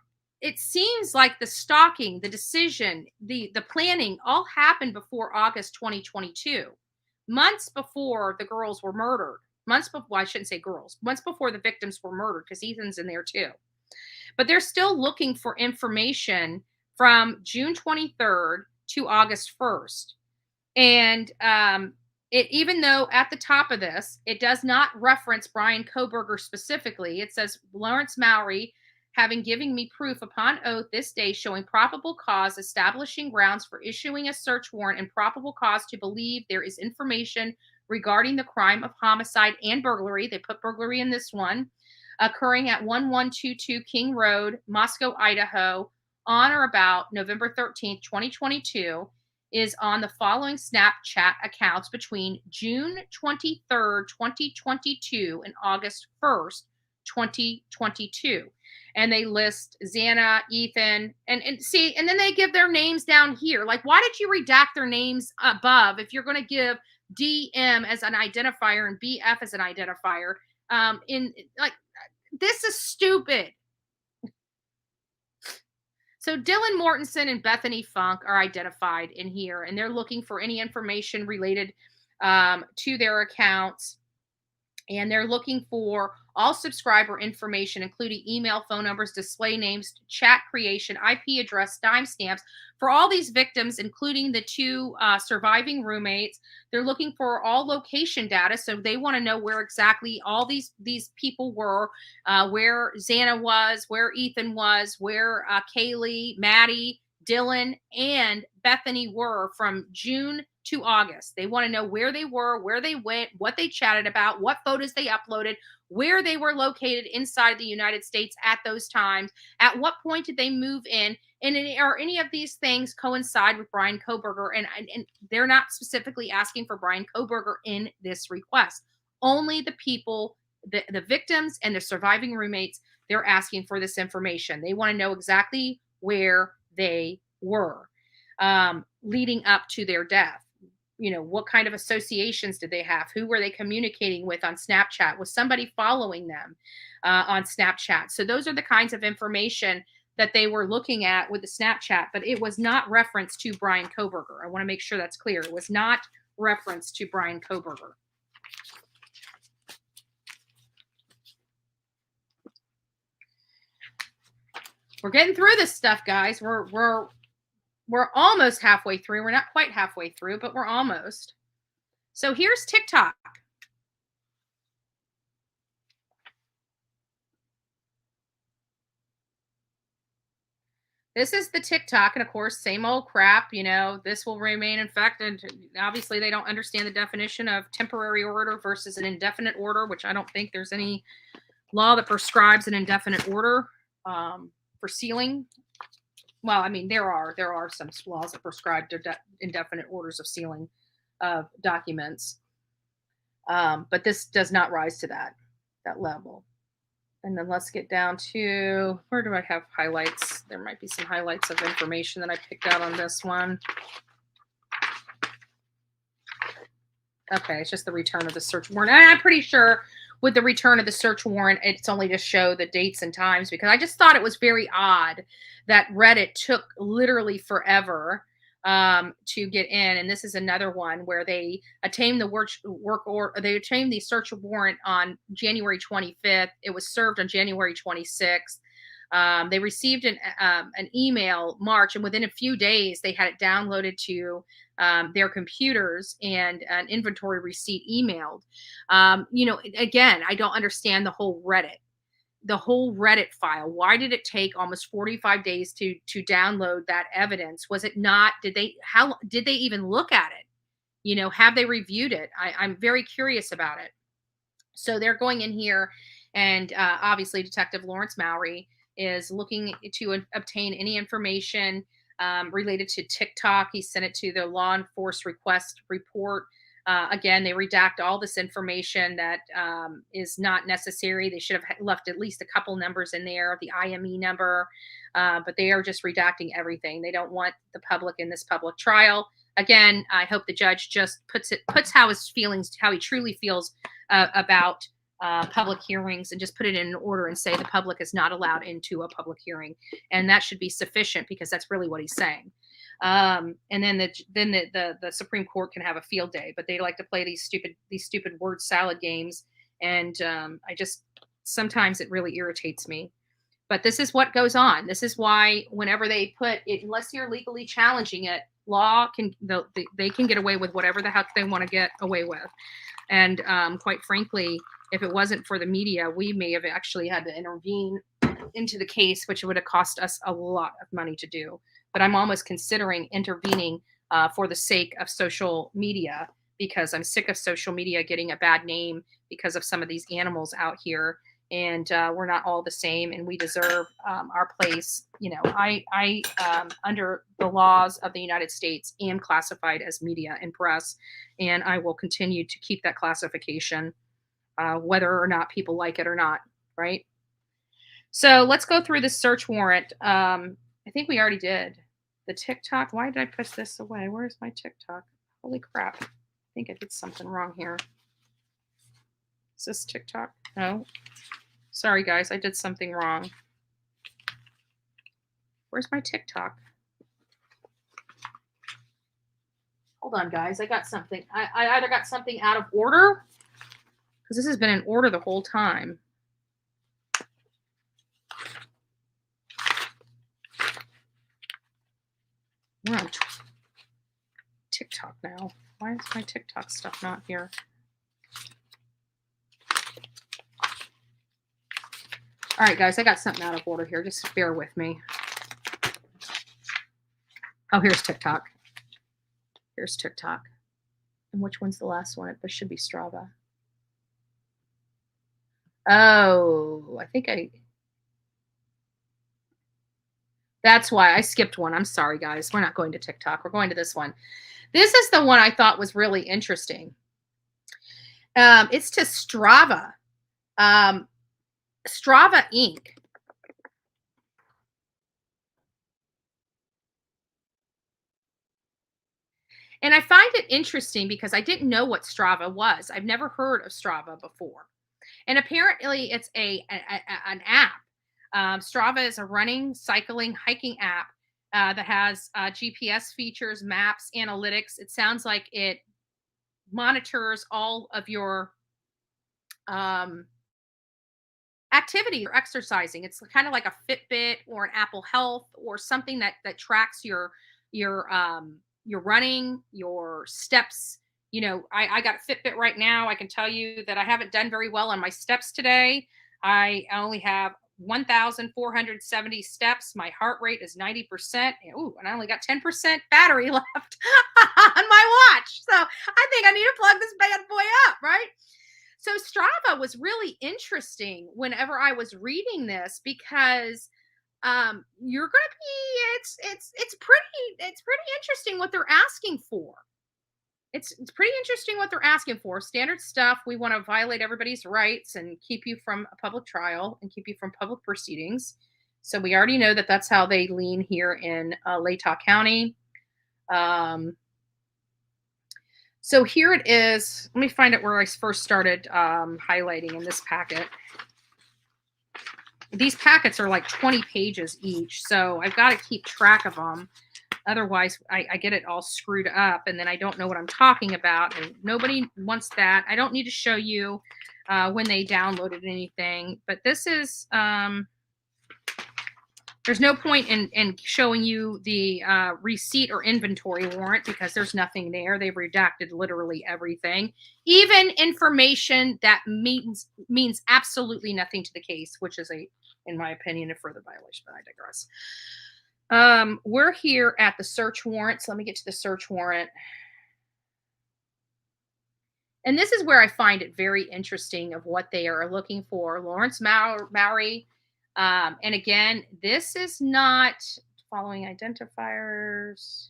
it seems like the stalking, the decision, the planning all happened before August 2022, months before the girls were murdered. Months before, well, I shouldn't say girls, months before the victims were murdered, because Ethan's in there too. But they're still looking for information from June 23rd to August 1st. And even though at the top of this, it does not reference Bryan Kohberger specifically, it says Lawrence Mowry, having given me proof upon oath this day showing probable cause, establishing grounds for issuing a search warrant, and probable cause to believe there is information regarding the crime of homicide and burglary. They put burglary in this one, occurring at 1122 King Road, Moscow, Idaho, on or about November 13th, 2022, is on the following Snapchat accounts between June 23rd, 2022 and August 1st, 2022. And they list Xana, Ethan, and then they give their names down here. Like, why did you redact their names above if you're going to give DM as an identifier and BF as an identifier? This is stupid. So Dylan Mortensen and Bethany Funk are identified in here, and they're looking for any information related to their accounts. And they're looking for all subscriber information, including email, phone numbers, display names, chat creation, IP address, timestamps for all these victims, including the two surviving roommates. They're looking for all location data. So they want to know where exactly all these people were, where Xana was, where Ethan was, where Kaylee, Maddie, Dylan, and Bethany were from June to August. They want to know where they were, where they went, what they chatted about, what photos they uploaded, where they were located inside the United States at those times, at what point did they move in, and are any of these things coincide with Bryan Kohberger? And they're not specifically asking for Bryan Kohberger in this request. Only the people, the victims and the surviving roommates, they're asking for this information. They want to know exactly where they were leading up to their death. What kind of associations did they have? Who were they communicating with on Snapchat? Was somebody following them on Snapchat? So those are the kinds of information that they were looking at with the Snapchat, but it was not referenced to Bryan Kohberger. I want to make sure that's clear. It was not referenced to Bryan Kohberger. We're getting through this stuff, guys. We're almost halfway through. We're not quite halfway through, but we're almost. So here's TikTok. This is the TikTok, and of course, same old crap. This will remain infected. Obviously, they don't understand the definition of temporary order versus an indefinite order, which I don't think there's any law that prescribes an indefinite order for sealing. Well, I mean, there are some laws that prescribe indefinite orders of sealing of documents, but this does not rise to that level. And then let's get down to, where do I have highlights? There might be some highlights of information that I picked out on this one. Okay, it's just the return of the search warrant. And I'm pretty sure with the return of the search warrant, it's only to show the dates and times, because I just thought it was very odd that Reddit took literally forever to get in. And this is another one where they obtained they obtained the search warrant on January 25th. It was served on January 26th. They received an email March, and within a few days they had it downloaded to their computers and an inventory receipt emailed. Again, I don't understand the whole Reddit file. Why did it take almost 45 days to download that evidence? Was it not, how did they even look at it? Have they reviewed it? I'm very curious about it. So they're going in here, and obviously Detective Lawrence Mowry is looking to obtain any information related to TikTok. He sent it to the law enforcement request report. Again, they redact all this information that is not necessary. They should have left at least a couple numbers in there, the IME number, but they are just redacting everything. They don't want the public in this public trial. Again, I hope the judge just puts how he truly feels about public hearings, and just put it in order and say the public is not allowed into a public hearing. And that should be sufficient, because that's really what he's saying. And then the Supreme Court can have a field day, but they like to play these stupid word salad games. And sometimes it really irritates me. But this is what goes on. This is why whenever they put it, unless you're legally challenging it, they can get away with whatever the heck they want to get away with. And quite frankly, if it wasn't for the media, we may have actually had to intervene into the case, which would have cost us a lot of money to do. But I'm almost considering intervening for the sake of social media, because I'm sick of social media getting a bad name because of some of these animals out here. And we're not all the same, and we deserve our place. I under the laws of the United States, am classified as media and press, and I will continue to keep that classification, whether or not people like it or not, right? So let's go through the search warrant. I think we already did the TikTok. Why did I push this away? Where's my TikTok? Holy crap. I think I did something wrong here. Is this TikTok? No. Sorry, guys. I did something wrong. Where's my TikTok? Hold on, guys. I got something. I either got something out of order, because this has been in order the whole time. We're on TikTok now. Why is my TikTok stuff not here? All right, guys, I got something out of order here. Just bear with me. Oh, here's TikTok. Here's TikTok. And which one's the last one? It should be Strava. Oh, I think that's why I skipped one. I'm sorry, guys. We're not going to TikTok. We're going to this one. This is the one I thought was really interesting. It's to Strava. Strava Inc. And I find it interesting because I didn't know what Strava was. I've never heard of Strava before. And apparently it's an app. Strava is a running, cycling, hiking app that has GPS features, maps, analytics. It sounds like it monitors all of your activity or exercising. It's kind of like a Fitbit or an Apple Health or something that tracks your running, your steps. I got a Fitbit right now. I can tell you that I haven't done very well on my steps today. I only have 1,470 steps. My heart rate is 90%. Ooh, and I only got 10% battery left on my watch. So I think I need to plug this bad boy up, right? So Strava was really interesting whenever I was reading this, because you're going to be, it's pretty interesting what they're asking for. It's pretty interesting what they're asking for. Standard stuff. We want to violate everybody's rights and keep you from a public trial and keep you from public proceedings. So we already know that that's how they lean here in Latah County. So here it is. Let me find out where I first started highlighting in this packet. These packets are like 20 pages each, so I've got to keep track of them. Otherwise, I get it all screwed up, and then I don't know what I'm talking about, and nobody wants that. I don't need to show you when they downloaded anything, but this is, there's no point in showing you the receipt or inventory warrant, because there's nothing there. They've redacted literally everything, even information that means absolutely nothing to the case, which is, in my opinion, a further violation, but I digress. We're here at the search warrant. So let me get to the search warrant. And this is where I find it very interesting of what they are looking for. Lawrence Mowry. And again, this is not following identifiers.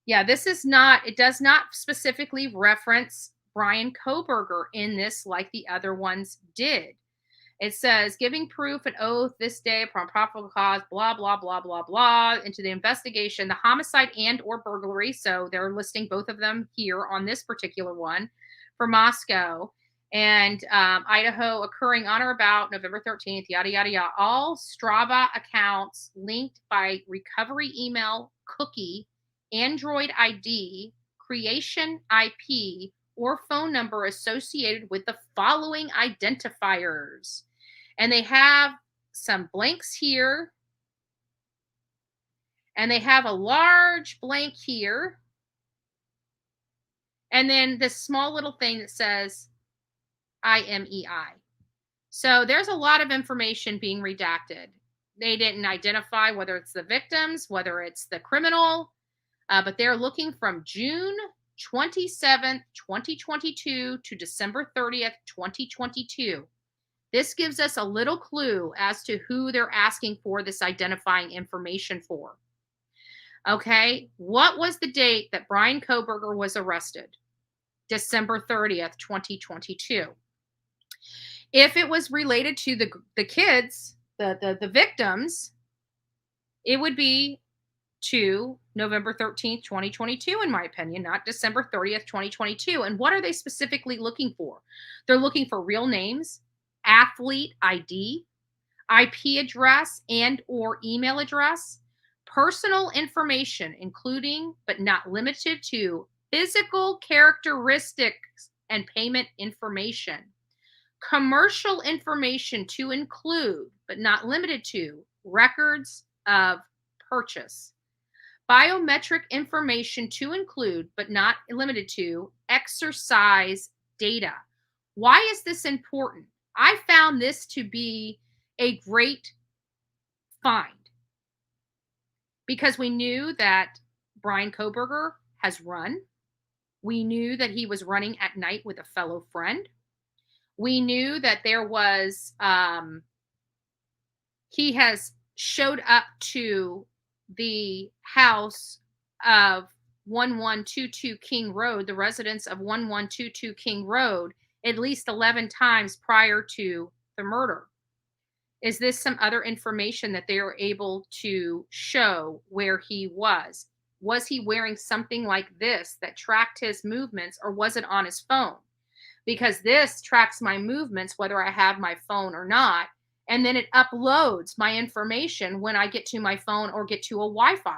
Yeah, this is not, it does not specifically reference Bryan Kohberger in this like the other ones did. It says, giving proof and oath this day upon probable cause, blah, blah, blah, blah, blah, into the investigation, the homicide and or burglary. So they're listing both of them here on this particular one for Moscow and Idaho, occurring on or about November 13th, yada, yada, yada. All Strava accounts linked by recovery email, cookie, Android ID, creation IP, or phone number associated with the following identifiers. And they have some blanks here. And they have a large blank here. And then this small little thing that says IMEI. So there's a lot of information being redacted. They didn't identify whether it's the victims, whether it's the criminal, but they're looking from June 27th, 2022 to December 30th, 2022. This gives us a little clue as to who they're asking for this identifying information for. Okay, what was the date that Bryan Kohberger was arrested? December 30th, 2022. If it was related to the kids, the victims, it would be to November 13th, 2022, in my opinion, not December 30th, 2022. And what are they specifically looking for? They're looking for real names, athlete ID, IP address and or email address, personal information, including but not limited to physical characteristics and payment information, commercial information to include but not limited to records of purchase, biometric information to include but not limited to exercise data. Why is this important? I found this to be a great find because we knew that Bryan Kohberger has run. We knew that he was running at night with a fellow friend. We knew that there was, he has showed up to the house of 1122 King Road, the residence of 1122 King Road, at least 11 times prior to the murder. Is this some other information that they were able to show where he was? Was he wearing something like this that tracked his movements, or was it on his phone? Because this tracks my movements whether I have my phone or not, and then it uploads my information when I get to my phone or get to a Wi-Fi.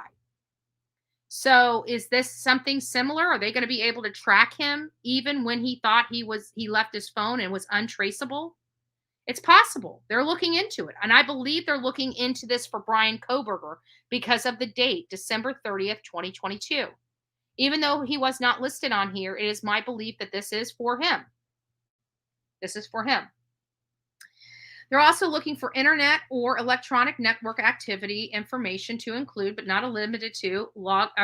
So is this something similar? Are they going to be able to track him even when he thought he left his phone and was untraceable? It's possible. They're looking into it. And I believe they're looking into this for Bryan Kohberger because of the date, December 30th, 2022. Even though he was not listed on here, it is my belief that this is for him. This is for him. They're also looking for internet or electronic network activity information to include, but not limited to,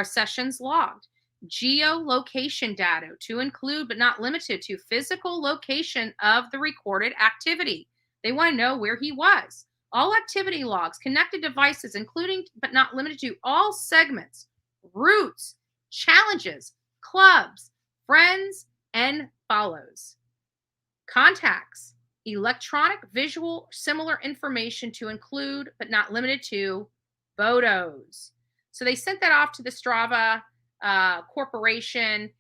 sessions logged. Geolocation data to include, but not limited to, physical location of the recorded activity. They want to know where he was. All activity logs, connected devices, including, but not limited to, all segments, routes, challenges, clubs, friends, and follows. Contacts, electronic, visual, similar information to include, but not limited to, photos. So they sent that off to the Strava corporation.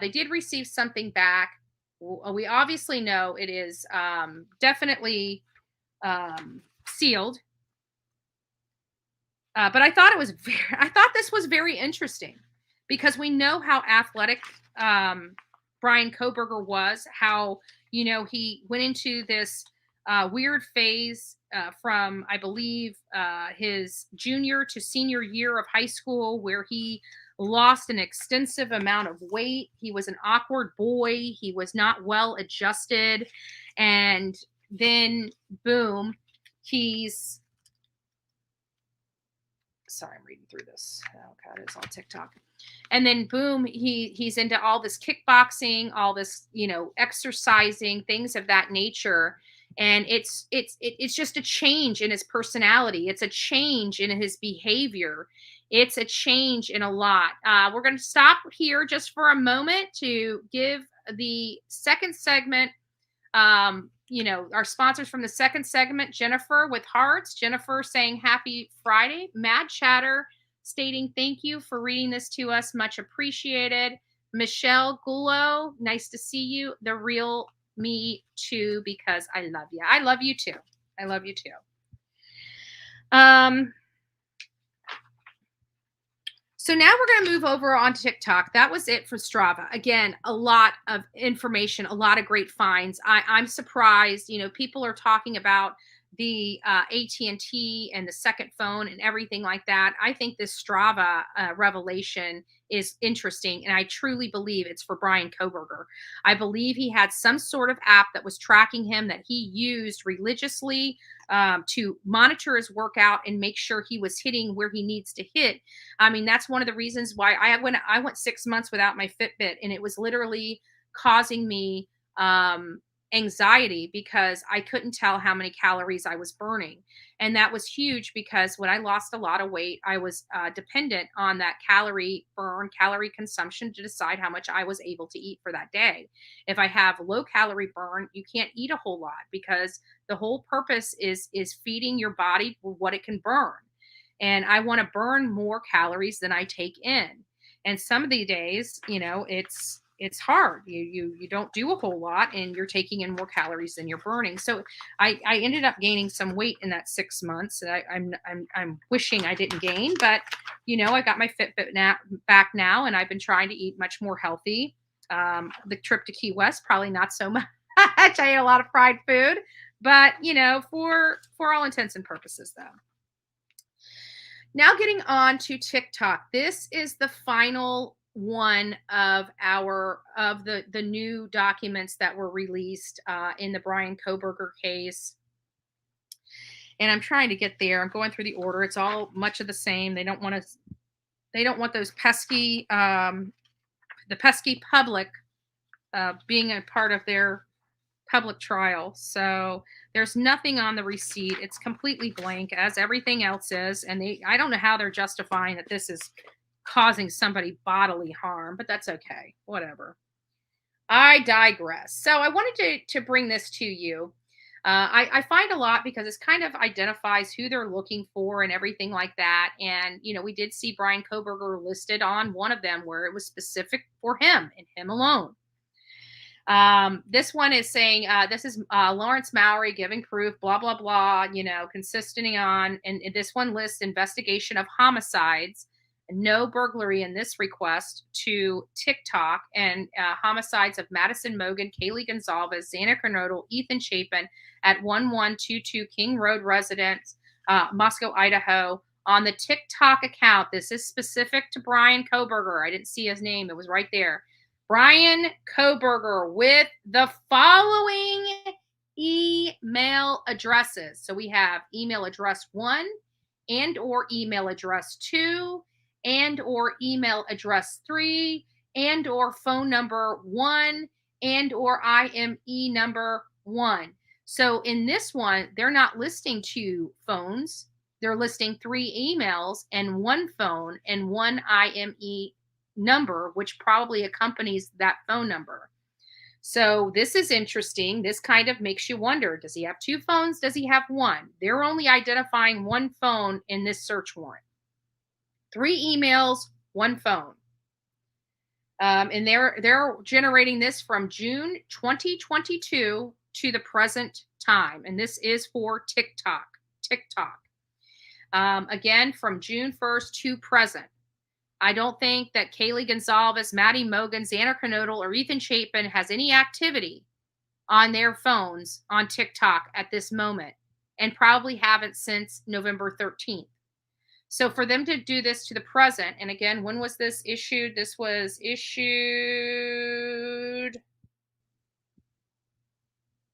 They did receive something back. We obviously know it is definitely sealed. But I thought this was very interesting because we know how athletic Bryan Kohberger was, how, he went into this weird phase from, I believe, his junior to senior year of high school, where he lost an extensive amount of weight. He was an awkward boy. He was not well adjusted. And then, boom, sorry, I'm reading through this. Oh God, it's on TikTok. And then boom, he's into all this kickboxing, all this, exercising, things of that nature. And it's just a change in his personality. It's a change in his behavior. It's a change in a lot. We're going to stop here just for a moment to give the second segment, our sponsors from the second segment, Jennifer with hearts. Jennifer saying happy Friday. Mad Chatter stating thank you for reading this to us. Much appreciated. Michelle Gulo, nice to see you. The real me too, because I love you. I love you too. I love you too. So now we're going to move over on TikTok. That was it for Strava. Again, a lot of information, a lot of great finds. I'm surprised, people are talking about the AT&T and the second phone and everything like that. I think this Strava revelation is interesting, and I truly believe it's for Bryan Kohberger. I believe he had some sort of app that was tracking him that he used religiously to monitor his workout and make sure he was hitting where he needs to hit. I mean, that's one of the reasons why I went 6 months without my Fitbit, and it was literally causing me anxiety because I couldn't tell how many calories I was burning. And that was huge because when I lost a lot of weight, I was dependent on that calorie consumption to decide how much I was able to eat for that day. If I have low calorie burn, you can't eat a whole lot because the whole purpose is feeding your body what it can burn. And I want to burn more calories than I take in. And some of the days, it's hard. You don't do a whole lot and you're taking in more calories than you're burning. So I ended up gaining some weight in that 6 months. I'm wishing I didn't gain, but I got my Fitbit back now, and I've been trying to eat much more healthy. The trip to Key West, probably not so much. I ate a lot of fried food, but for all intents and purposes though. Now getting on to TikTok. This is the final one of the new documents that were released in the Bryan Kohberger case. And I'm trying to get there. I'm going through the order. It's all much of the same. They don't want those pesky, the pesky public being a part of their public trial. So there's nothing on the receipt. It's completely blank, as everything else is. And I don't know how they're justifying that this is causing somebody bodily harm, but that's okay. Whatever. I digress. So I wanted to bring this to you. I find a lot because it kind of identifies who they're looking for and everything like that. And, we did see Bryan Kohberger listed on one of them where it was specific for him and him alone. This one is saying, this is Lawrence Mowry giving proof, blah, blah, blah, consisting on, and this one lists investigation of homicides, no burglary in this request, to TikTok, and homicides of Madison Mogan, Kaylee Gonzalez, Xana Kernodle, Ethan Chapin at 1122 King Road residence, Moscow, Idaho, on the TikTok account. This is specific to Bryan Kohberger. I didn't see his name. It was right there. Bryan Kohberger with the following email addresses. So we have email address 1 and or email address 2 and or email address 3 and or phone number 1 and or IME number 1. So in this one, they're not listing 2 phones. They're listing 3 emails and 1 phone and 1 IME number, which probably accompanies that phone number. So this is interesting. This kind of makes you wonder, does he have 2 phones? Does he have 1? They're only identifying 1 phone in this search warrant. 3 emails, 1 phone. And they're generating this from June 2022 to the present time. And this is for TikTok. Again, from June 1st to present. I don't think that Kaylee Gonzalez, Maddie Mogan, Xander Canodal, or Ethan Chapin has any activity on their phones on TikTok at this moment, and probably haven't since November 13th. So for them to do this to the present, and again, when was this issued? This was issued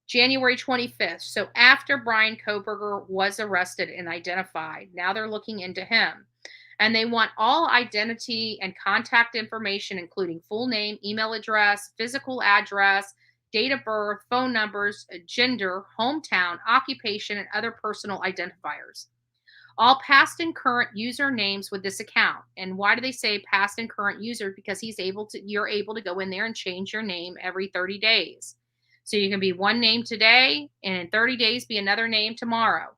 January 25th. So after Bryan Kohberger was arrested and identified, now they're looking into him. And they want all identity and contact information, including full name, email address, physical address, date of birth, phone numbers, gender, hometown, occupation, and other personal identifiers. All past and current user names with this account. And why do they say past and current user? Because you're able to go in there and change your name every 30 days. So you can be one name today, and in 30 days be another name tomorrow.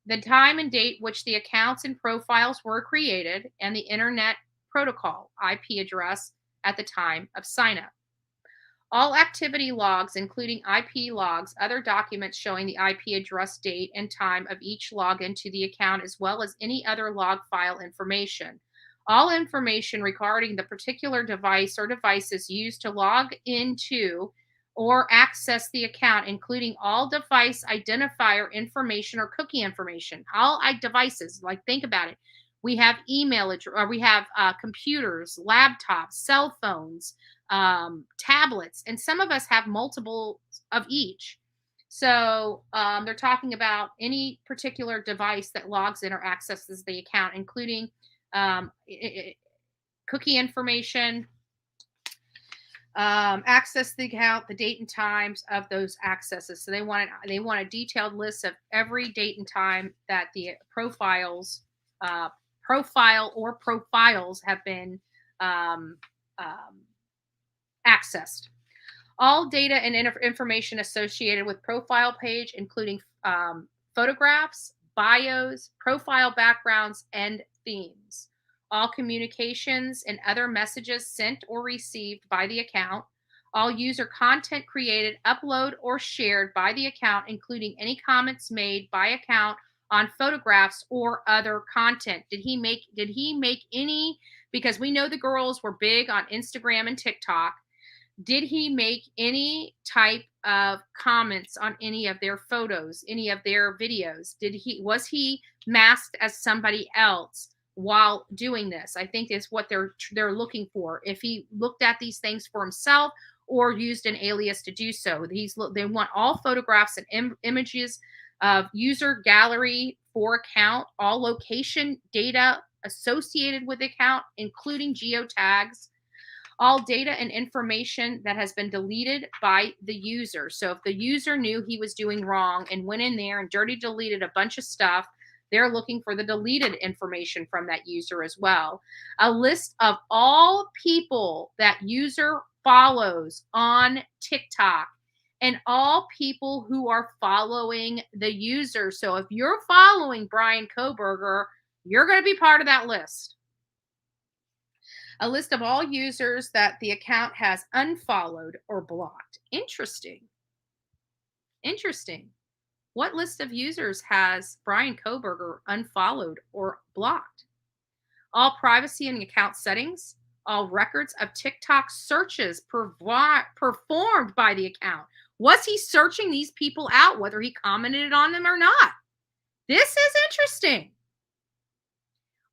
The time and date which the accounts and profiles were created, and the internet protocol IP address at the time of sign up. All activity logs, including IP logs, other documents showing the IP address, date, and time of each login to the account, as well as any other log file information. All information regarding the particular device or devices used to log into or access the account, including all device identifier information or cookie information. All devices, like think about it. We have email address, or we have computers, laptops, cell phones, tablets, and some of us have multiple of each. So they're talking about any particular device that logs in or accesses the account, including cookie information, access the account, the date and times of those accesses. So they want a detailed list of every date and time that the profile or profiles have been accessed. All data and information associated with profile page, including photographs, bios, profile backgrounds, and themes. All communications and other messages sent or received by the account. All user content created, uploaded, or shared by the account, including any comments made by account on photographs or other content. Did he make any, because we know the girls were big on Instagram and TikTok. Did he make any type of comments on any of their photos, any of their videos? Was he masked as somebody else while doing this? I think is what they're looking for. If he looked at these things for himself or used an alias to do so. They want all photographs and images of user gallery for account, all location data associated with the account, including geotags, all data and information that has been deleted by the user. So if the user knew he was doing wrong and went in there and dirty deleted a bunch of stuff, they're looking for the deleted information from that user as well. A list of all people that user follows on TikTok and all people who are following the user. So if you're following Bryan Kohberger, you're going to be part of that list. A list of all users that the account has unfollowed or blocked. Interesting. What list of users has Bryan Kohberger unfollowed or blocked? All privacy and account settings. All records of TikTok searches performed by the account. Was he searching these people out, whether he commented on them or not? This is interesting.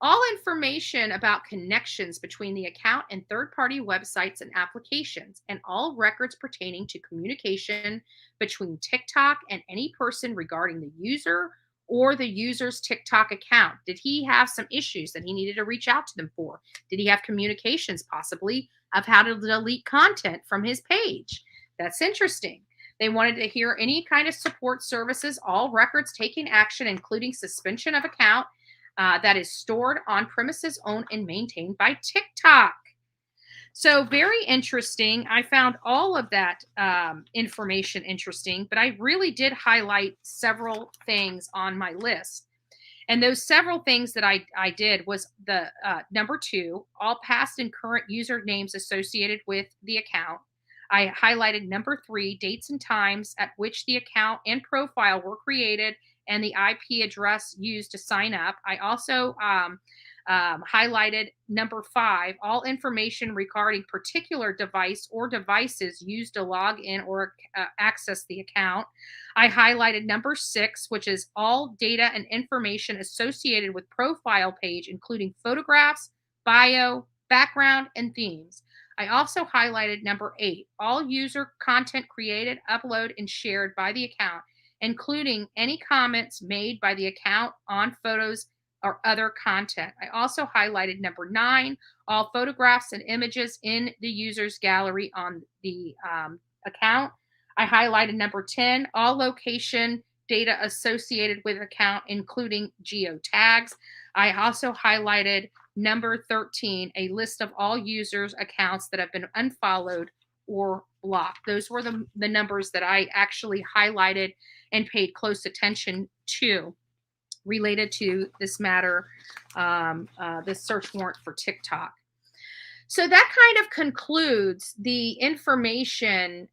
All information about connections between the account and third-party websites and applications, and all records pertaining to communication between TikTok and any person regarding the user or the user's TikTok account. Did he have some issues that he needed to reach out to them for? Did he have communications possibly of how to delete content from his page? That's interesting. They wanted to hear any kind of support services, all records taking action, including suspension of account that is stored on premises owned and maintained by TikTok. So very interesting. I found all of that information interesting, but I really did highlight several things on my list. And those several things that I did was the number 2, all past and current usernames associated with the account. I highlighted number 3, dates and times at which the account and profile were created and the IP address used to sign up. I also highlighted number 5, all information regarding particular device or devices used to log in or access the account. I highlighted number 6, which is all data and information associated with profile page, including photographs, bio, background, and themes. I also highlighted number 8, all user content created, uploaded, and shared by the account, including any comments made by the account on photos or other content. I also highlighted number 9, all photographs and images in the user's gallery on the account. I highlighted number 10, all location data associated with account, including geotags. I also highlighted number 13, a list of all users' accounts that have been unfollowed or blocked. Those were the numbers that I actually highlighted and paid close attention to related to this matter, this search warrant for TikTok. So that kind of concludes the information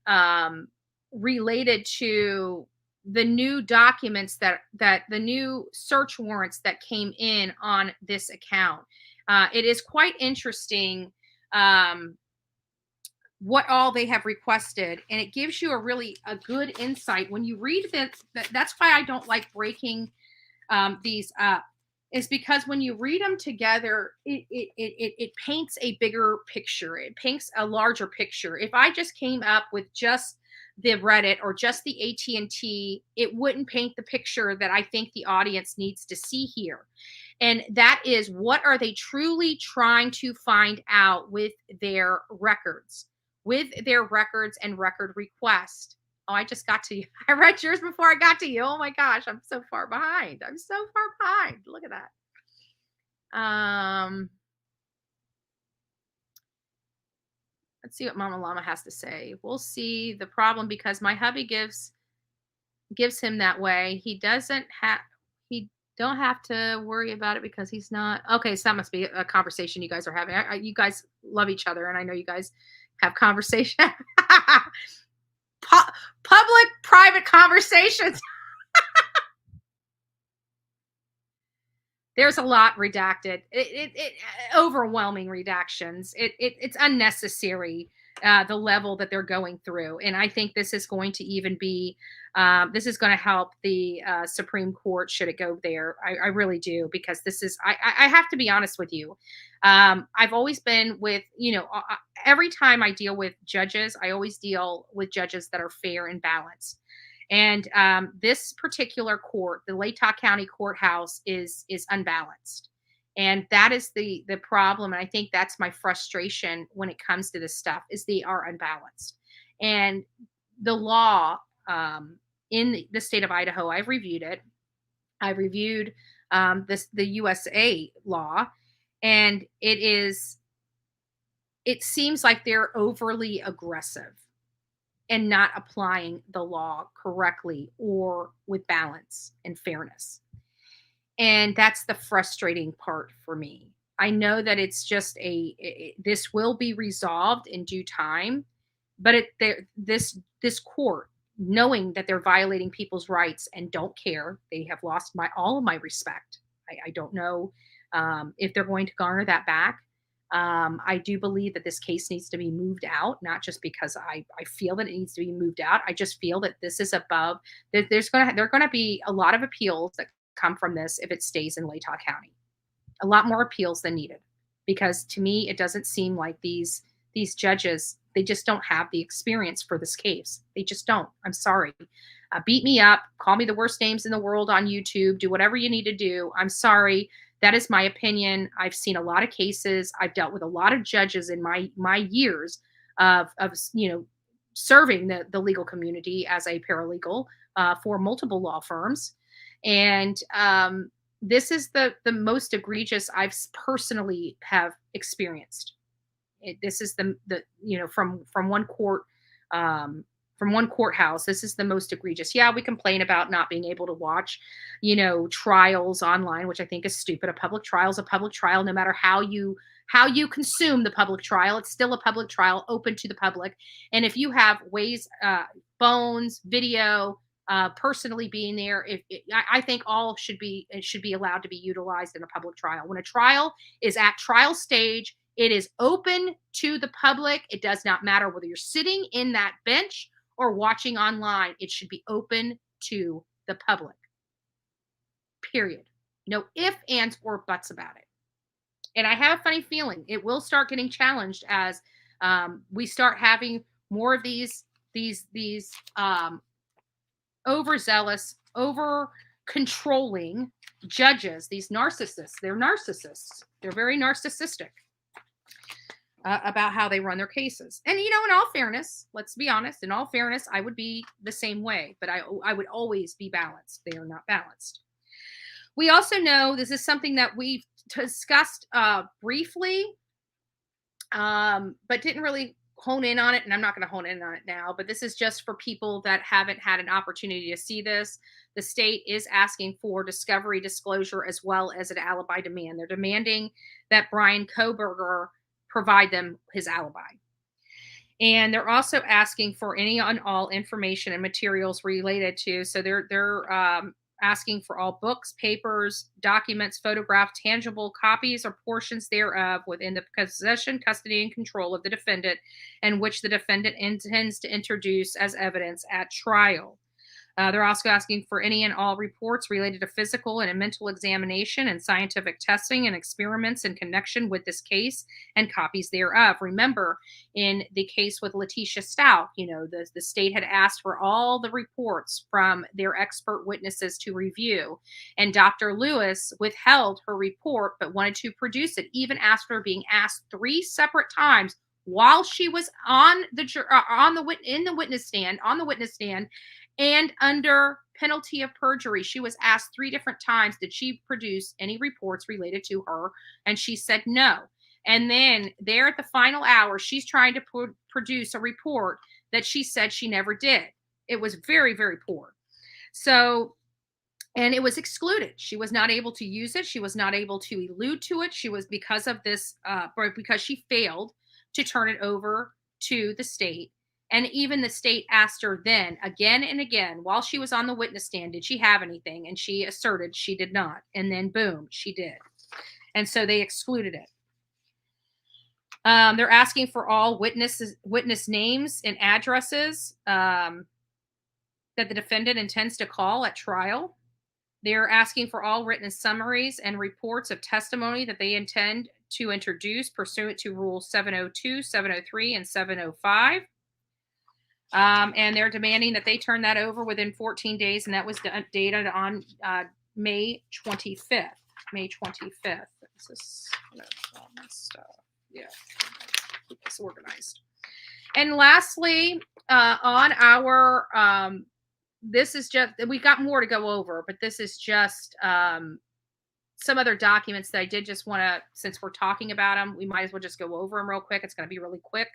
related to the new documents that the new search warrants that came in on this account. It is quite interesting what all they have requested, and it gives you a good insight when you read this. That's why I don't like breaking these up, is because when you read them together, it paints a bigger picture. It paints a larger picture. If I just came up with just the Reddit or just the AT&T, it wouldn't paint the picture that I think the audience needs to see here. And that is, what are they truly trying to find out with their records, and record request? Oh, I just got to you. I read yours before I got to you. Oh my gosh, I'm so far behind. Look at that. Let's see what Mama Llama has to say. We'll see. The problem, because my hubby gives him that way. He don't have to worry about it because he's not. Okay, so that must be a conversation you guys are having. You guys love each other, and I know you guys have conversation. Public-private conversations. There's a lot redacted. Overwhelming redactions. It's unnecessary. The level that they're going through, and I think this is going to even be. This is going to help the Supreme Court should it go there. I really do, because this is. I have to be honest with you. I've always been with, every time I deal with judges, I always deal with judges that are fair and balanced. And this particular court, the Latah County Courthouse, is unbalanced. And that is the problem. And I think that's my frustration when it comes to this stuff, is they are unbalanced. And the law in the state of Idaho, I've reviewed it. I reviewed the USA law, and it seems like they're overly aggressive and not applying the law correctly or with balance and fairness. And that's the frustrating part for me. I know that it's just this will be resolved in due time, but this court, knowing that they're violating people's rights and don't care, they have lost all of my respect. I don't know if they're going to garner that back. I do believe that this case needs to be moved out, not just because I feel that it needs to be moved out. I just feel that this is above. There are going to be a lot of appeals that come from this if it stays in Latah County. a lot more appeals than needed, because to me, it doesn't seem like these judges, they just don't have the experience for this case. They just don't. I'm sorry. Beat me up, call me the worst names in the world on YouTube, do whatever you need to do. I'm sorry. That is my opinion. I've seen a lot of cases. I've dealt with a lot of judges in my years of serving the legal community as a paralegal for multiple law firms. And this is the most egregious I've personally have experienced. This is the from one court, from one courthouse. This is the most egregious. Yeah, we complain about not being able to watch, trials online, which I think is stupid. A public trial is a public trial, no matter how you consume the public trial. It's still a public trial, open to the public. And if you have ways, phones, video, personally being there, I think all should be allowed to be utilized in a public trial. When a trial is at trial stage, it is open to the public. It does not matter whether you're sitting in that bench or watching online. It should be open to the public. Period. No ifs, ands, or buts about it. And I have a funny feeling it will start getting challenged as we start having more of these overzealous, over controlling judges, these narcissists. They're narcissists. They're very narcissistic about how they run their cases. And, in all fairness, let's be honest, in all fairness, I would be the same way, but I would always be balanced. They are not balanced. We also know this is something that we've discussed briefly, but didn't really hone in on it. And I'm not going to hone in on it now, but this is just for people that haven't had an opportunity to see this. The state is asking for discovery disclosure as well as an alibi demand. They're demanding that Bryan Kohberger provide them his alibi. And they're also asking for any and all information and materials related to, so they're asking for all books, papers, documents, photographs, tangible copies or portions thereof within the possession, custody, and control of the defendant, and which the defendant intends to introduce as evidence at trial. They're also asking for any and all reports related to physical and mental examination and scientific testing and experiments in connection with this case and copies thereof. Remember, in the case with Letitia Stout, the state had asked for all the reports from their expert witnesses to review, and Dr. Lewis withheld her report but wanted to produce it, even after being asked 3 separate times while she was on the witness stand, and under penalty of perjury. She was asked 3 different times, did she produce any reports related to her? And she said no. And then there at the final hour, she's trying to produce a report that she said she never did. It was very, very poor. So, and it was excluded. She was not able to use it. She was not able to allude to it. She was, because of this, because she failed to turn it over to the state. And even the state asked her then again and again while she was on the witness stand, did she have anything? And she asserted she did not. And then boom, she did. And so they excluded it. They're asking for all witness names and addresses that the defendant intends to call at trial. They're asking for all written summaries and reports of testimony that they intend to introduce pursuant to Rule 702, 703, and 705. And they're demanding that they turn that over within 14 days. And that was dated on May 25th. May 25th. This is all my stuff. Yeah. Keep this organized. And lastly, on our, this is just, we got more to go over, but this is just some other documents that I did just want to, since we're talking about them, we might as well just go over them real quick. It's going to be really quick.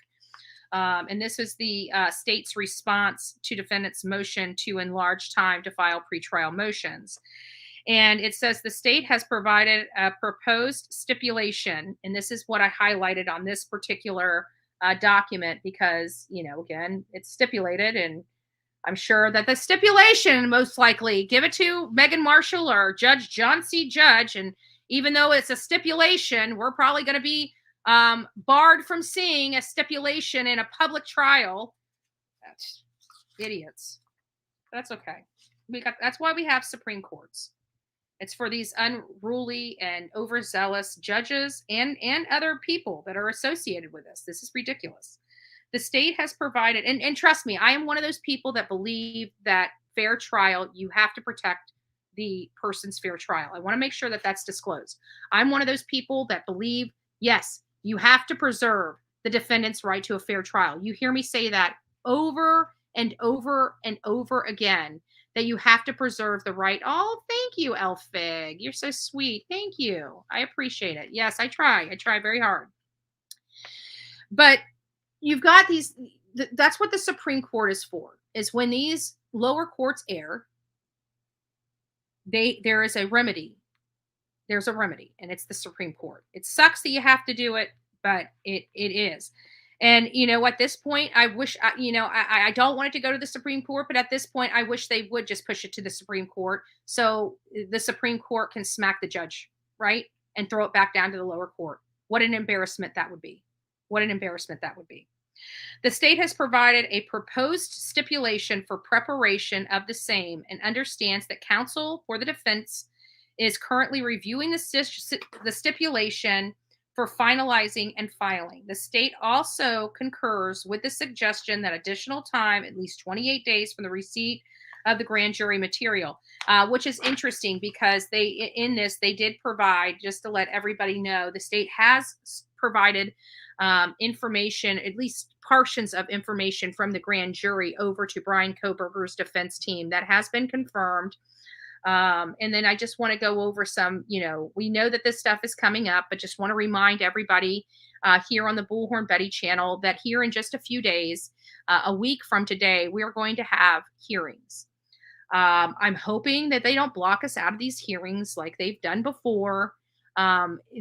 And this is the state's response to defendant's motion to enlarge time to file pretrial motions. And it says the state has provided a proposed stipulation. And this is what I highlighted on this particular document because, again, it's stipulated. And I'm sure that the stipulation most likely give it to Megan Marshall or Judge John C. Judge. And even though it's a stipulation, we're probably going to be barred from seeing a stipulation in a public trial. That's idiots. That's okay. That's why we have Supreme Courts. It's for these unruly and overzealous judges and other people that are associated with this. This is ridiculous. The state has provided, and trust me, I am one of those people that believe that fair trial, you have to protect the person's fair trial. I want to make sure that that's disclosed. I'm one of those people that believe, yes, you have to preserve the defendant's right to a fair trial. You hear me say that over and over and over again, that you have to preserve the right. Oh, thank you, Elfig. You're so sweet. Thank you. I appreciate it. Yes, I try. I try very hard. But you've got these, that's what the Supreme Court is for, is when these lower courts err, there is a remedy. There's a remedy, and it's the Supreme Court. It sucks that you have to do it, but it is. And at this point, I wish I don't want it to go to the Supreme Court, but at this point, I wish they would just push it to the Supreme Court so the Supreme Court can smack the judge, right, and throw it back down to the lower court. What an embarrassment that would be. What an embarrassment that would be. The state has provided a proposed stipulation for preparation of the same and understands that counsel for the defense is currently reviewing the stipulation for finalizing and filing. The state also concurs with the suggestion that additional time, at least 28 days from the receipt of the grand jury material, which is interesting because they did provide, just to let everybody know, the state has provided information, at least portions of information from the grand jury over to Bryan Kohberger's defense team that has been confirmed. And then I just want to go over some, we know that this stuff is coming up, but just want to remind everybody here on the Bullhorn Betty channel that here in just a few days, a week from today, we are going to have hearings. I'm hoping that they don't block us out of these hearings like they've done before,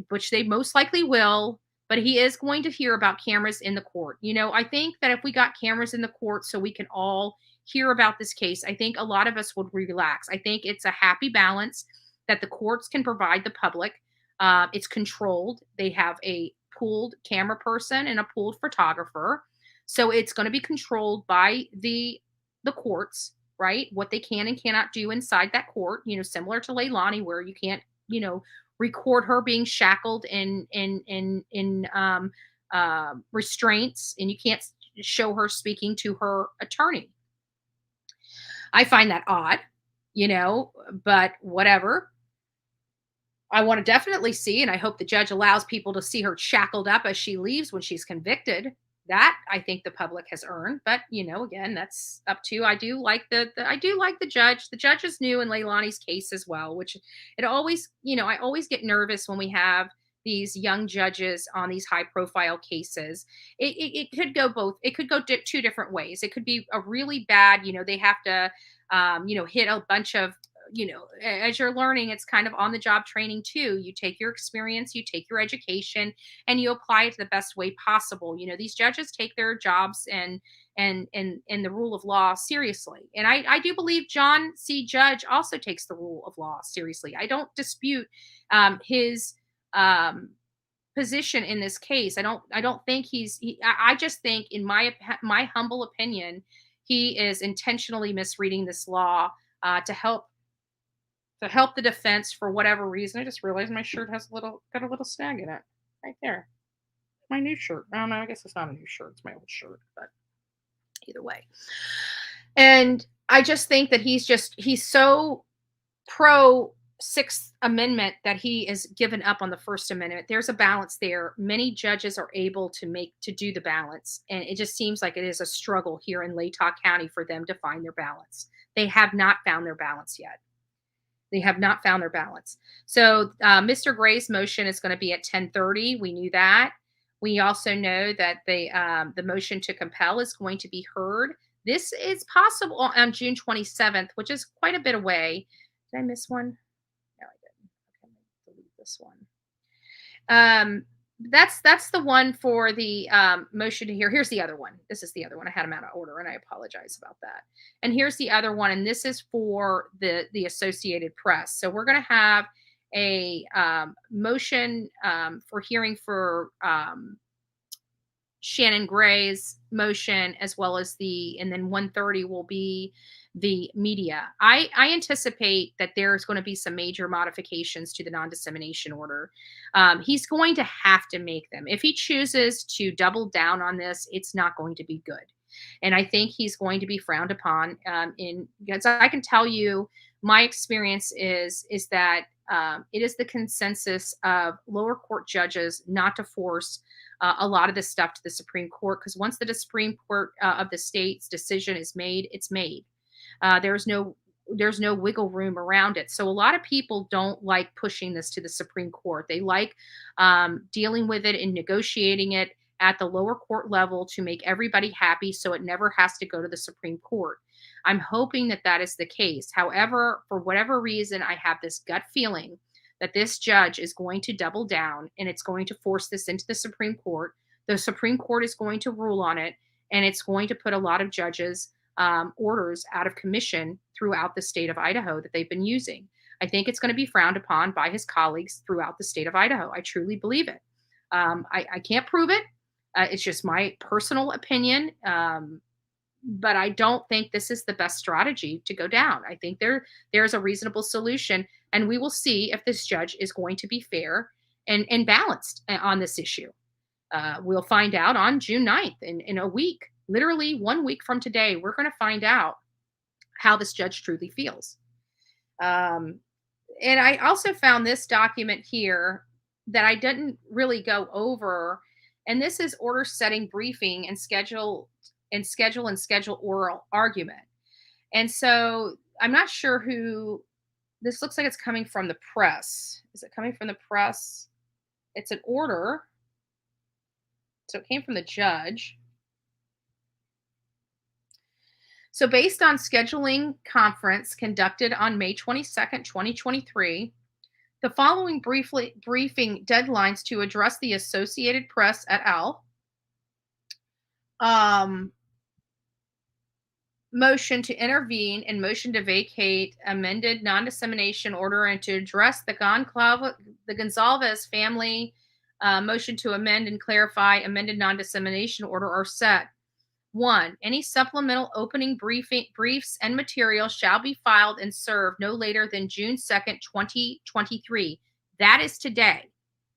which they most likely will. But he is going to hear about cameras in the court. I think that if we got cameras in the court so we can all hear about this case, I think a lot of us would relax. I think it's a happy balance that the courts can provide the public. It's controlled. They have a pooled camera person and a pooled photographer. So it's going to be controlled by the courts, right? What they can and cannot do inside that court, similar to Leilani, where you can't, record her being shackled in restraints, and you can't show her speaking to her attorney. I find that odd, but whatever. I want to definitely see, and I hope the judge allows people to see her shackled up as she leaves when she's convicted. That I think the public has earned, but again, that's up to. I do like the judge. The judge is new in Leilani's case as well, which it always, I always get nervous when we have these young judges on these high profile cases. It could go both. It could go two different ways. It could be a really bad, they have to, hit a bunch of, as you're learning, it's kind of on the job training too. You take your experience, you take your education, and you apply it to the best way possible. These judges take their jobs and the rule of law seriously. And I do believe John C. Judge also takes the rule of law seriously. I don't dispute his position in this case. I don't think I just think, in my humble opinion, he is intentionally misreading this law to help the defense for whatever reason. I just realized my shirt has got a little snag in it right there. My new shirt. Oh no, I guess it's not a new shirt. It's my old shirt, but either way. And I just think that he's so pro Sixth Amendment that he is given up on the First Amendment. There's a balance there. Many judges are able to do the balance. And it just seems like it is a struggle here in Latah County for them to find their balance. They have not found their balance yet. They have not found their balance. So Mr. Gray's motion is going to be at 10:30. We knew that. We also know that the motion to compel is going to be heard. This is possible on June 27th, which is quite a bit away. Did I miss one? No, I didn't. Okay, I'm going to delete this one. That's the one for the motion to hear. Here's the other one. This is the other one. I had them out of order, and I apologize about that. And here's the other one, and this is for the Associated Press. So we're going to have a motion for hearing for Shannon Gray's motion, as well as and then 1:30 will be the media. I anticipate that there's going to be some major modifications to the non-dissemination order. He's going to have to make them. If he chooses to double down on this, it's not going to be good. And I think he's going to be frowned upon. Because I can tell you, my experience is that it is the consensus of lower court judges not to force a lot of this stuff to the Supreme Court, because once the Supreme Court of the state's decision is made, it's made. There's no wiggle room around it. So a lot of people don't like pushing this to the Supreme Court. They like dealing with it and negotiating it at the lower court level to make everybody happy, so it never has to go to the Supreme Court. I'm hoping that that is the case. However, for whatever reason, I have this gut feeling that this judge is going to double down and it's going to force this into the Supreme Court. The Supreme Court is going to rule on it, and it's going to put a lot of judges' orders out of commission throughout the state of Idaho that they've been using. I think it's going to be frowned upon by his colleagues throughout the state of Idaho. I truly believe it. I can't prove it. It's just my personal opinion. But I don't think this is the best strategy to go down. I think there's a reasonable solution, and we will see if this judge is going to be fair and balanced on this issue. We'll find out on June 9th in a week, literally 1 week from today. We're going to find out how this judge truly feels. And I also found this document here that I didn't really go over. And this is order setting briefing and schedule oral argument. And so I'm not sure who this looks like. It's coming from the press. Is it coming from the press? It's an order. So it came from the judge. So based on scheduling conference conducted on May 22nd, 2023, the following briefing deadlines to address the Associated Press et al. Motion to intervene and motion to vacate amended non-dissemination order and to address the Gonzalez family motion to amend and clarify amended non-dissemination order are set. 1. Any supplemental opening briefs and materials shall be filed and served no later than June 2nd, 2023. That is today.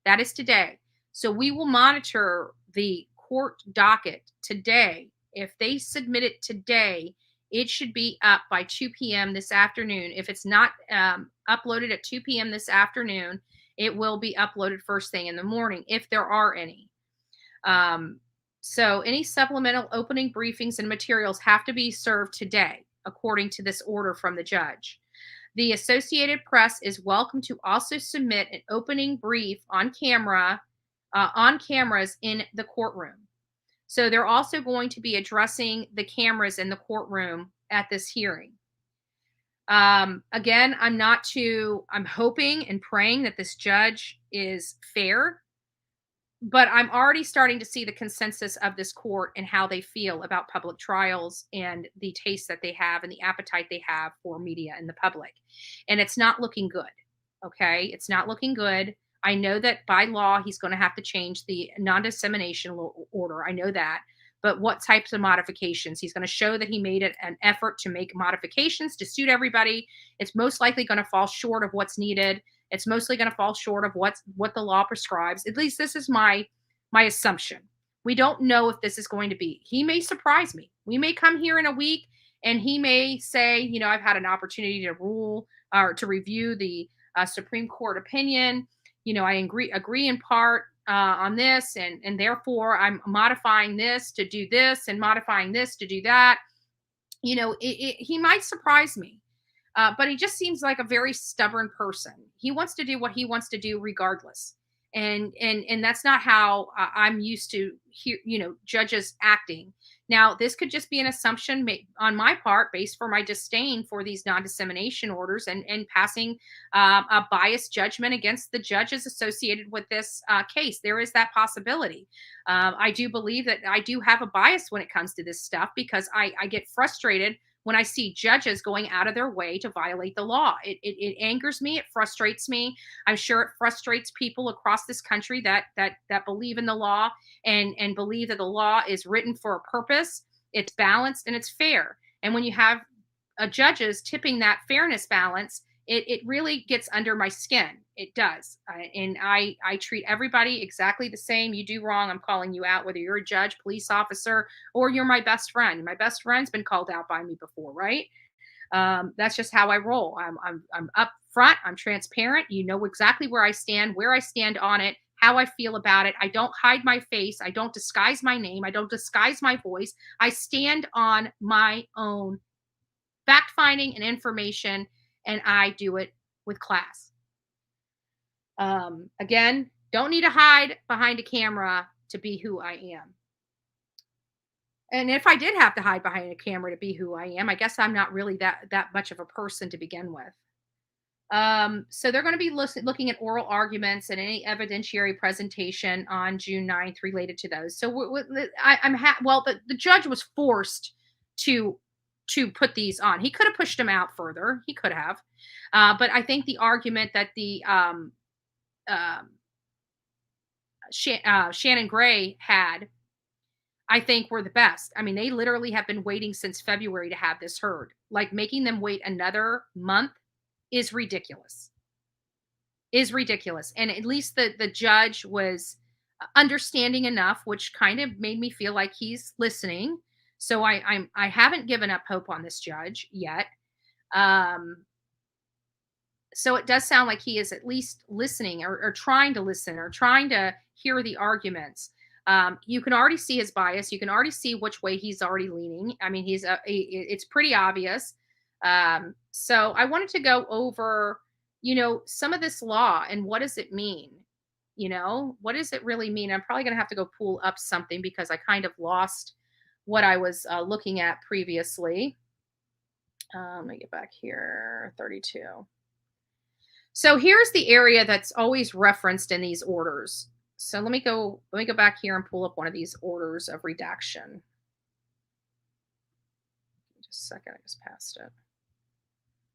That is today. So we will monitor the court docket today. If they submit it today, it should be up by 2 p.m. this afternoon. If it's not uploaded at 2 p.m. this afternoon, it will be uploaded first thing in the morning, if there are any. So any supplemental opening briefings and materials have to be served today, according to this order from the judge. The Associated Press is welcome to also submit an opening brief on cameras in the courtroom. So they're also going to be addressing the cameras in the courtroom at this hearing. Again, I'm hoping and praying that this judge is fair, but I'm already starting to see the consensus of this court and how they feel about public trials and the taste that they have and the appetite they have for media and the public. And it's not looking good. Okay. It's not looking good. I know that by law, he's going to have to change the non-dissemination order. I know that. But what types of modifications? He's going to show that he made an effort to make modifications to suit everybody. It's most likely going to fall short of what's needed. It's mostly going to fall short of what the law prescribes. At least this is my assumption. We don't know if this is going to be. He may surprise me. We may come here in a week and he may say, I've had an opportunity to rule or to review the Supreme Court opinion. I agree in part on this, and therefore I'm modifying this to do this and modifying this to do that. He might surprise me. But he just seems like a very stubborn person. He wants to do what he wants to do regardless. And that's not how I'm used to judges acting. Now, this could just be an assumption on my part based for my disdain for these non-dissemination orders and passing a biased judgment against the judges associated with this case. There is that possibility. I do believe that I do have a bias when it comes to this stuff because I get frustrated when I see judges going out of their way to violate the law. It angers me. It frustrates me. I'm sure it frustrates people across this country that believe in the law and believe that the law is written for a purpose. It's balanced and it's fair. And when you have judges tipping that fairness balance, it really gets under my skin. It does. And I treat everybody exactly the same. You do wrong, I'm calling you out, whether you're a judge, police officer, or you're my best friend. My best friend's been called out by me before, right? That's just how I roll. I'm up front. I'm transparent. You know exactly where I stand on it, how I feel about it. I don't hide my face. I don't disguise my name. I don't disguise my voice. I stand on my own fact finding and information, and I do it with class. Again, don't need to hide behind a camera to be who I am. And if I did have to hide behind a camera to be who I am, I guess I'm not really that much of a person to begin with. So they're going to be looking at oral arguments and any evidentiary presentation on June 9th related to those. So the judge was forced to put these on. He could have pushed them out further. He could have. But I think the argument that the Shannon Gray had, I think, were the best. I mean, they literally have been waiting since February to have this heard. Like, making them wait another month is ridiculous. And at least the judge was understanding enough, which kind of made me feel like he's listening. So I haven't given up hope on this judge yet. So it does sound like he is at least listening, or trying to listen, or trying to hear the arguments. You can already see his bias. You can already see which way he's already leaning. I mean, it's pretty obvious. So I wanted to go over, some of this law and what does it mean? What does it really mean? I'm probably going to have to go pull up something because I kind of lost what I was looking at previously. Let me get back here, 32. So here's the area that's always referenced in these orders. So let me go back here and pull up one of these orders of redaction. Just a second, I just passed it.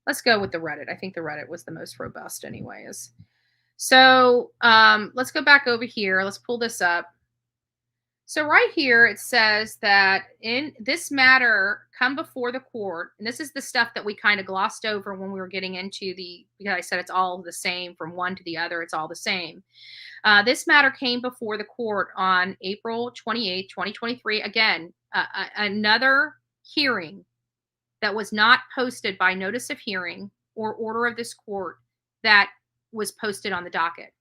Let's go with the Reddit. I think the Reddit was the most robust anyways. So let's go back over here. Let's pull this up. So right here, it says that in this matter come before the court, and this is the stuff that we kind of glossed over when we were getting into because I said it's all the same from one to the other. It's all the same. This matter came before the court on April 28, 2023. Again, another hearing that was not posted by notice of hearing or order of this court that was posted on the docket.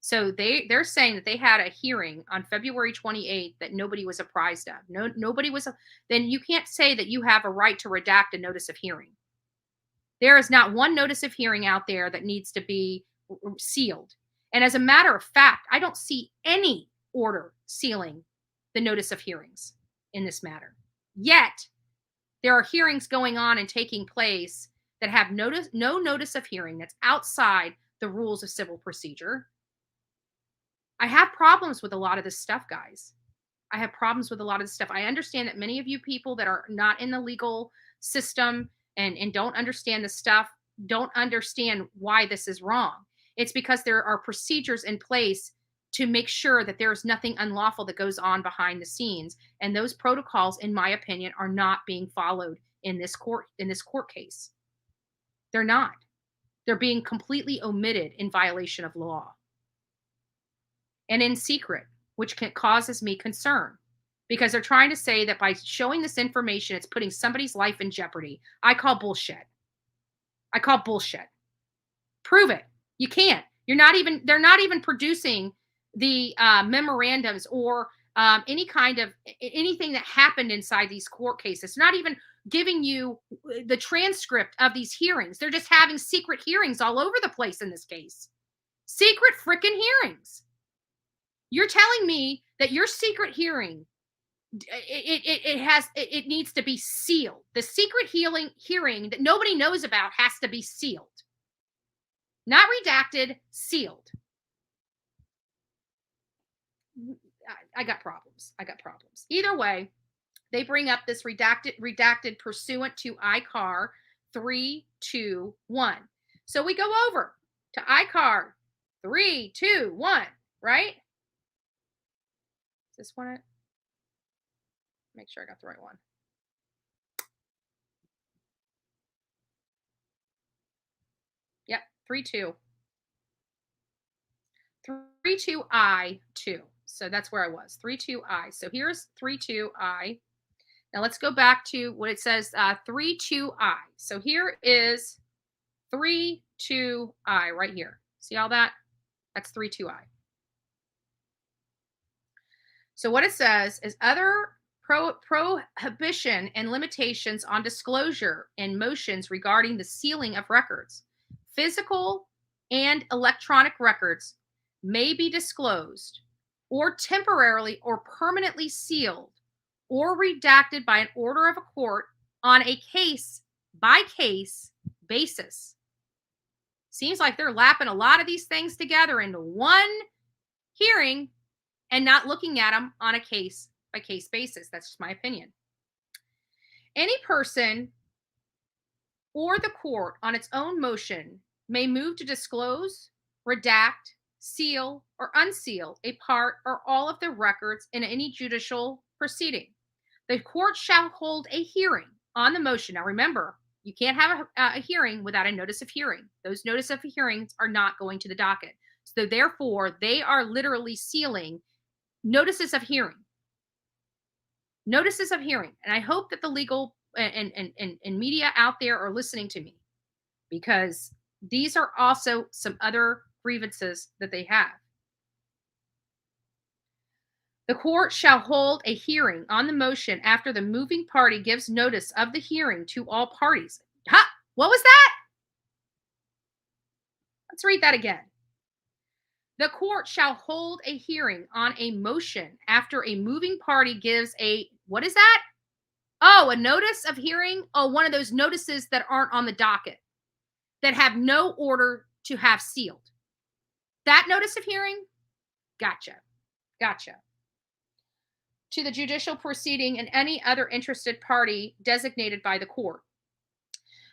So they're saying that they had a hearing on February 28th that nobody was apprised of. Nobody was. Then you can't say that you have a right to redact a notice of hearing. There is not one notice of hearing out there that needs to be sealed. And as a matter of fact, I don't see any order sealing the notice of hearings in this matter. Yet, there are hearings going on and taking place that have no notice of hearing, that's outside the rules of civil procedure. I have problems with a lot of this stuff, guys. I have problems with a lot of this stuff. I understand that many of you people that are not in the legal system and don't understand the stuff don't understand why this is wrong. It's because there are procedures in place to make sure that there is nothing unlawful that goes on behind the scenes. And those protocols, in my opinion, are not being followed in this court case. They're not. They're being completely omitted in violation of law and in secret, which causes me concern because they're trying to say that by showing this information, it's putting somebody's life in jeopardy. I call bullshit. Prove it. You can't. They're not even producing the memorandums or anything that happened inside these court cases. Not even giving you the transcript of these hearings. They're just having secret hearings all over the place in this case. Secret freaking hearings. You're telling me that your secret hearing, it needs to be sealed. The secret hearing that nobody knows about has to be sealed. Not redacted, sealed. I got problems. Either way, they bring up this redacted pursuant to ICAR 321. So we go over to ICAR 321, right? Is this one it? Make sure I got the right one. 32. 32I2. So that's where I was. 32I. So here's 32I. Now let's go back to what it says 32I. So here is 32I right here. See all that? That's 32I. So what it says is other prohibition and limitations on disclosure and motions regarding the sealing of records. Physical and electronic records may be disclosed or temporarily or permanently sealed or redacted by an order of a court on a case-by-case basis. Seems like they're lapping a lot of these things together into one hearing and not looking at them on a case-by-case basis. That's just my opinion. Any person or the court on its own motion may move to disclose, redact, seal, or unseal a part or all of the records in any judicial proceeding. The court shall hold a hearing on the motion. Now remember, you can't have a hearing without a notice of hearing. Those notice of hearings are not going to the docket. So therefore, they are literally sealing notices of hearing. Notices of hearing. And I hope that the legal and media out there are listening to me, because these are also some other grievances that they have. The court shall hold a hearing on the motion after the moving party gives notice of the hearing to all parties. Ha! What was that? Let's read that again. The court shall hold a hearing on a motion after a moving party gives a, what is that? Oh, a notice of hearing? Oh, one of those notices that aren't on the docket, that have no order to have sealed. That notice of hearing? Gotcha. To the judicial proceeding and any other interested party designated by the court.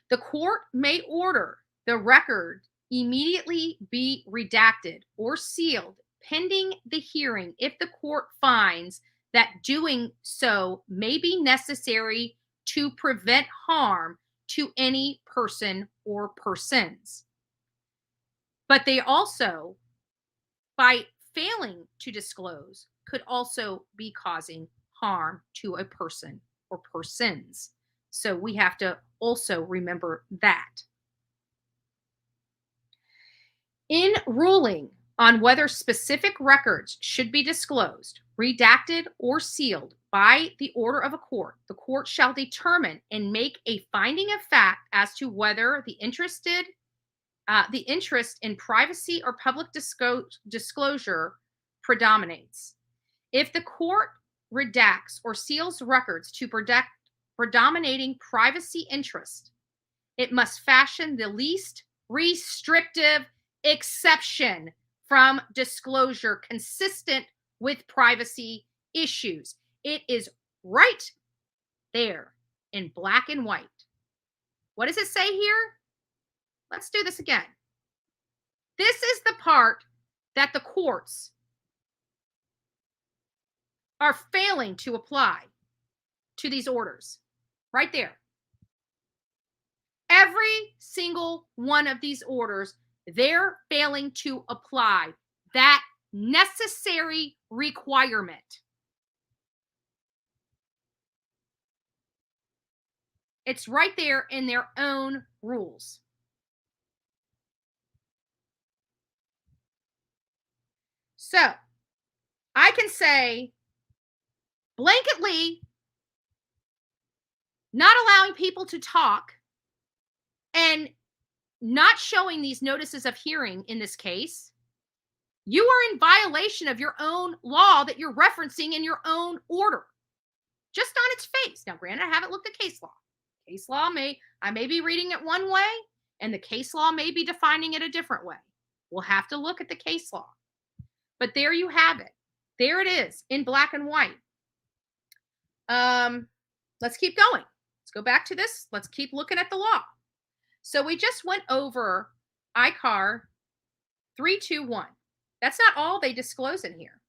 The court may order the record immediately be redacted or sealed pending the hearing if the court finds that doing so may be necessary to prevent harm to any person or persons. But they also, by failing to disclose, could also be causing harm to a person or persons. So we have to also remember that. In ruling on whether specific records should be disclosed, redacted, or sealed by the order of a court, the court shall determine and make a finding of fact as to whether the interest in privacy or public disclosure predominates. If the court redacts or seals records to protect predominating privacy interest, it must fashion the least restrictive exception from disclosure consistent with privacy issues. It is right there in black and white. What does it say here? Let's do this again. This is the part that the courts are failing to apply to these orders. Right there. Every single one of these orders, they're failing to apply that necessary requirement. It's right there in their own rules. So, I can say blanketly not allowing people to talk and not showing these notices of hearing in this case, you are in violation of your own law that you're referencing in your own order, just on its face. Now, granted, I haven't looked at case law. Case law I may be reading it one way, and the case law may be defining it a different way. We'll have to look at the case law. But there you have it. There it is in black and white. Let's keep going. Let's go back to this. Let's keep looking at the law. So we just went over ICAR 321. That's not all they disclose in here.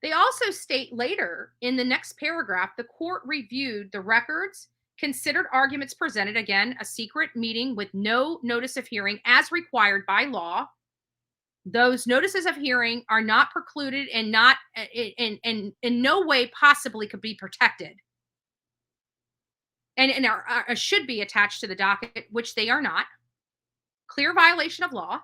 They also state later in the next paragraph, the court reviewed the records considered arguments presented, again, a secret meeting with no notice of hearing as required by law. Those notices of hearing are not precluded and not in no way possibly could be protected. And are should be attached to the docket, which they are not. Clear violation of law.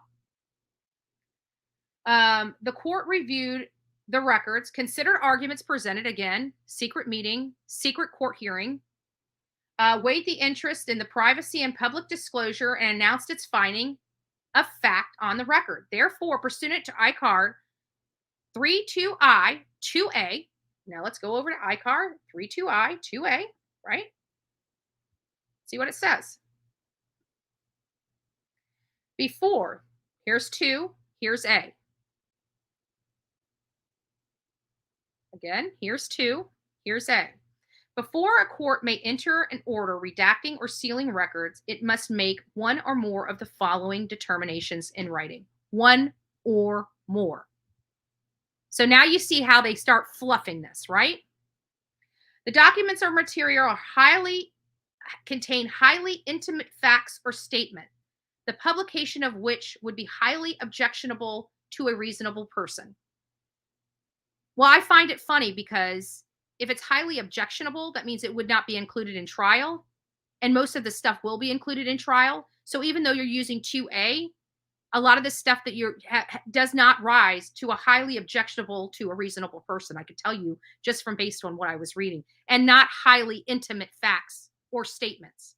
The court reviewed the records, considered arguments presented, again, secret meeting, secret court hearing, weighed the interest in the privacy and public disclosure, and announced its finding of fact on the record. Therefore, pursuant to ICAR 32I 2A, now let's go over to ICAR 32I 2A, right? See what it says. Before, here's 2, here's A. Again, here's 2, here's A. Before a court may enter an order redacting or sealing records, it must make one or more of the following determinations in writing. One or more. So now you see how they start fluffing this, right? The documents or material contain highly intimate facts or statement, the publication of which would be highly objectionable to a reasonable person. Well, I find it funny because if it's highly objectionable, that means it would not be included in trial. And most of the stuff will be included in trial. So even though you're using 2A, a lot of the stuff that does not rise to a highly objectionable to a reasonable person. I could tell you just from based on what I was reading, and not highly intimate facts or statements.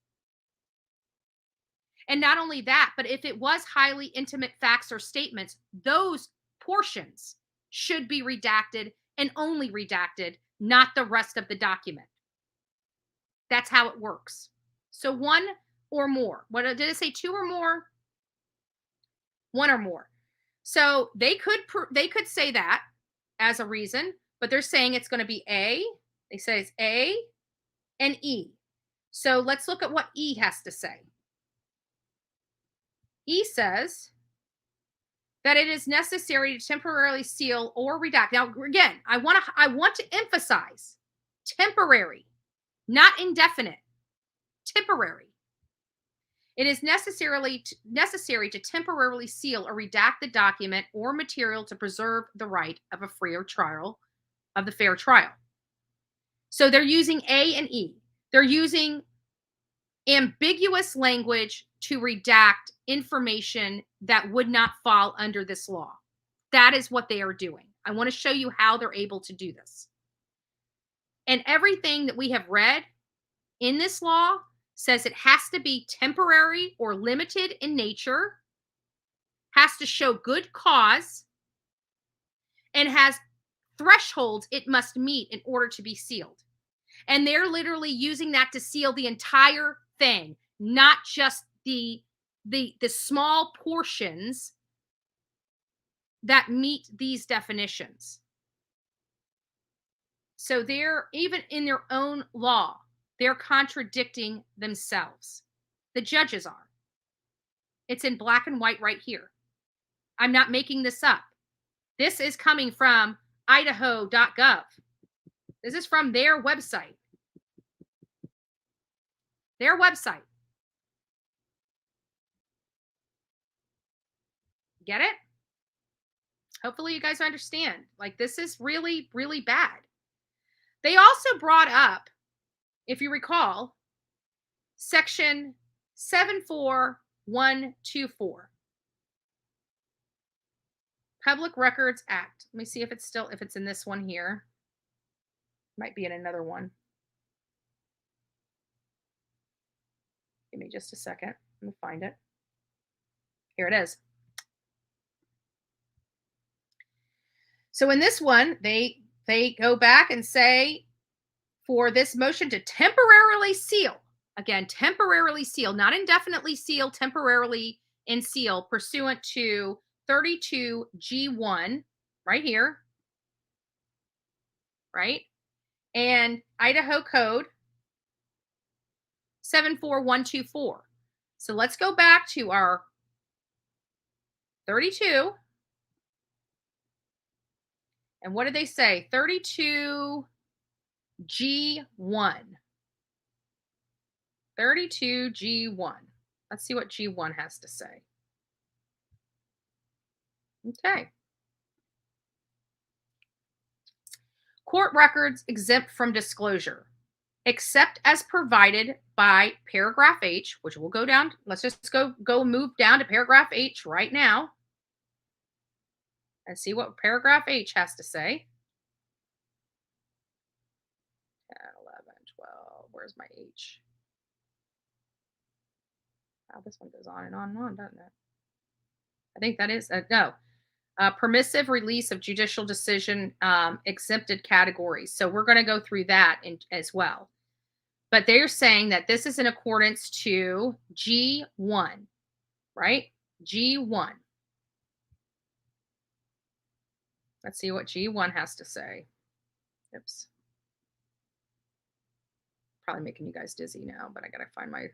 And not only that, but if it was highly intimate facts or statements, those portions should be redacted and only redacted, not the rest of the document. That's how it works. So one or more. What did it say? 2 or more? 1 or more. So they could say that as a reason, but they're saying it's going to be A. They say it's A and E. So let's look at what E has to say. E says that it is necessary to temporarily seal or redact. Now, again, I want to emphasize temporary, not indefinite. Temporary. It is necessary to temporarily seal or redact the document or material to preserve the right of a fair trial, of the fair trial. So they're using A and E. They're using ambiguous language to redact information that would not fall under this law. That is what they are doing. I want to show you how they're able to do this. And everything that we have read in this law says it has to be temporary or limited in nature, has to show good cause, and has thresholds it must meet in order to be sealed. And they're literally using that to seal the entire thing, not just the small portions that meet these definitions. So they're, even in their own law, they're contradicting themselves. The judges are. It's in black and white right here. I'm not making this up. This is coming from idaho.gov. This is from their website. Their website. Get it? Hopefully you guys understand. Like, this is really, really bad. They also brought up, if you recall, section 74124. Public Records Act. Let me see if it's in this one here. Might be in another one. Give me just a second. Let me find it. Here it is. So in this one, they go back and say, for this motion to temporarily seal, again, temporarily seal, not indefinitely seal, temporarily in seal, pursuant to 32G1, right here, right? And Idaho Code 74124. So let's go back to our 32. And what did they say? 32G1. 32G1. Let's see what G1 has to say. Okay. Court records exempt from disclosure, except as provided by paragraph H, which we'll go down. Let's just go move down to paragraph H right now and see what paragraph H has to say. 10, 11, 12. Where's my H? Wow, this one goes on and on, doesn't it? I think that is, no. Permissive release of judicial decision exempted categories. So we're going to go through that as well. But they're saying that this is in accordance to G1, right? G1. Let's see what G1 has to say. Oops. Probably making you guys dizzy now, but I got to find my,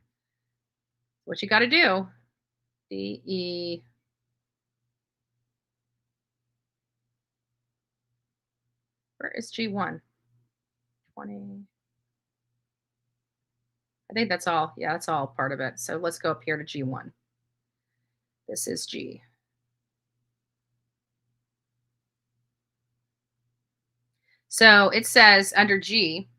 what you got to do. DE. Where is G1? 20. I think that's all. Yeah, that's all part of it. So let's go up here to G1. This is G. So it says under G,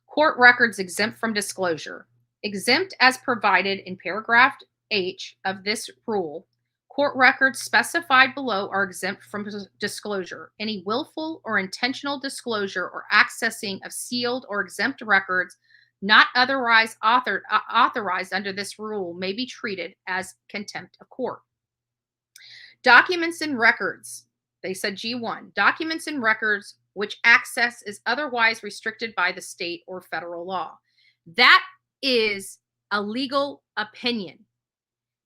court records exempt from disclosure. Exempt as provided in paragraph H of this rule, court records specified below are exempt from disclosure. Any willful or intentional disclosure or accessing of sealed or exempt records not otherwise authorized under this rule may be treated as contempt of court. Documents and records, they said G1, documents and records which access is otherwise restricted by the state or federal law. That is a legal opinion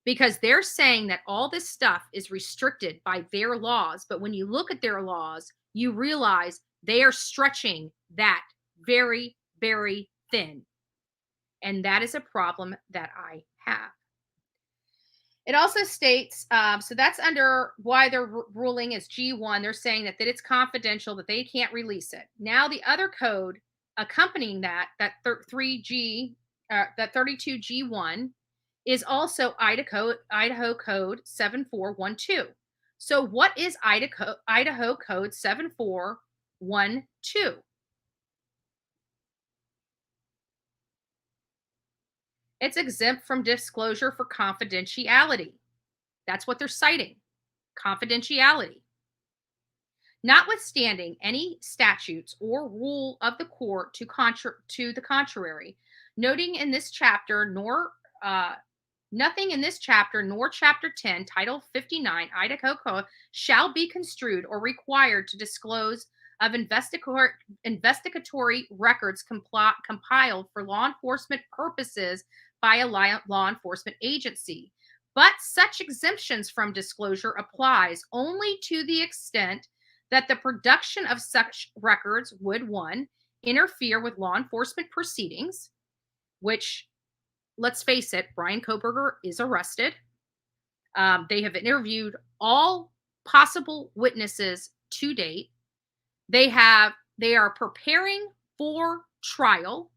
because they're saying that all this stuff is restricted by their laws. But when you look at their laws, you realize they are stretching that very, very thin. And that is a problem that I have. It also states, so that's under why their ruling is G1. They're saying that it's confidential, that they can't release it. Now, the other code accompanying that 32G1, is also Idaho Code 7412. So what is Idaho Code 7412? It's exempt from disclosure for confidentiality. That's what they're citing, confidentiality. Notwithstanding any statutes or rule of the court to the contrary, noting in this chapter nothing in this chapter nor chapter 10, title 59, Idaho Code shall be construed or required to disclose of investigatory records compiled for law enforcement purposes by a law enforcement agency. But such exemptions from disclosure applies only to the extent that the production of such records would, 1, interfere with law enforcement proceedings, which, let's face it, Bryan Kohberger is arrested. They have interviewed all possible witnesses to date. They are preparing for trial.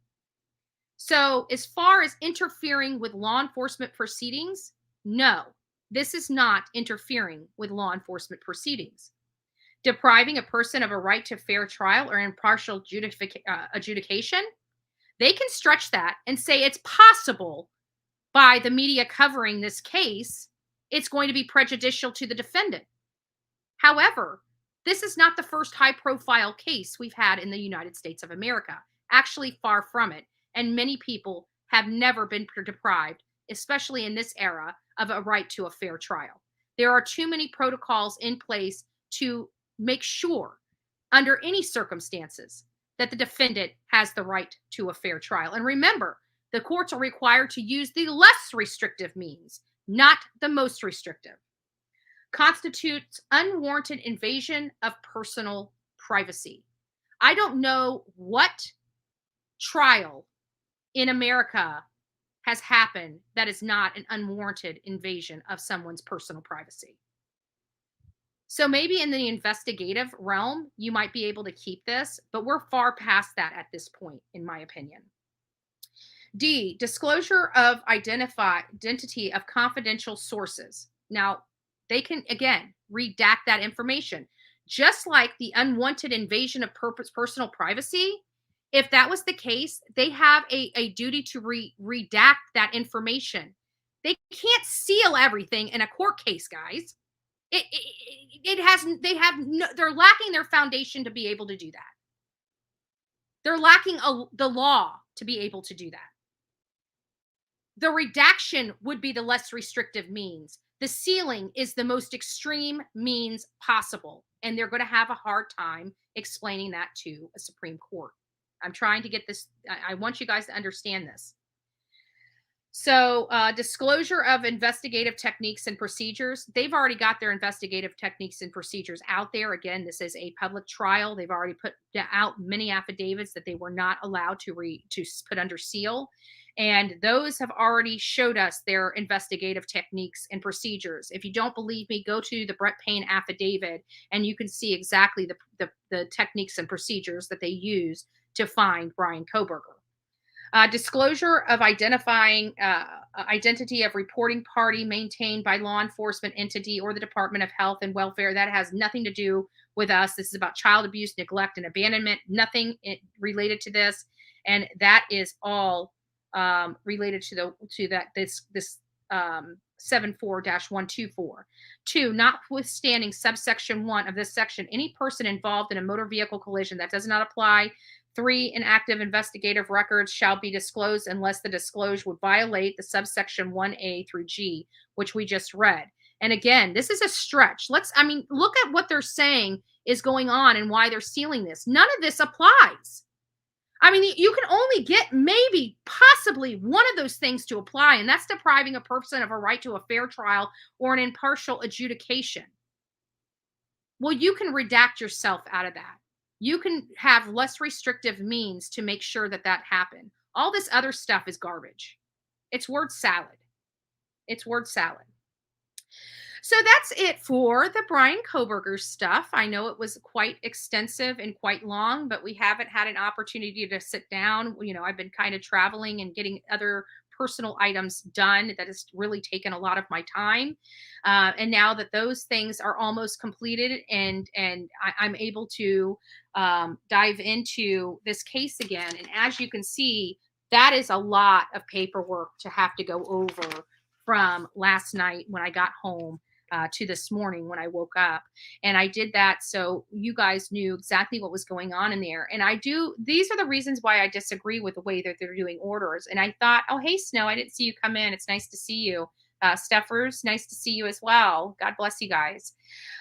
So as far as interfering with law enforcement proceedings, no, this is not interfering with law enforcement proceedings. Depriving a person of a right to fair trial or impartial adjudication, they can stretch that and say it's possible by the media covering this case, it's going to be prejudicial to the defendant. However, this is not the first high-profile case we've had in the United States of America. Actually, far from it. And many people have never been deprived, especially in this era, of a right to a fair trial. There are too many protocols in place to make sure, under any circumstances, that the defendant has the right to a fair trial. And remember, the courts are required to use the less restrictive means, not the most restrictive. Constitutes unwarranted invasion of personal privacy. I don't know what trial in America has happened that is not an unwarranted invasion of someone's personal privacy. So maybe in the investigative realm, you might be able to keep this, but we're far past that at this point, in my opinion. D, disclosure of identity of confidential sources. Now, they can, again, redact that information. Just like the unwanted invasion of personal privacy, if that was the case, they have a duty to redact that information. They can't seal everything in a court case, guys. It hasn't, they have no, they're lacking their foundation to be able to do that. They're lacking the law to be able to do that. The redaction would be the less restrictive means. The sealing is the most extreme means possible. And they're going to have a hard time explaining that to a Supreme Court. I'm trying to get this. I want you guys to understand this. So disclosure of investigative techniques and procedures. They've already got their investigative techniques and procedures out there. Again, this is a public trial. They've already put out many affidavits that they were not allowed to put under seal. And those have already showed us their investigative techniques and procedures. If you don't believe me, go to the Brett Payne affidavit and you can see exactly the techniques and procedures that they used to find Bryan Kohberger. Disclosure of identifying identity of reporting party maintained by law enforcement entity or the Department of Health and Welfare. That has nothing to do with us. This is about child abuse, neglect, and abandonment. Nothing related to this, and that is all related to this 74-124. 2, notwithstanding subsection 1 of this section, any person involved in a motor vehicle collision, that does not apply. 3, inactive investigative records shall be disclosed unless the disclosure would violate the subsection 1A through G, which we just read. And again, this is a stretch. Look at what they're saying is going on and why they're sealing this. None of this applies. I mean, you can only get maybe possibly one of those things to apply, and that's depriving a person of a right to a fair trial or an impartial adjudication. Well, you can redact yourself out of that. You can have less restrictive means to make sure that happened. All this other stuff is garbage. It's word salad. It's word salad. So that's it for the Bryan Kohberger stuff. I know it was quite extensive and quite long, but we haven't had an opportunity to sit down. You know, I've been kind of traveling and getting other personal items done that has really taken a lot of my time. And now that those things are almost completed and I'm able to dive into this case again. And as you can see, that is a lot of paperwork to have to go over from last night when I got home to this morning when I woke up. And I did that so you guys knew exactly what was going on in there. And these are the reasons why I disagree with the way that they're doing orders. And I thought, oh, hey, Snow, I didn't see you come in. It's nice to see you. Steffers, nice to see you as well. God bless you guys.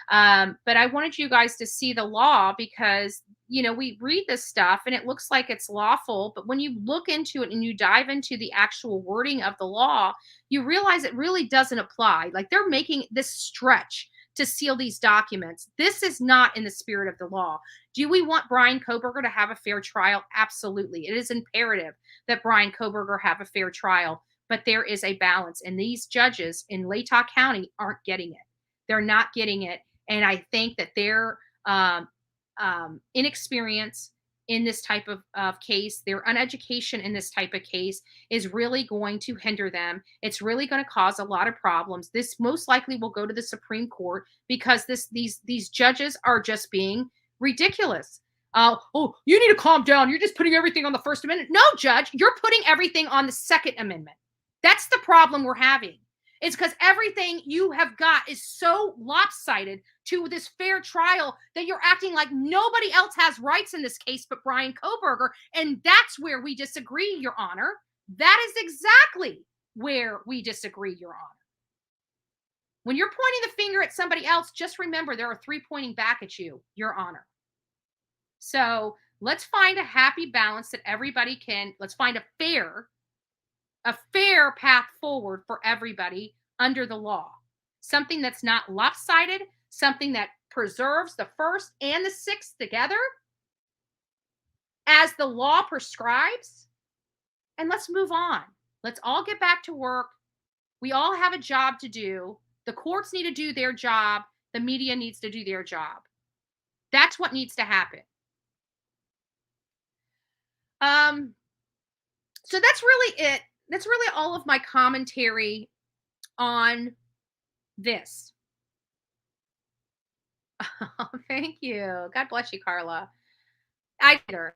But I wanted you guys to see the law because, you know, we read this stuff and it looks like it's lawful. But when you look into it and you dive into the actual wording of the law, you realize it really doesn't apply. Like they're making this stretch to seal these documents. This is not in the spirit of the law. Do we want Bryan Kohberger to have a fair trial? Absolutely. It is imperative that Bryan Kohberger have a fair trial. But there is a balance, and these judges in Latah County aren't getting it. They're not getting it, and I think that their inexperience in this type of case, their uneducation in this type of case is really going to hinder them. It's really going to cause a lot of problems. This most likely will go to the Supreme Court because these judges are just being ridiculous. Oh, you need to calm down. You're just putting everything on the First Amendment. No, Judge, you're putting everything on the Second Amendment. That's the problem we're having. It's because everything you have got is so lopsided to this fair trial that you're acting like nobody else has rights in this case but Bryan Kohberger. And that's where we disagree, Your Honor. That is exactly where we disagree, Your Honor. When you're pointing the finger at somebody else, just remember there are 3 pointing back at you, Your Honor. So let's find a happy balance that everybody let's find a fair path forward for everybody under the law. Something that's not lopsided, something that preserves the First and the Sixth together as the law prescribes. And let's move on. Let's all get back to work. We all have a job to do. The courts need to do their job. The media needs to do their job. That's what needs to happen. So that's really it. That's really all of my commentary on this. Oh, thank you. God bless you, Carla. I either.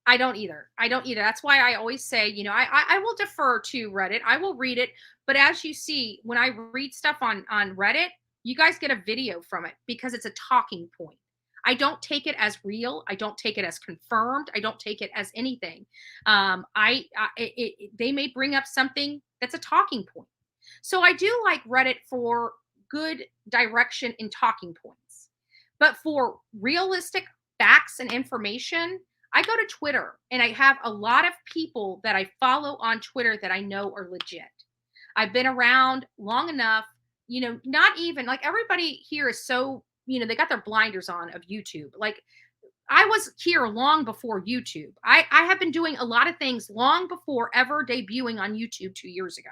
I don't either. I don't either. That's why I always say, I will defer to Reddit. I will read it, but as you see, when I read stuff on Reddit, you guys get a video from it because it's a talking point. I don't take it as real. I don't take it as confirmed. I don't take it as anything. They may bring up something that's a talking point. So I do like Reddit for good direction in talking points, but for realistic facts and information, I go to Twitter and I have a lot of people that I follow on Twitter that I know are legit. I've been around long enough, not even like everybody here is so, they got their blinders on of YouTube. Like I was here long before YouTube. I have been doing a lot of things long before ever debuting on YouTube 2 years ago.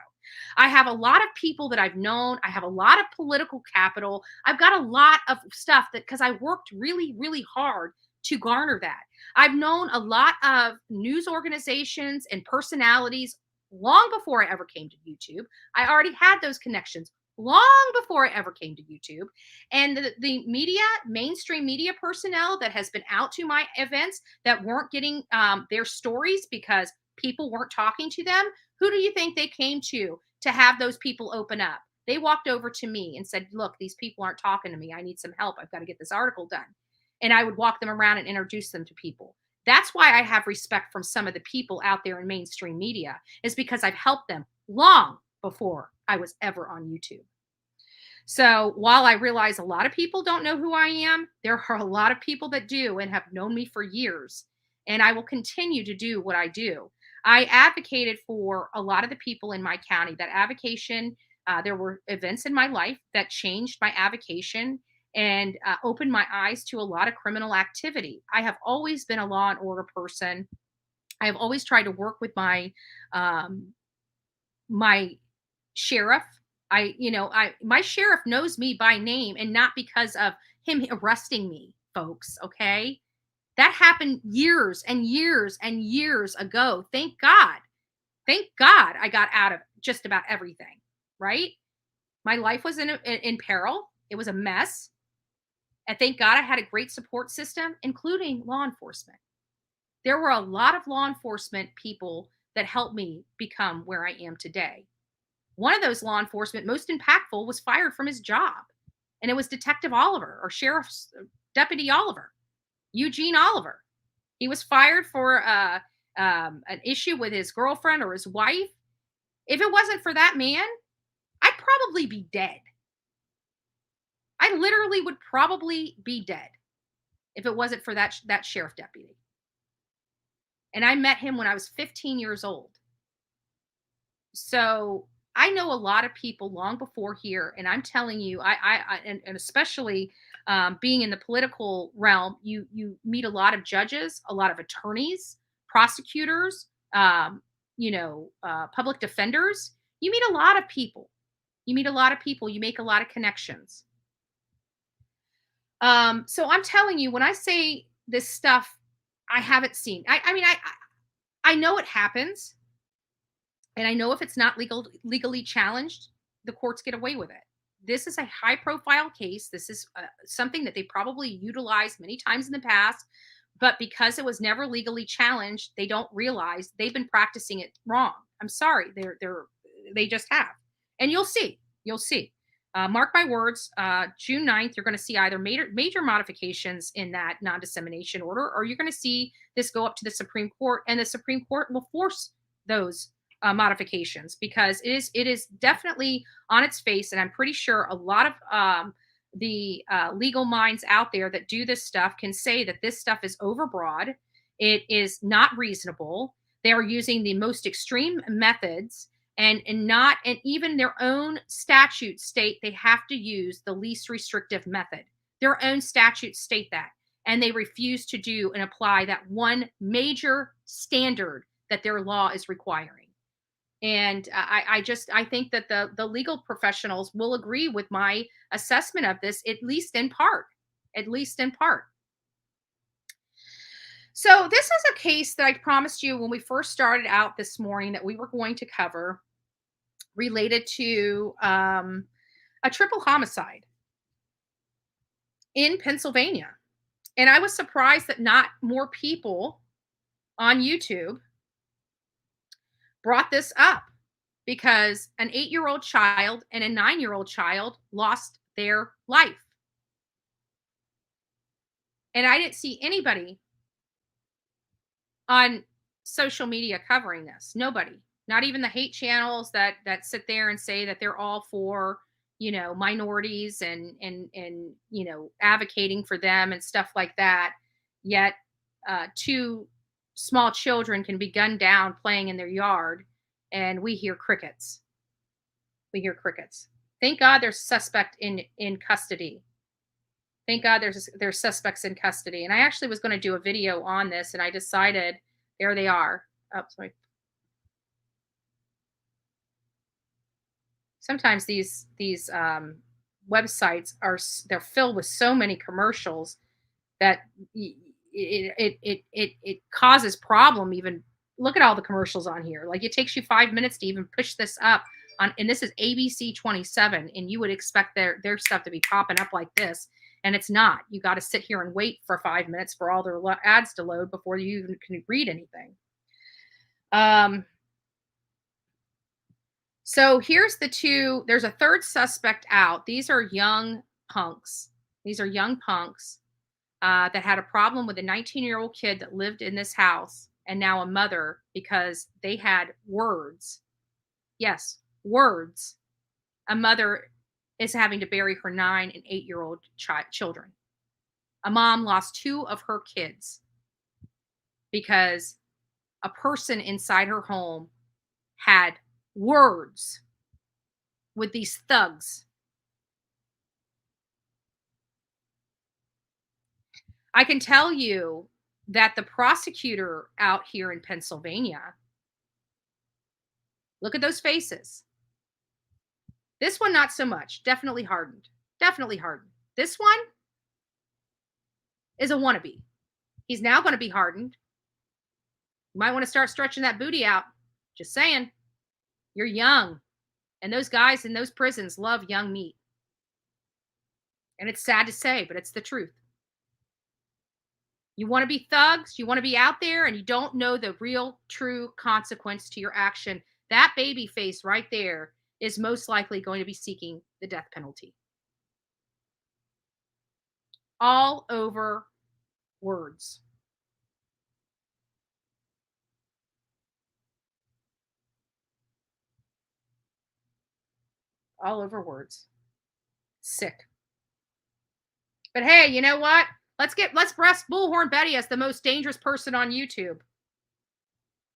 I have a lot of people that I've known. I have a lot of political capital. I've got a lot of stuff that because I worked really, really hard to garner that. I've known a lot of news organizations and personalities long before I ever came to YouTube. I already had those connections long before I ever came to YouTube. And the media, mainstream media personnel that has been out to my events that weren't getting their stories because people weren't talking to them, who do you think they came to have those people open up? They walked over to me and said, look, these people aren't talking to me. I need some help. I've got to get this article done. And I would walk them around and introduce them to people. That's why I have respect from some of the people out there in mainstream media, is because I've helped them long before I was ever on YouTube. So while I realize a lot of people don't know who I am, there are a lot of people that do and have known me for years. And I will continue to do what I do. I advocated for a lot of the people in my county. That avocation, there were events in my life that changed my avocation and opened my eyes to a lot of criminal activity. I have always been a law and order person. I have always tried to work with my my sheriff. My sheriff knows me by name and not because of him arresting me, folks. Okay. That happened years and years and years ago. Thank God. Thank God I got out of just about everything, right? My life was in peril. It was a mess. And thank God I had a great support system, including law enforcement. There were a lot of law enforcement people that helped me become where I am today. One of those law enforcement, most impactful, was fired from his job. And it was Detective Oliver, or Sheriff's Deputy Oliver, Eugene Oliver. He was fired for an issue with his girlfriend or his wife. If it wasn't for that man, I'd probably be dead. I literally would probably be dead if it wasn't for that sheriff deputy. And I met him when I was 15 years old. So I know a lot of people long before here, and I'm telling you, and especially being in the political realm, you meet a lot of judges, a lot of attorneys, prosecutors, public defenders. You meet a lot of people. You meet a lot of people. You make a lot of connections. So I'm telling you, when I say this stuff, I haven't seen. I know it happens. And I know if it's not legally challenged, the courts get away with it. This is a high profile case. This is something that they probably utilized many times in the past, but because it was never legally challenged, they don't realize they've been practicing it wrong. I'm sorry. They just have. And you'll see. Mark my words, June 9th, you're going to see either major modifications in that non-dissemination order, or you're going to see this go up to the Supreme Court, and the Supreme Court will force those modifications, because it is definitely on its face. And I'm pretty sure a lot of the legal minds out there that do this stuff can say that this stuff is overbroad. It is not reasonable. They are using the most extreme methods, and even their own statutes state they have to use the least restrictive method. Their own statutes state that, and they refuse to do and apply that one major standard that their law is requiring. And I think that the legal professionals will agree with my assessment of this, at least in part. So this is a case that I promised you when we first started out this morning that we were going to cover, related to a triple homicide in Pennsylvania. And I was surprised that not more people on YouTube brought this up, because an 8-year-old child and a 9-year-old child lost their life. And I didn't see anybody on social media covering this. Nobody. Not even the hate channels that sit there and say that they're all for, minorities and advocating for them and stuff like that. Yet 2 small children can be gunned down playing in their yard, and we hear crickets. We hear crickets. Thank God there's a suspect in custody. Thank God there's suspects in custody. And I actually was going to do a video on this, and I decided, there they are. Oh, sorry. Sometimes these websites they're filled with so many commercials that it causes problem. Even look at all the commercials on here. Like, it takes you 5 minutes to even push this up on, and this is ABC 27, and you would expect their stuff to be popping up like this, and it's not. You got to sit here and wait for 5 minutes for all their ads to load before you even can read anything. So here's there's a third suspect out. These are young punks. That had a problem with a 19-year-old kid that lived in this house, and now a mother, because they had words. Yes, words. A mother is having to bury her 9 and 8-year-old children. A mom lost 2 of her kids because a person inside her home had words with these thugs. I can tell you that the prosecutor out here in Pennsylvania, look at those faces. This one, not so much. Definitely hardened. This one is a wannabe. He's now going to be hardened. You might want to start stretching that booty out. Just saying. You're young. And those guys in those prisons love young meat. And it's sad to say, but it's the truth. You want to be thugs, you want to be out there, and you don't know the real, true consequence to your action. That baby face right there is most likely going to be seeking the death penalty. All over words. All over words. Sick. But hey, you know what? Let's breast Bullhorn Betty as the most dangerous person on YouTube.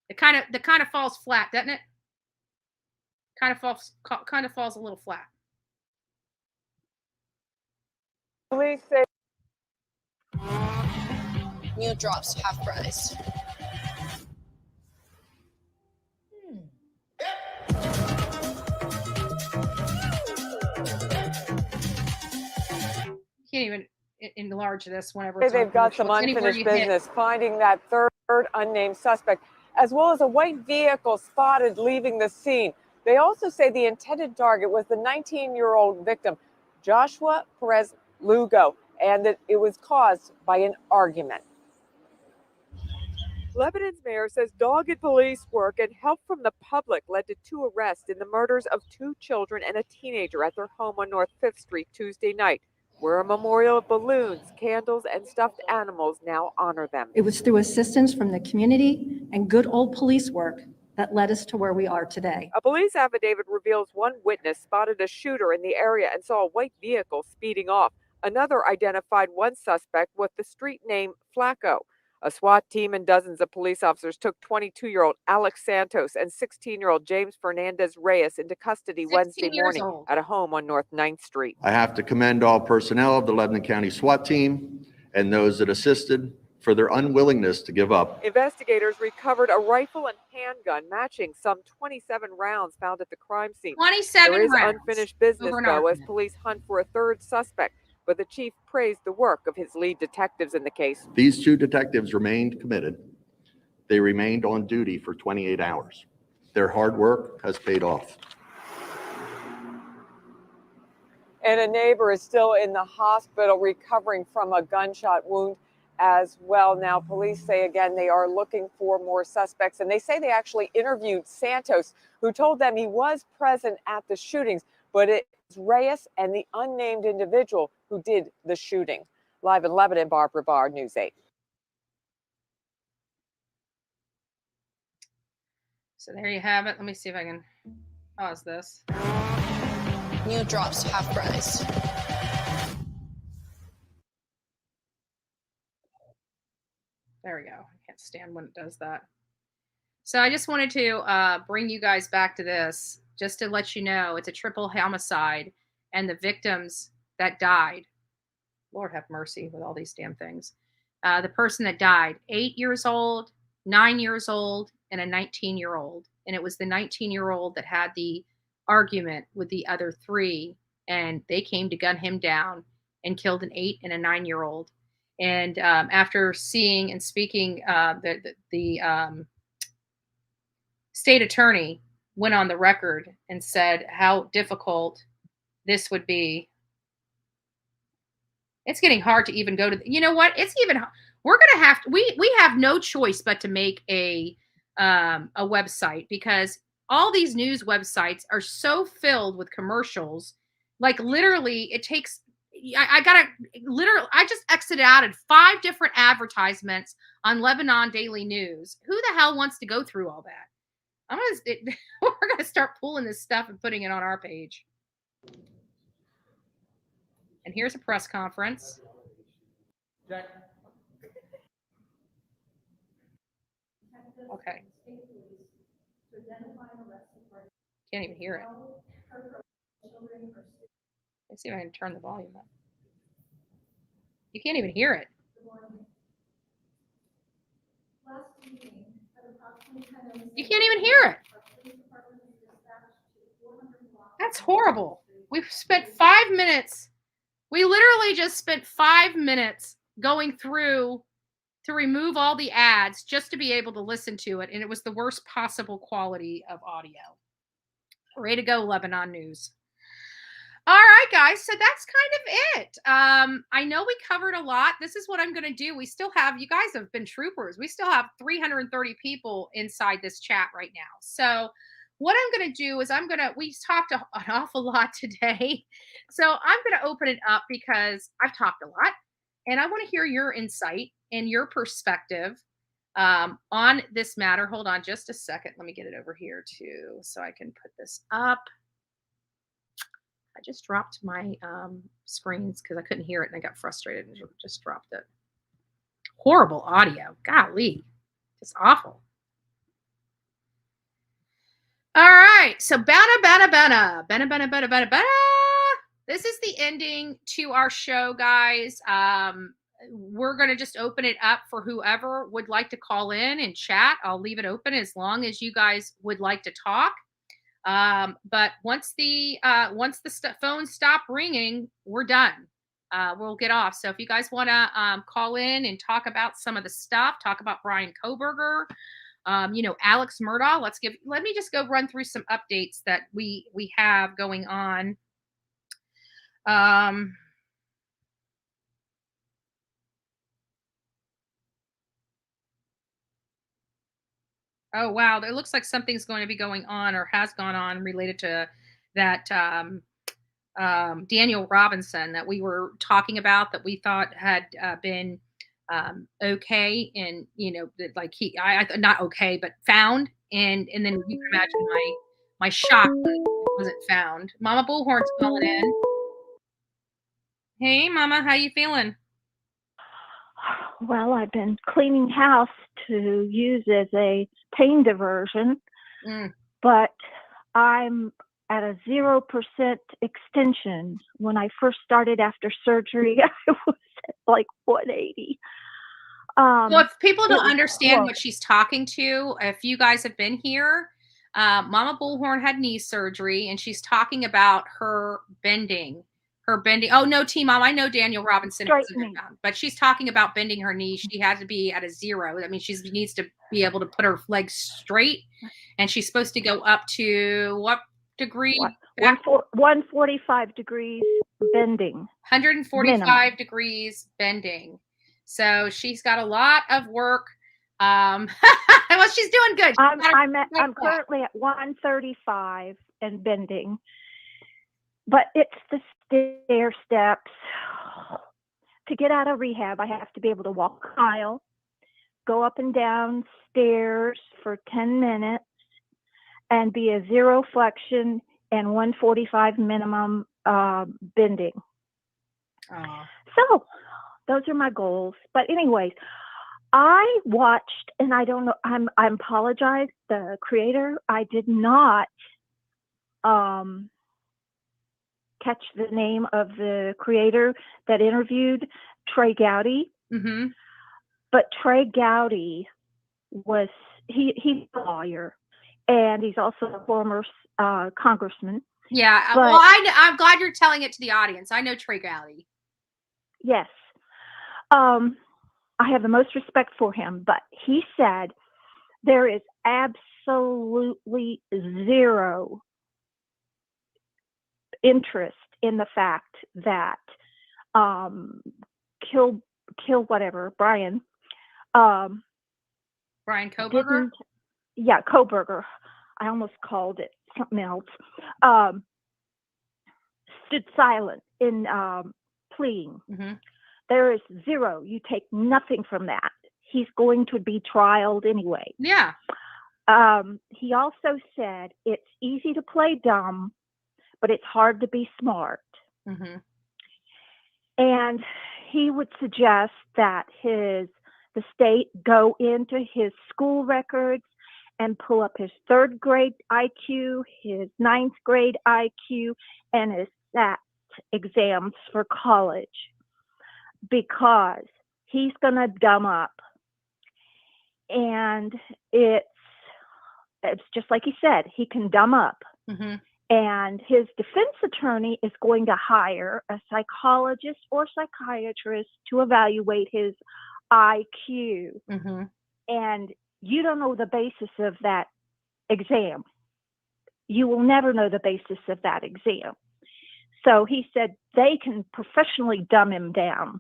It kind of falls flat, doesn't it? Kind of falls a little flat. Police say Meal drops half price. Can't even enlarge this whenever they've got some unfinished business finding that third unnamed suspect, as well as a white vehicle spotted leaving the scene. They also say the intended target was the 19-year-old victim, Joshua Perez Lugo, and that it was caused by an argument. Lebanon's mayor says dogged police work and help from the public led to 2 arrests in the murders of 2 children and a teenager at their home on North 5th Street Tuesday night, where a memorial of balloons, candles, and stuffed animals now honor them. It was through assistance from the community and good old police work that led us to where we are today. A police affidavit reveals one witness spotted a shooter in the area and saw a white vehicle speeding off. Another identified one suspect with the street name Flacco. A SWAT team and dozens of police officers took 22-year-old Alex Santos and 16-year-old James Fernandez Reyes into custody Wednesday morning at a home on North 9th Street. I have to commend all personnel of the Lebanon County SWAT team and those that assisted for their unwillingness to give up. Investigators recovered a rifle and handgun matching some 27 rounds found at the crime scene. 27 there is rounds. Unfinished business, though, as police hunt for a third suspect. but the chief praised the work of his lead detectives in the case. These 2 detectives remained committed. They remained on duty for 28 hours. Their hard work has paid off. And a neighbor is still in the hospital recovering from a gunshot wound as well. Now, police say again they are looking for more suspects, and they say they actually interviewed Santos, who told them he was present at the shootings, but it's Reyes and the unnamed individual who did the shooting. Live in Lebanon, Barbara Barr, News 8. So there you have it. Let me see if I can pause this. New drops, half price. There we go. I can't stand when it does that. So I just wanted to bring you guys back to this, just to let you know it's a triple homicide, and the victims that died, Lord have mercy with all these damn things. The person that died, 8 years old, 9 years old, and a 19-year-old. And it was the 19-year-old that had the argument with the other 3, and they came to gun him down and killed an 8 and a 9-year-old. And after seeing and speaking, the state attorney went on the record and said how difficult this would be. It's getting hard to even go to, you know what? It's even, we're going to have to, we have no choice but to make a website, because all these news websites are so filled with commercials. Like literally it takes, I just exited out at 5 different advertisements on Lebanon Daily News. Who the hell wants to go through all that? We're going to start pulling this stuff and putting it on our page. And here's a press conference. Okay. Can't even hear it. Let's see if I can turn the volume up. You can't even hear it. You can't even hear it. That's horrible. We've spent 5 minutes. We literally just spent 5 minutes going through to remove all the ads just to be able to listen to it. And it was the worst possible quality of audio. Way to go, Lebanon News. All right, guys. So that's kind of it. I know we covered a lot. This is what I'm going to do. We still have, you guys have been troopers. We still have 330 people inside this chat right now. So what I'm going to do is we talked an awful lot today. So I'm going to open it up because I've talked a lot and I want to hear your insight and your perspective on this matter. Hold on just a second. Let me get it over here too, so I can put this up. I just dropped my screens because I couldn't hear it and I got frustrated and just dropped it. Horrible audio. Golly. It's awful. All right. So Bana. This is the ending to our show, guys. We're going to just open it up for whoever would like to call in and chat. I'll leave it open as long as you guys would like to talk. But once the phones stop ringing, we're done. We'll get off. So if you guys want to call in and talk about some of the stuff, talk about Bryan Kohberger, Alex Murdaugh, let me just go run through some updates that we have going on. Oh, wow. It looks like something's going to be going on or has gone on related to that Daniel Robinson that we were talking about that we thought had been okay. And, like not okay, but found. And then you can imagine my shock when it wasn't found. Mama Bullhorn's calling in. Hey, Mama, how you feeling? Well, I've been cleaning house to use as a pain diversion, but I'm at a 0% extension. When I first started after surgery, I was at like 180. Well, if people don't understand what she's talking to, if you guys have been here, Mama Bullhorn had knee surgery, and she's talking about her bending, Her bending. Oh no, T Mom. I know Daniel Robinson, Straightening. but she's talking about bending her knee. She has to be at a 0. That means she needs to be able to put her legs straight, and she's supposed to go up to what degree? 145 degrees bending. 145 minimum. degrees bending. So she's got a lot of work. Well, she's doing good. I'm currently at 135 and bending, but it's the stair steps. To get out of rehab, I have to be able to walk a mile, go up and down stairs for 10 minutes, and be a 0 flexion and 145 minimum bending. So those are my goals. But anyways, I watched, and I don't know, I apologize, the creator, I did not catch the name of the creator that interviewed Trey Gowdy. Mm-hmm. But Trey Gowdy he's a lawyer, and he's also a former congressman. Yeah. But, well, I'm glad you're telling it to the audience. I know Trey Gowdy. Yes. I have the most respect for him, but he said there is absolutely zero interest in the fact that Bryan Bryan Kohberger? Yeah, Kohberger. I almost called it something else. Stood silent in pleading. Mm-hmm. There is zero. You take nothing from that. He's going to be trialed anyway. Yeah. He also said it's easy to play dumb, but it's hard to be smart. Mm-hmm. And he would suggest that the state go into his school records and pull up his 3rd grade IQ, his 9th grade IQ, and his SAT exams for college, because he's going to dumb up. And it's just like he said, he can dumb up. Mm-hmm. And his defense attorney is going to hire a psychologist or psychiatrist to evaluate his IQ. Mm-hmm. And you don't know the basis of that exam. You will never know the basis of that exam. So he said they can professionally dumb him down.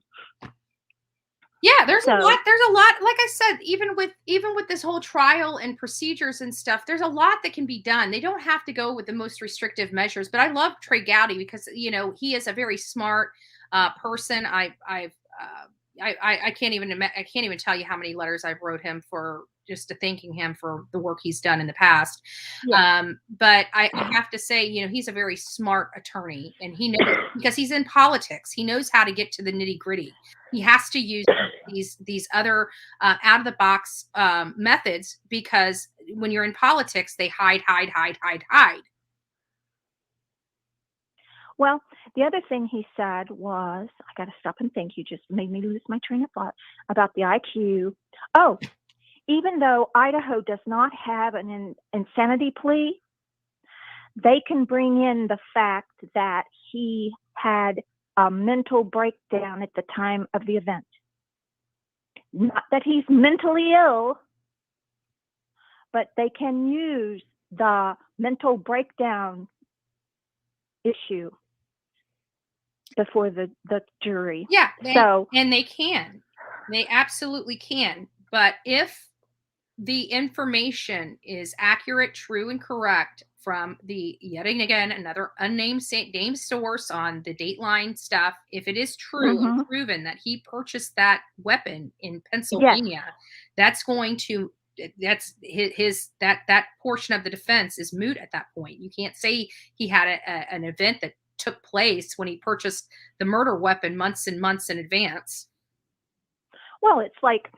Yeah, there's a lot. Like I said, even with this whole trial and procedures and stuff, there's a lot that can be done. They don't have to go with the most restrictive measures. But I love Trey Gowdy because he is a very smart person. I can't even tell you how many letters I've wrote him for just thanking him for the work he's done in the past. Yeah. But I have to say, he's a very smart attorney, and he knows, because he's in politics, he knows how to get to the nitty gritty. He has to use these other out of the box methods, because when you're in politics, they hide. Well, the other thing he said was, I got to stop and think. You just made me lose my train of thought about the IQ. Oh, even though Idaho does not have an insanity plea, they can bring in the fact that he had a mental breakdown at the time of the event. Not that he's mentally ill, but they can use the mental breakdown issue before the jury. Yeah. And they absolutely can. But if the information is accurate, true, and correct from yet again, another unnamed named source on the Dateline stuff, if it is true and proven that he purchased that weapon in Pennsylvania, that's going to, that's that portion of the defense is moot at that point. You can't say he had an event that took place when he purchased the murder weapon months and months in advance. Well, it's like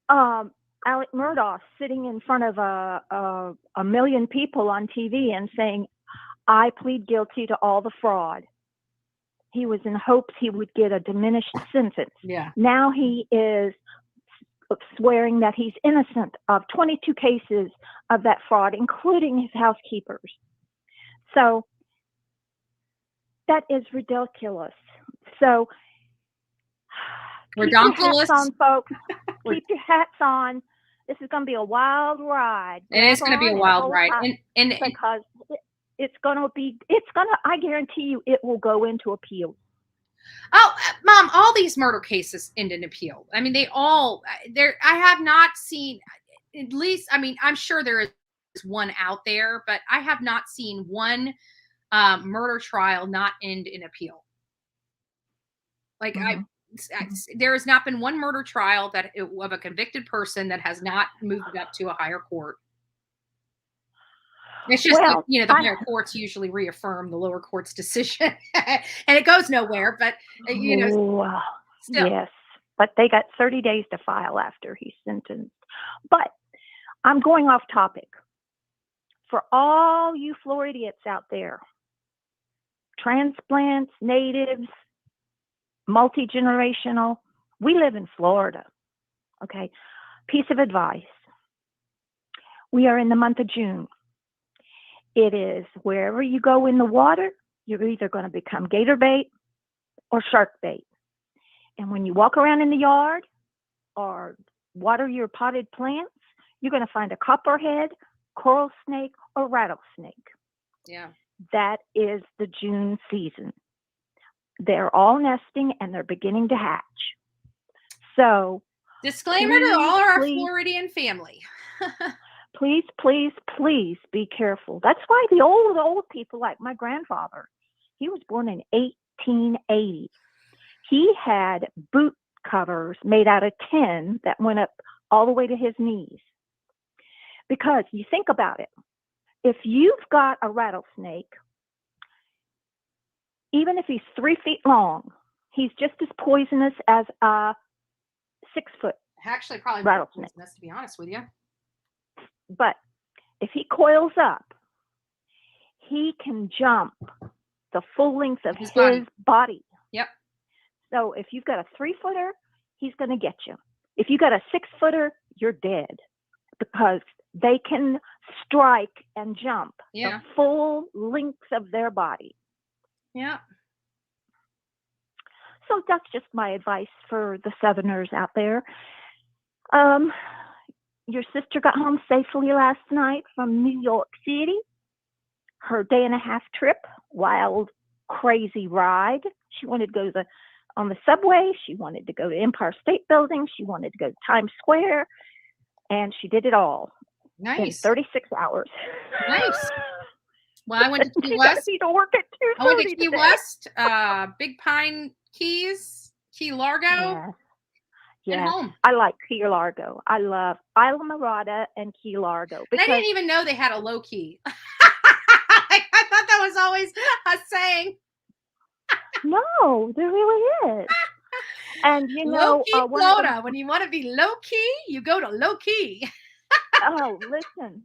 Alec Murdaugh sitting in front of a million people on TV and saying, I plead guilty to all the fraud. He was in hopes he would get a diminished sentence. Yeah. Now he is swearing that he's innocent of 22 cases of that fraud, including his housekeepers. So That is ridiculous. So keep your Redonkulous. hats on, folks. Keep your hats on. This is going to be a wild ride. It is going to be a wild ride. And because I guarantee you it will go into appeal. Oh, Mom, all these murder cases end in appeal. I mean, I have not seen, at least, I mean, I'm sure there is one out there, but I have not seen one murder trial not end in appeal. Like there has not been one murder trial of a convicted person that has not moved up to a higher court. It's just the higher courts usually reaffirm the lower court's decision, and it goes nowhere. But still. Yes, but they got 30 days to file after he's sentenced. But I'm going off topic. For all you Floridians out there, transplants, natives, multi-generational, we live in Florida. Okay, piece of advice. We are in the month of June. It is wherever you go in the water, you're either going to become gator bait or shark bait. And when you walk around in the yard or water your potted plants, you're going to find a copperhead, coral snake, or rattlesnake. Yeah. That is the June season. They're all nesting and they're beginning to hatch. So, disclaimer to all our Floridian family. Please, please, please be careful. That's why the old people, like my grandfather, he was born in 1880. He had boot covers made out of tin that went up all the way to his knees. Because you think about it, if you've got a rattlesnake, even if he's 3 feet long, he's just as poisonous as a 6-foot Actually, probably rattlesnake. To be honest with you. But if he coils up, he can jump the full length of his body. Yep. So if you've got a 3-footer, he's going to get you. If you got a 6-footer, you're dead because they can strike and jump the full length of their body. Yeah. So that's just my advice for the Southerners out there. Your sister got home safely last night from New York City. Her day-and-a-half trip, wild, crazy ride. She wanted to go on the subway. She wanted to go to Empire State Building. She wanted to go to Times Square. And she did it all in 36 hours. Nice. Well, I went to Key West. To work at 2:30 I went to Key today. West, Big Pine Keys, Key Largo. Yeah. And home. I like Key Largo. I love Isla Mirada and Key Largo. And I didn't even know they had a low key. I thought that was always a saying. No, there really is. And low key Florida. When you want to be low key, you go to low key. Oh, listen.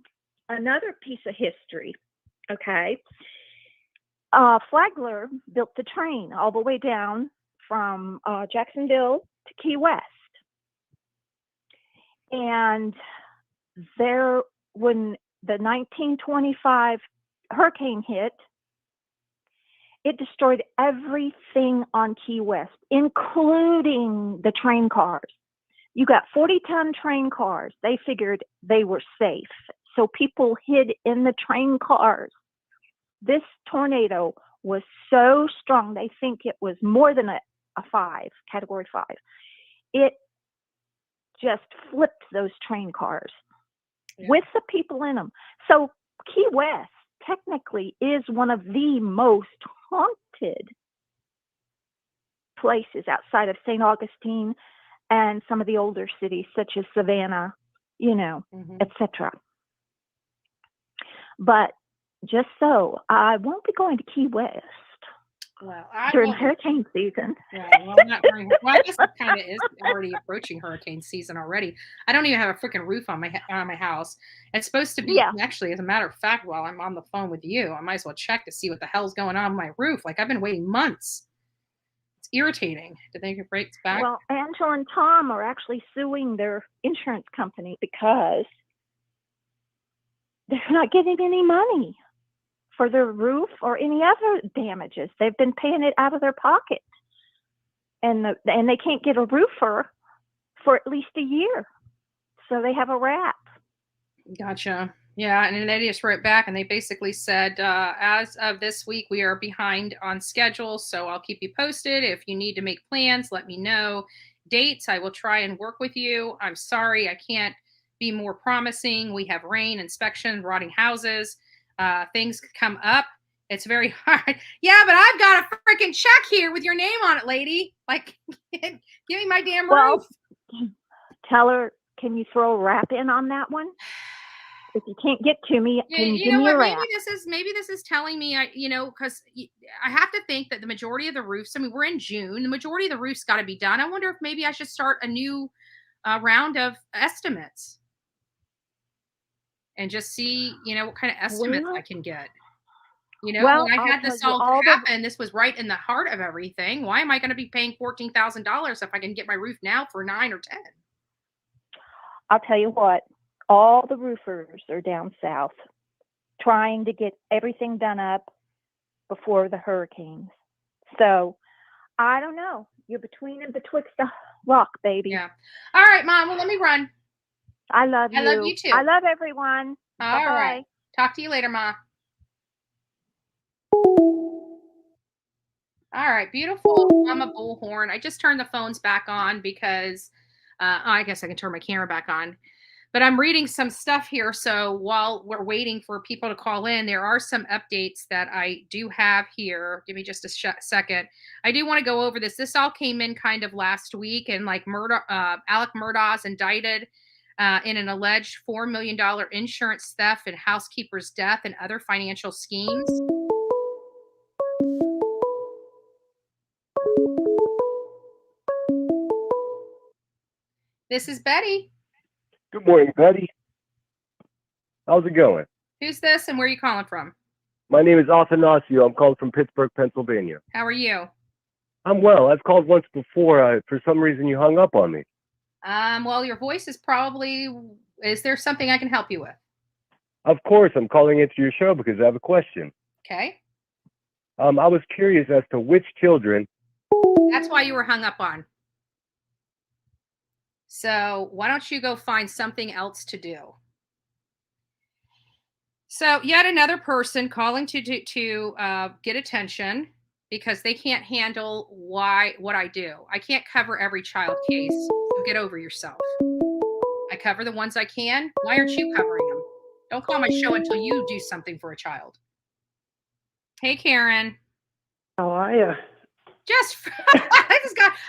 Another piece of history. Okay. Flagler built the train all the way down from Jacksonville to Key West. And when the 1925 hurricane hit, it destroyed everything on Key West, including the train cars. You got 40-ton train cars. They figured they were safe. So people hid in the train cars. This tornado was so strong, they think it was more than a 5, category 5. It just flipped those train cars with the people in them. So Key West technically is one of the most haunted places outside of St. Augustine and some of the older cities such as Savannah, etc. But just so, I won't be going to Key West during hurricane season. Yeah, well, I guess it kind of is already approaching hurricane season already. I don't even have a freaking roof on my house. It's supposed to be, actually, as a matter of fact, while I'm on the phone with you, I might as well check to see what the hell's going on with my roof. Like, I've been waiting months. It's irritating. Do they get breaks back? Well, Angela and Tom are actually suing their insurance company because they're not getting any money for their roof or any other damages. They've been paying it out of their pocket. And they can't get a roofer for at least a year. So they have a wrap. Gotcha. Yeah, and then they just wrote back and they basically said, as of this week, we are behind on schedule, so I'll keep you posted. If you need to make plans, let me know. Dates, I will try and work with you. I'm sorry, I can't be more promising. We have rain, inspection, rotting houses. Things come up. It's very hard. Yeah, but I've got a freaking check here with your name on it, lady. Like, give me my damn roof. Tell her, can you throw a wrap in on that one? If you can't get to me, can you give know me what? a wrap? Maybe this is telling me, because I have to think that the majority of the roofs. I mean, we're in June. The majority of the roofs got to be done. I wonder if maybe I should start a new round of estimates and just see, what kind of estimates I can get. When I had this all happen, this was right in the heart of everything. Why am I going to be paying $14,000 if I can get my roof now for 9 or 10? I'll tell you what. All the roofers are down south trying to get everything done up before the hurricanes. So I don't know. You're between and betwixt a rock, baby. Yeah. All right, Mom. Well, let me run. I love you. I love you too. I love everyone. All Bye-bye. right. Talk to you later, Ma. All right. Beautiful. Mama Bullhorn. I just turned the phones back on because I guess I can turn my camera back on. But I'm reading some stuff here. So while we're waiting for people to call in, there are some updates that I do have here. Give me just a second. I do want to go over this. This all came in kind of last week. And like Alec Murdaugh's indicted in an alleged $4 million insurance theft and housekeeper's death and other financial schemes. This is Betty. Good morning, Betty. How's it going? Who's this and where are you calling from? My name is Athanasio. I'm calling from Pittsburgh, Pennsylvania. How are you? I'm well. I've called once before. For some reason, you hung up on me. Well, your voice is probably... Is there something I can help you with? Of course. I'm calling into your show because I have a question. Okay. I was curious as to which children... That's why you were hung up on. So why don't you go find something else to do? So yet another person calling to get attention because they can't handle what I do. I can't cover every child case. So get over yourself. I cover the ones I can. Why aren't you covering them? Don't call my show until you do something for a child. Hey, Karen. How are you?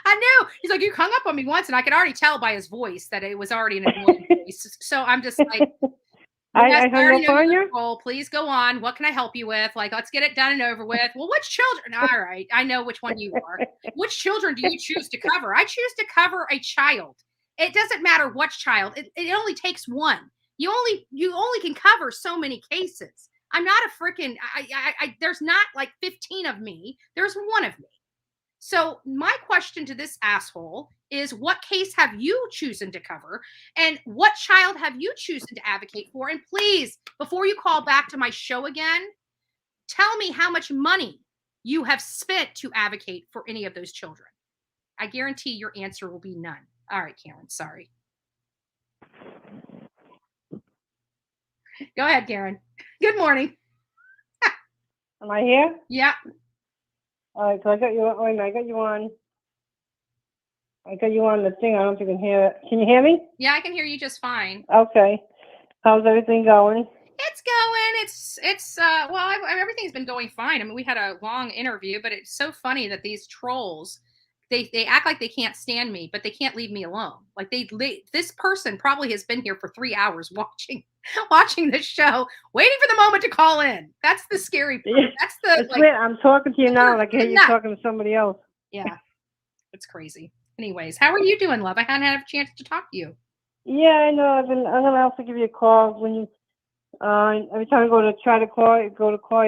I knew. He's like, you hung up on me once, and I could already tell by his voice that it was already an annoying voice. So I'm just like, I hung up on you? Please go on. What can I help you with? Like, let's get it done and over with. Well, which children? All right. I know which one you are. Which children do you choose to cover? I choose to cover a child. It doesn't matter what child. It only takes one. You only can cover so many cases. I'm not a freaking, there's not like 15 of me. There's one of me. So my question to this asshole is, what case have you chosen to cover and what child have you chosen to advocate for? And please, before you call back to my show again, tell me how much money you have spent to advocate for any of those children. I guarantee your answer will be none. All right, Karen, sorry. Go ahead, Karen. Good morning. Am I here? Yeah. All right, so I got you on the thing. I don't think you can hear it. Can you hear me? Yeah, I can hear you just fine. Okay. How's everything going? It's going. Everything's been going fine. I mean, we had a long interview, but it's so funny that these trolls, they act like they can't stand me, but they can't leave me alone. Like this person probably has been here for 3 hours watching this show, waiting for the moment to call in. That's the scary part. That's weird. I'm talking to you now, and I can hear you talking to somebody else. Yeah, it's crazy. Anyways, how are you doing, love? I hadn't had a chance to talk to you. Yeah, I know. I'm gonna have to give you a call when Every time I try to call,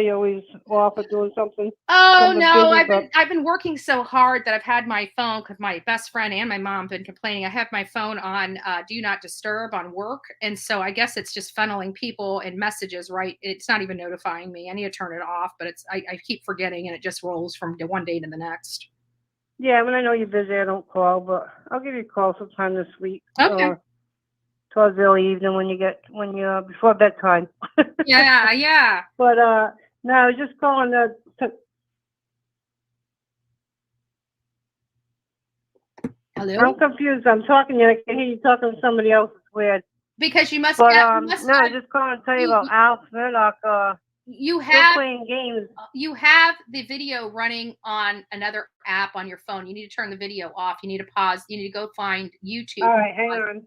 you always off or doing something. Oh something no, busy, I've been working so hard that I've had my phone, because my best friend and my mom have been complaining. I have my phone on do not disturb on work, and so I guess it's just funneling people and messages. Right, it's not even notifying me. I need to turn it off, but I keep forgetting, and it just rolls from one day to the next. Yeah, when I know you're busy, I don't call, but I'll give you a call sometime this week. Okay. Towards early evening when you before bedtime. Yeah, yeah. But no, I was just calling Hello? I'm confused. I'm talking to you. I can hear you talking to somebody else. It's weird. Because you must But have, no, I was just calling to tell you about Alex Murdoch. You still have playing games. You have the video running on another app on your phone. You need to turn the video off. You need to pause. You need to go find YouTube. All right, hang on.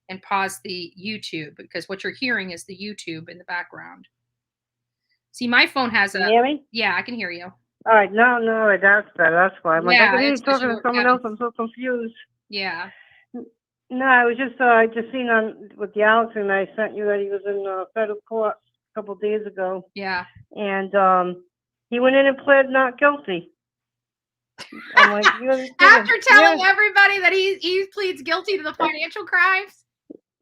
And pause the YouTube, because what you're hearing is the YouTube in the background. See, my phone has Can you hear me? Yeah, I can hear you. All right, no, that's better. That's why. I'm like, I Yeah, can hear you it's 'cause talking you to were someone having- else. I'm so confused. Yeah. No, I was just I just seen on with the Alex, and I sent you that he was in federal court a couple days ago. Yeah. And he went in and pled not guilty. I'm like, after telling everybody that he pleads guilty to the financial crimes.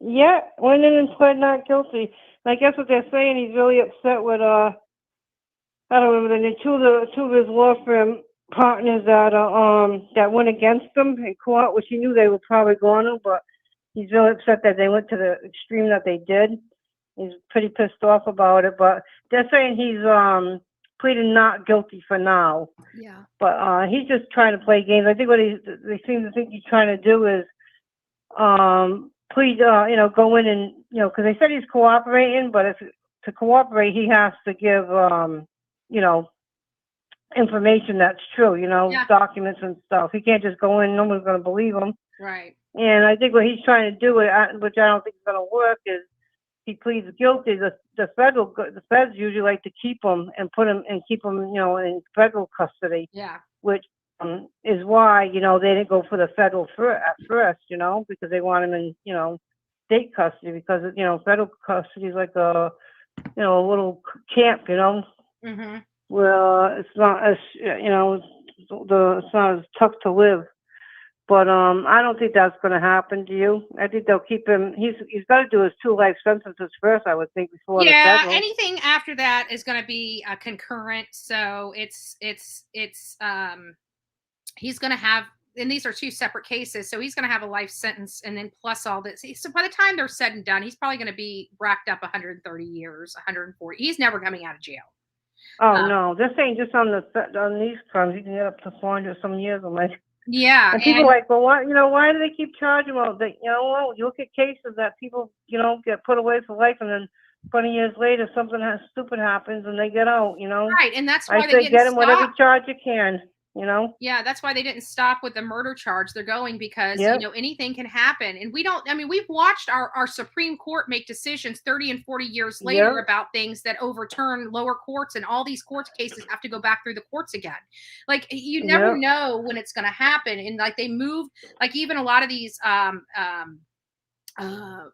Yeah, went in and pled not guilty. And I guess what they're saying, he's really upset with I don't know, the two of his law firm partners that went against him in court, which he knew they were probably going to, but he's really upset that they went to the extreme that they did. He's pretty pissed off about it, but they're saying he's pleading not guilty for now. Yeah. But he's just trying to play games. I think what they seem to think he's trying to do is plead, go in and, because they said he's cooperating, but to cooperate, he has to give, information that's true, documents and stuff. He can't just go in, no one's going to believe him. Right. And I think what he's trying to do, which I don't think is going to work, is he pleads guilty. The feds usually like to keep him and keep him, in federal custody. Yeah. Which is why, they didn't go for the federal at first, because they want him in, state custody, because, federal custody is like a little camp, Mm-hmm. where it's not as, it's not as tough to live. But I don't think that's going to happen to you. I think they'll keep him. He's got to do his 2 life sentences first, I would think, before the federal. Anything after that is going to be concurrent. So it's he's going to have, and these are 2 separate cases. So he's going to have a life sentence, and then plus all this. So by the time they're said and done, he's probably going to be racked up 130 years, 140. He's never coming out of jail. Oh no, this ain't just on these crimes. You can get up to 400 some years. I'm like. Yeah, and people are like, well, why do they keep charging them? You look at cases that people, get put away for life, and then 20 years later, something stupid happens, and they get out. Right, and that's why I say get them with every charge you can. Yeah, that's why they didn't stop with the murder charge. They're going because anything can happen, and we've watched our Supreme Court make decisions 30 and 40 years later about things that overturn lower courts, and all these court cases have to go back through the courts again. Like, you never know when it's going to happen, and like they moved, like even a lot of these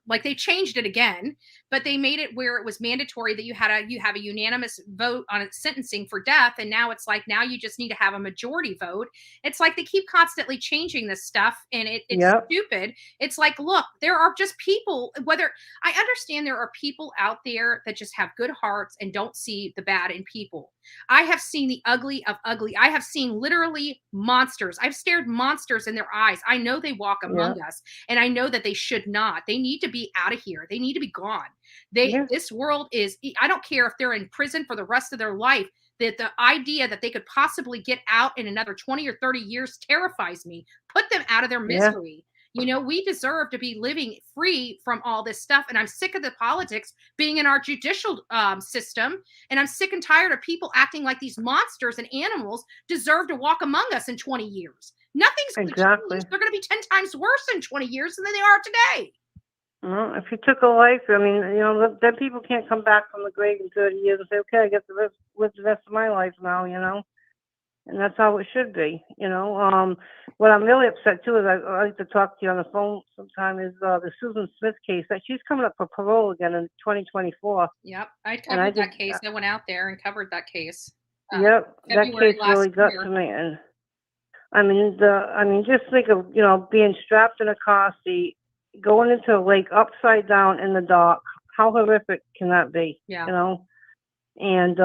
like they changed it again, but they made it where it was mandatory that you have a unanimous vote on its sentencing for death. And now it's like, now you just need to have a majority vote. It's like they keep constantly changing this stuff, and it's stupid. It's like, look, there are just people, whether I understand there are people out there that just have good hearts and don't see the bad in people. I have seen the ugly of ugly. I have seen literally monsters. I've stared monsters in their eyes. I know they walk among us, and I know that they should not. They need to be out of here. They need to be gone. This world is, I don't care if they're in prison for the rest of their life, that the idea that they could possibly get out in another 20 or 30 years terrifies me. Put them out of their misery. We deserve to be living free from all this stuff. And I'm sick of the politics being in our judicial system. And I'm sick and tired of people acting like these monsters and animals deserve to walk among us in 20 years. Nothing's going to change. They're going to be 10 times worse in 20 years than they are today. Well, if you took a life, then people can't come back from the grave in 30 years and say, okay, I get to live the rest of my life now, and that's how it should be. What I'm really upset too is I like to talk to you on the phone sometime is the Susan Smith case that she's coming up for parole again in 2024. Yep, I And I covered that just, case. I went out there and covered that case. yep, that February case last really got year. to me. And I mean, just think of being strapped in a car seat, going into a lake upside down in the dark. How horrific can that be? Yeah. And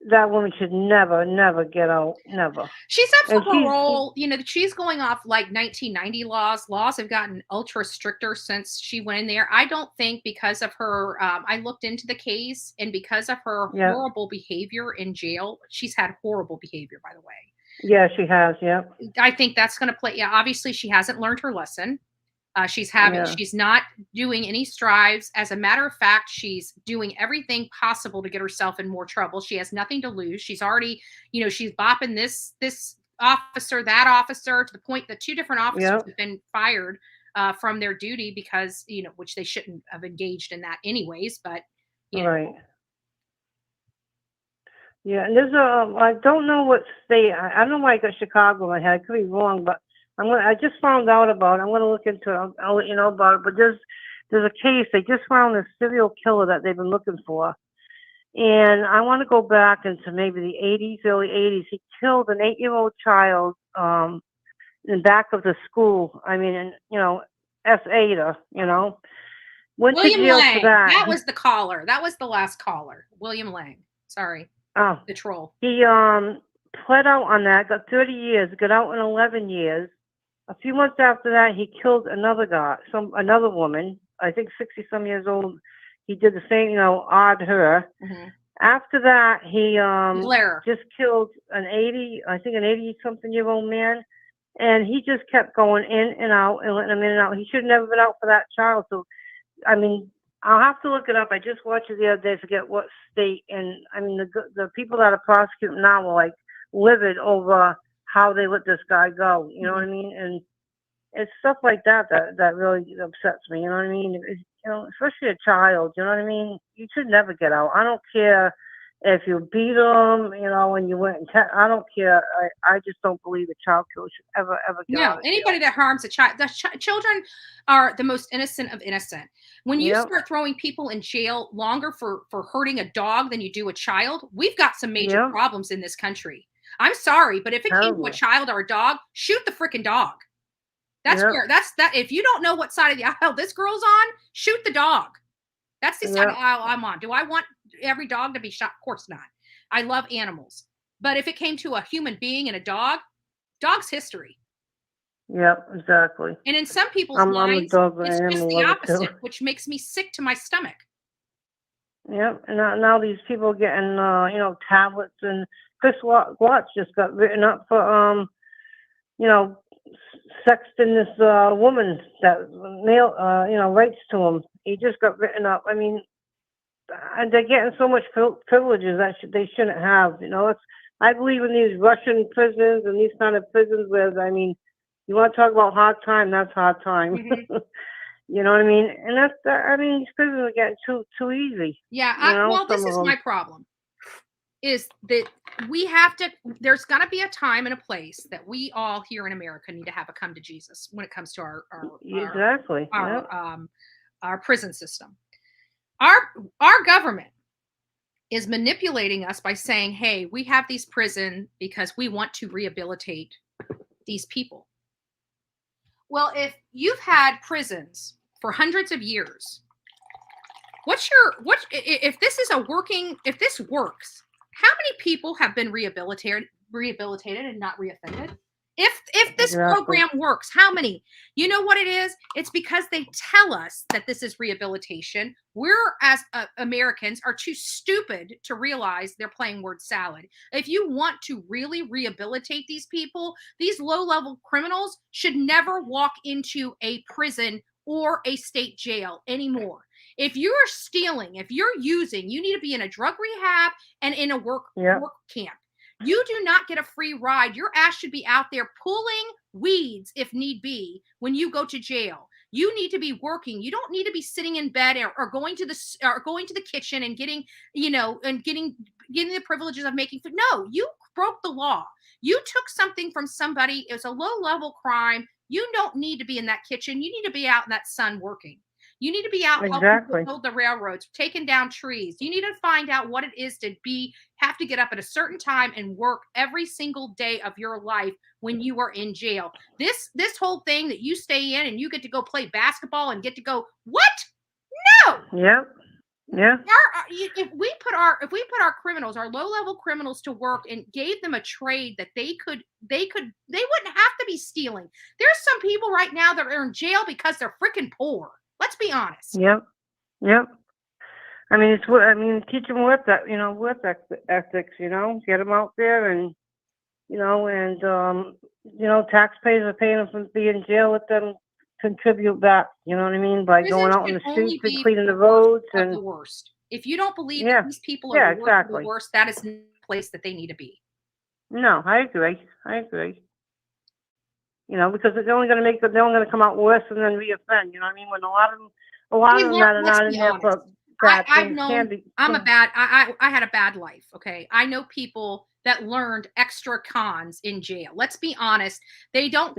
that woman should never, never get out. Never. She's up for And parole. She's going off like 1990 laws. Laws have gotten ultra stricter since she went in there. I don't think because of her, I looked into the case, and because of her Yeah. horrible behavior in jail, she's had horrible behavior, by the way. Yeah, she has. Yeah. I think that's going to play. Yeah, obviously she hasn't learned her lesson. She's not doing any strives. As a matter of fact, she's doing everything possible to get herself in more trouble. She has nothing to lose. She's already, she's bopping this officer, that officer, to the point that 2 different officers have been fired from their duty because, which they shouldn't have engaged in that anyways, but Right. Yeah, and there's I don't know what state. I don't know why I got Chicago in my head. I could be wrong, but I just found out about it. I'm gonna look into it. I'll let you know about it. But there's a case. They just found this serial killer that they've been looking for, and I want to go back into maybe the 80s, early 80s. He killed an 8-year-old child in the back of the school. I mean, S.A.'d her. Went to William jail Lang. for that. That was the caller. That was the last caller. William Lang. Sorry. Oh, the troll. He pled out on that, got 30 years, got out in 11 years. A few months after that, he killed another woman, I think 60-some years old. He did the same, odd her. Mm-hmm. After that, he Blair. just killed an 80-something-year-old man, and he just kept going in and out and letting him in and out. He should have never been out for that child. So, I mean, I'll have to look it up. I just watched it the other day. I forget what state. And I mean, the people that are prosecuting now are like livid over how they let this guy go. You know what I mean? And it's stuff like that really upsets me. You know what I mean? Especially a child. You know what I mean? You should never get out. I don't care if you beat them, when you went and I don't care. I just don't believe a child killer should ever get out of anybody that harms a child, children are the most innocent of innocent. When you start throwing people in jail longer for hurting a dog than you do a child, we've got some major problems in this country. I'm sorry, but if it came to a child or a dog, shoot the freaking dog. That's where if you don't know what side of the aisle this girl's on, shoot the dog. That's the side of the aisle I'm on. Do I want every dog to be shot? Of course not. I love animals. But if it came to a human being and a dog's history. Yep, exactly. And in some people's minds, it's just the opposite, which makes me sick to my stomach. Yep, and now these people are getting, tablets, and Chris Watts just got written up for, sexting this woman that male, writes to him. He just got written up. I mean, and they're getting so much privileges that they shouldn't have. I believe in these Russian prisons and these kind of prisons where, I mean, you want to talk about hard time, that's hard time. Mm-hmm. You know what I mean? And these prisons are getting too easy. Yeah, this is my problem. Is that there's got to be a time and a place that we all here in America need to have a come to Jesus when it comes to our prison system. Our government is manipulating us by saying, hey, we have these prisons because we want to rehabilitate these people. Well, if you've had prisons for hundreds of years, if this works, how many people have been rehabilitated and not reoffended? If this program works, how many? You know what it is? It's because they tell us that this is rehabilitation. We're, as Americans, are too stupid to realize they're playing word salad. If you want to really rehabilitate these people, these low-level criminals should never walk into a prison or a state jail anymore. If you're stealing, if you're using, you need to be in a drug rehab and in a work camp. You do not get a free ride. Your ass should be out there pulling weeds if need be when you go to jail. You need to be working. You don't need to be sitting in bed or going to the kitchen and getting, and getting the privileges of making food. No, you broke the law. You took something from somebody. It was a low-level crime. You don't need to be in that kitchen. You need to be out in that sun working. You need to be out helping to build the railroads, taking down trees. You need to find out what it is to have to get up at a certain time and work every single day of your life when you are in jail. This whole thing that you stay in and you get to go play basketball and get to go, what? No. Yep. Yeah. If we put our criminals, our low-level criminals, to work and gave them a trade that they wouldn't have to be stealing. There's some people right now that are in jail because they're freaking poor. Let's be honest. Yep. I mean, teach them work ethics. Get them out there, and taxpayers are paying them to be in jail. Let them contribute back. You know what I mean? By going out in the streets and cleaning the roads and the worst. If you don't believe that these people are the worst, that is the place that they need to be. No, I agree. Because they're only going to come out worse and then reoffend. You know what I mean? When a lot of them that are not in there for bad things can be. I had a bad life. Okay, I know people that learned extra cons in jail. Let's be honest. They don't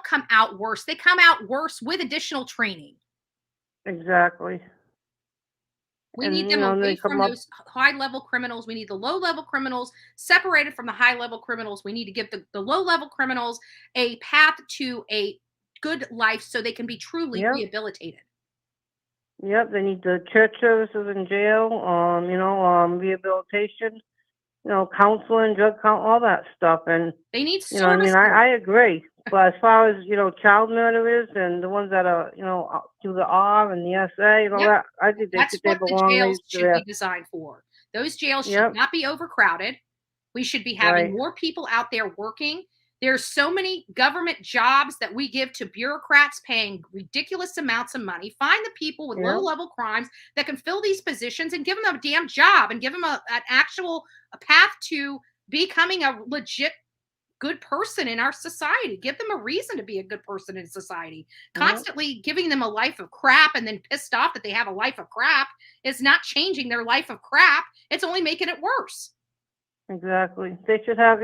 come out worse. They come out worse with additional training. Exactly. We need them away from those high-level criminals. We need the low-level criminals separated from the high-level criminals. We need to give the low-level criminals a path to a good life so they can be truly rehabilitated. Yep, they need the church services in jail, rehabilitation, counseling, drug counseling, all that stuff. And they need I agree. But as far as, child murderers and the ones that are, do the R and the SA and all that, I think they belong. The jails should be designed for. Those jails should not be overcrowded. We should be having more people out there working. There's so many government jobs that we give to bureaucrats paying ridiculous amounts of money. Find the people with low-level crimes that can fill these positions and give them a damn job and give them an actual path to becoming a legit good person in our society. Give them a reason to be a good person in society. Constantly giving them a life of crap and then pissed off that they have a life of crap is not changing their life of crap. It's only making it worse. Exactly. They should have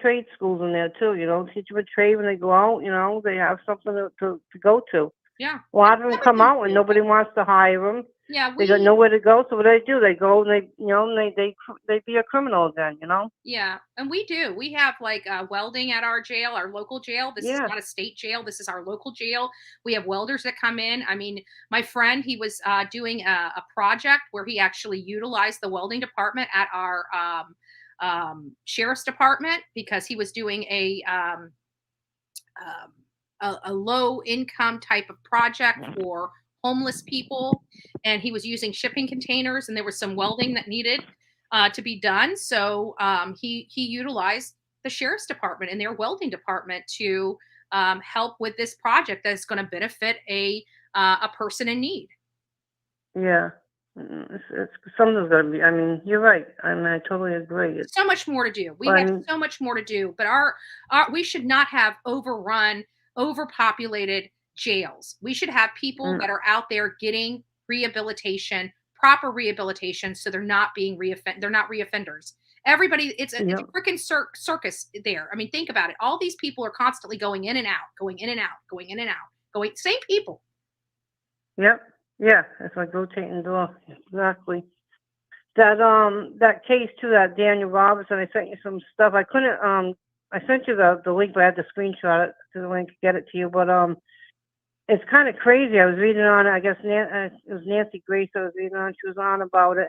trade schools in there too. Teach them a trade when they go out. They have something to go to. Yeah. A lot of them come out and nobody wants to hire them. Yeah, they got nowhere to go. So what do? They go and they be a criminal then. Yeah, and we do. We have welding at our jail, our local jail. This is not a state jail. This is our local jail. We have welders that come in. I mean, my friend, he was doing a project where he actually utilized the welding department at our sheriff's department because he was doing a low income type of project for homeless people, and he was using shipping containers, and there was some welding that needed to be done. So he utilized the sheriff's department and their welding department to help with this project that's going to benefit a person in need. Yeah. Something's going to be. I mean, you're right. I totally agree. So much more to do. We have so much more to do, but we should not have overpopulated jails. We should have people that are out there getting rehabilitation, proper rehabilitation, so they're not being they're not reoffenders. Everybody, it's a freaking circus there. I mean, think about it. All these people are constantly going in and out, same people. Yep. Yeah, it's like rotating door. Exactly. That case too, that Daniel Robinson, I sent you some stuff. I couldn't I sent you the link, but I had to screenshot it to the link to get it to you. But it's kind of crazy. I was reading on it. I guess it was Nancy Grace I was reading on. She was on about it.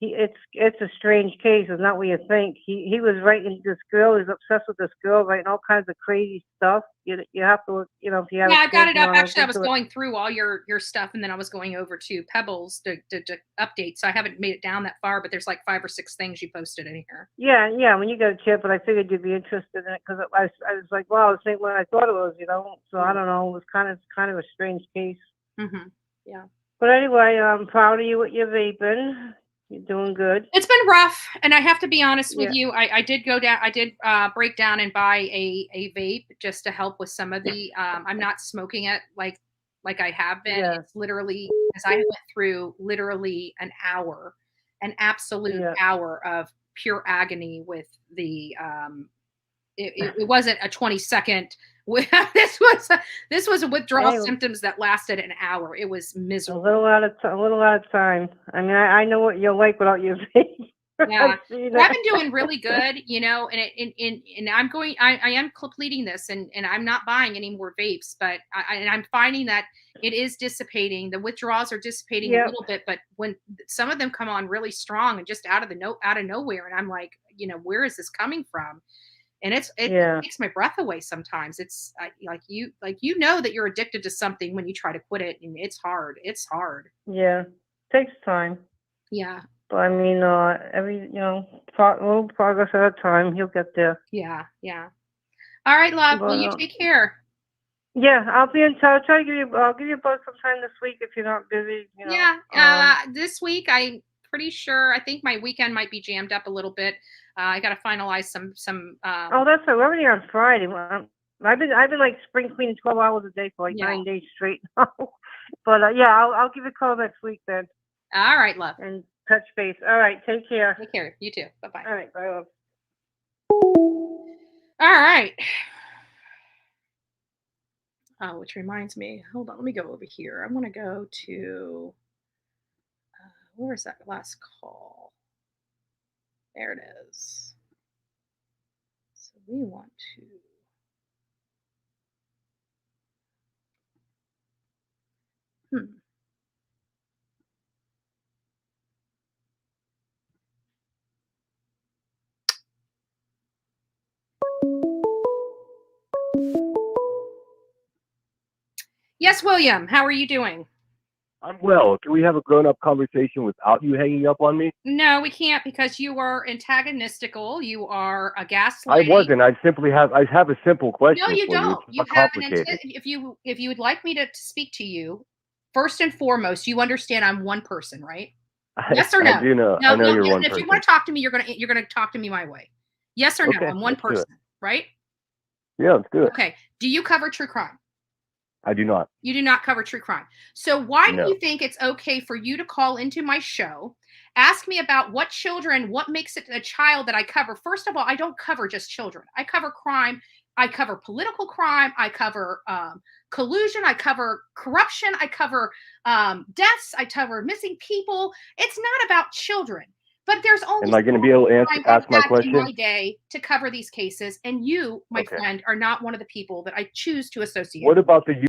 It's a strange case. It's not what you think. He was writing this girl. He's obsessed with this girl, writing all kinds of crazy stuff. You have to look, if you have. Yeah, I got it up. Actually, I was going through all your stuff, and then I was going over to Pebbles to update. So I haven't made it down that far, but there's like 5 or 6 things you posted in here. Yeah. When you get a chance, but I figured you'd be interested in it because I was like, wow, it's not what I thought it was, So I don't know. It was kind of a strange case. Mm-hmm. Yeah. But anyway, I'm proud of you with your vaping. You're doing good. It's been rough, and I have to be honest with you. I did go down. I did break down and buy a vape just to help with some of the. I'm not smoking it like like I have been. Yeah. It's literally, as I went through literally an absolute hour of pure agony with the, it wasn't a 20-second. This was a withdrawal symptoms that lasted an hour. It was miserable. A little out of time. I mean, I know what you're like without your vape. Yeah, but I've been doing really good, you know, and I am completing this, and I'm not buying any more vapes, but I'm finding that it is dissipating. The withdrawals are dissipating a little bit, but when some of them come on really strong and just out of nowhere, and I'm like, you know, where is this coming from? And it takes my breath away sometimes. It's like you know that you're addicted to something when you try to quit it, and it's hard. It's hard. Yeah, takes time. Yeah. But I mean, little progress at a time. You'll get there. Yeah, yeah. All right, love. Well, you take care. Yeah, I'll be in touch. I'll give you a buzz sometime this week if you're not busy. You know. Yeah. This week, I'm pretty sure. I think my weekend might be jammed up a little bit. I got to finalize some. Oh, that's right. We're already on Friday. I've been like spring cleaning 12 hours a day for like 9 days straight now. But I'll give you a call next week then. All right, love. And touch base. All right, take care. Take care. You too. Bye-bye. All right, bye, love. All right. Oh, which reminds me, hold on, let me go over here. I want to go to, where is that last call? There it is. So we want to, Yes, William, how are you doing? I'm well. Can we have a grown-up conversation without you hanging up on me? No, we can't, because you are antagonistical. You are a gaslighting. I wasn't. I have a simple question. No, you for don't. You, You have if you would like me to speak to you, first and foremost, you understand I'm one person, right? Yes or no? I do know. I know you're one if person. you want to talk to me, you're gonna talk to me my way. Yes or no? I'm one person, right? Yeah, let's do it. Okay. Do you cover true crime? I do not. You do not cover true crime. So why do you think it's okay for you to call into my show, ask me about what makes it a child that I cover? First of all, I don't cover just children. I cover crime. I cover political crime. I cover collusion. I cover corruption. I cover deaths. I cover missing people. It's not about children. But there's only Am I going to be able to ask my question? In my day to cover these cases, and you, my friend, are not one of the people that I choose to associate. What about the?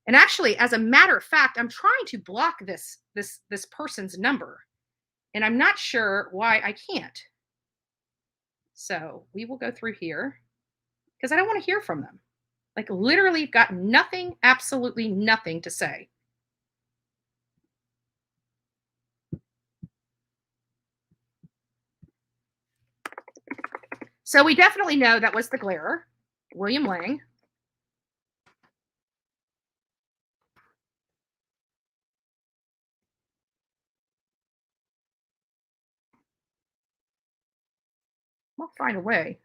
And actually, as a matter of fact, I'm trying to block this person's number, and I'm not sure why I can't. So we will go through here because I don't want to hear from them. Like, literally, got nothing, absolutely nothing to say. So we definitely know that was the glarer, William Lang. I'll find a way.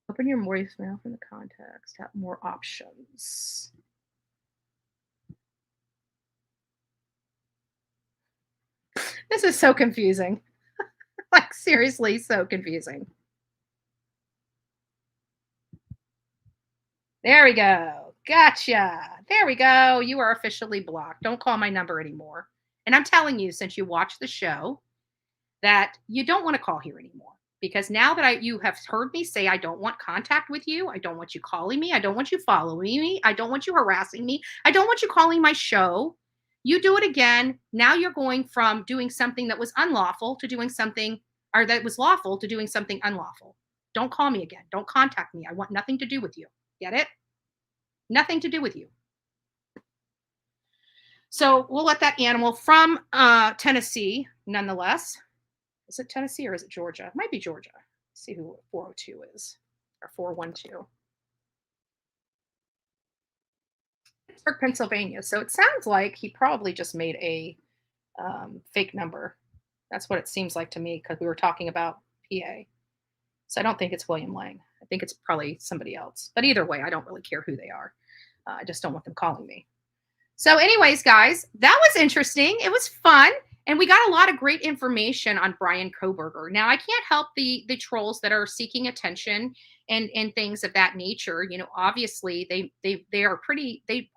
Open your voicemail from the context. Have more options. This is so confusing. Like, seriously, so confusing. There we go. Gotcha. There we go. You are officially blocked. Don't call my number anymore. And I'm telling you, since you watch the show, that you don't want to call here anymore. Because now that you have heard me say I don't want contact with you, I don't want you calling me, I don't want you following me, I don't want you harassing me, I don't want you calling my show. You do it again. Now you're going from doing something that was unlawful to doing something, or that was lawful to doing something unlawful. Don't call me again. Don't contact me. I want nothing to do with you. Get it? Nothing to do with you. So we'll let that animal from Tennessee, nonetheless. Is it Tennessee or is it Georgia? It might be Georgia. Let's see who 402 is, or 412. Pittsburgh, Pennsylvania. So it sounds like he probably just made a fake number. That's what it seems like to me, because we were talking about PA. So I don't think it's William Lang. I think it's probably somebody else. But either way, I don't really care who they are. I just don't want them calling me. So anyways, guys, that was interesting. It was fun. And we got a lot of great information on Bryan Kohberger. Now, I can't help the trolls that are seeking attention and things of that nature. You know, obviously they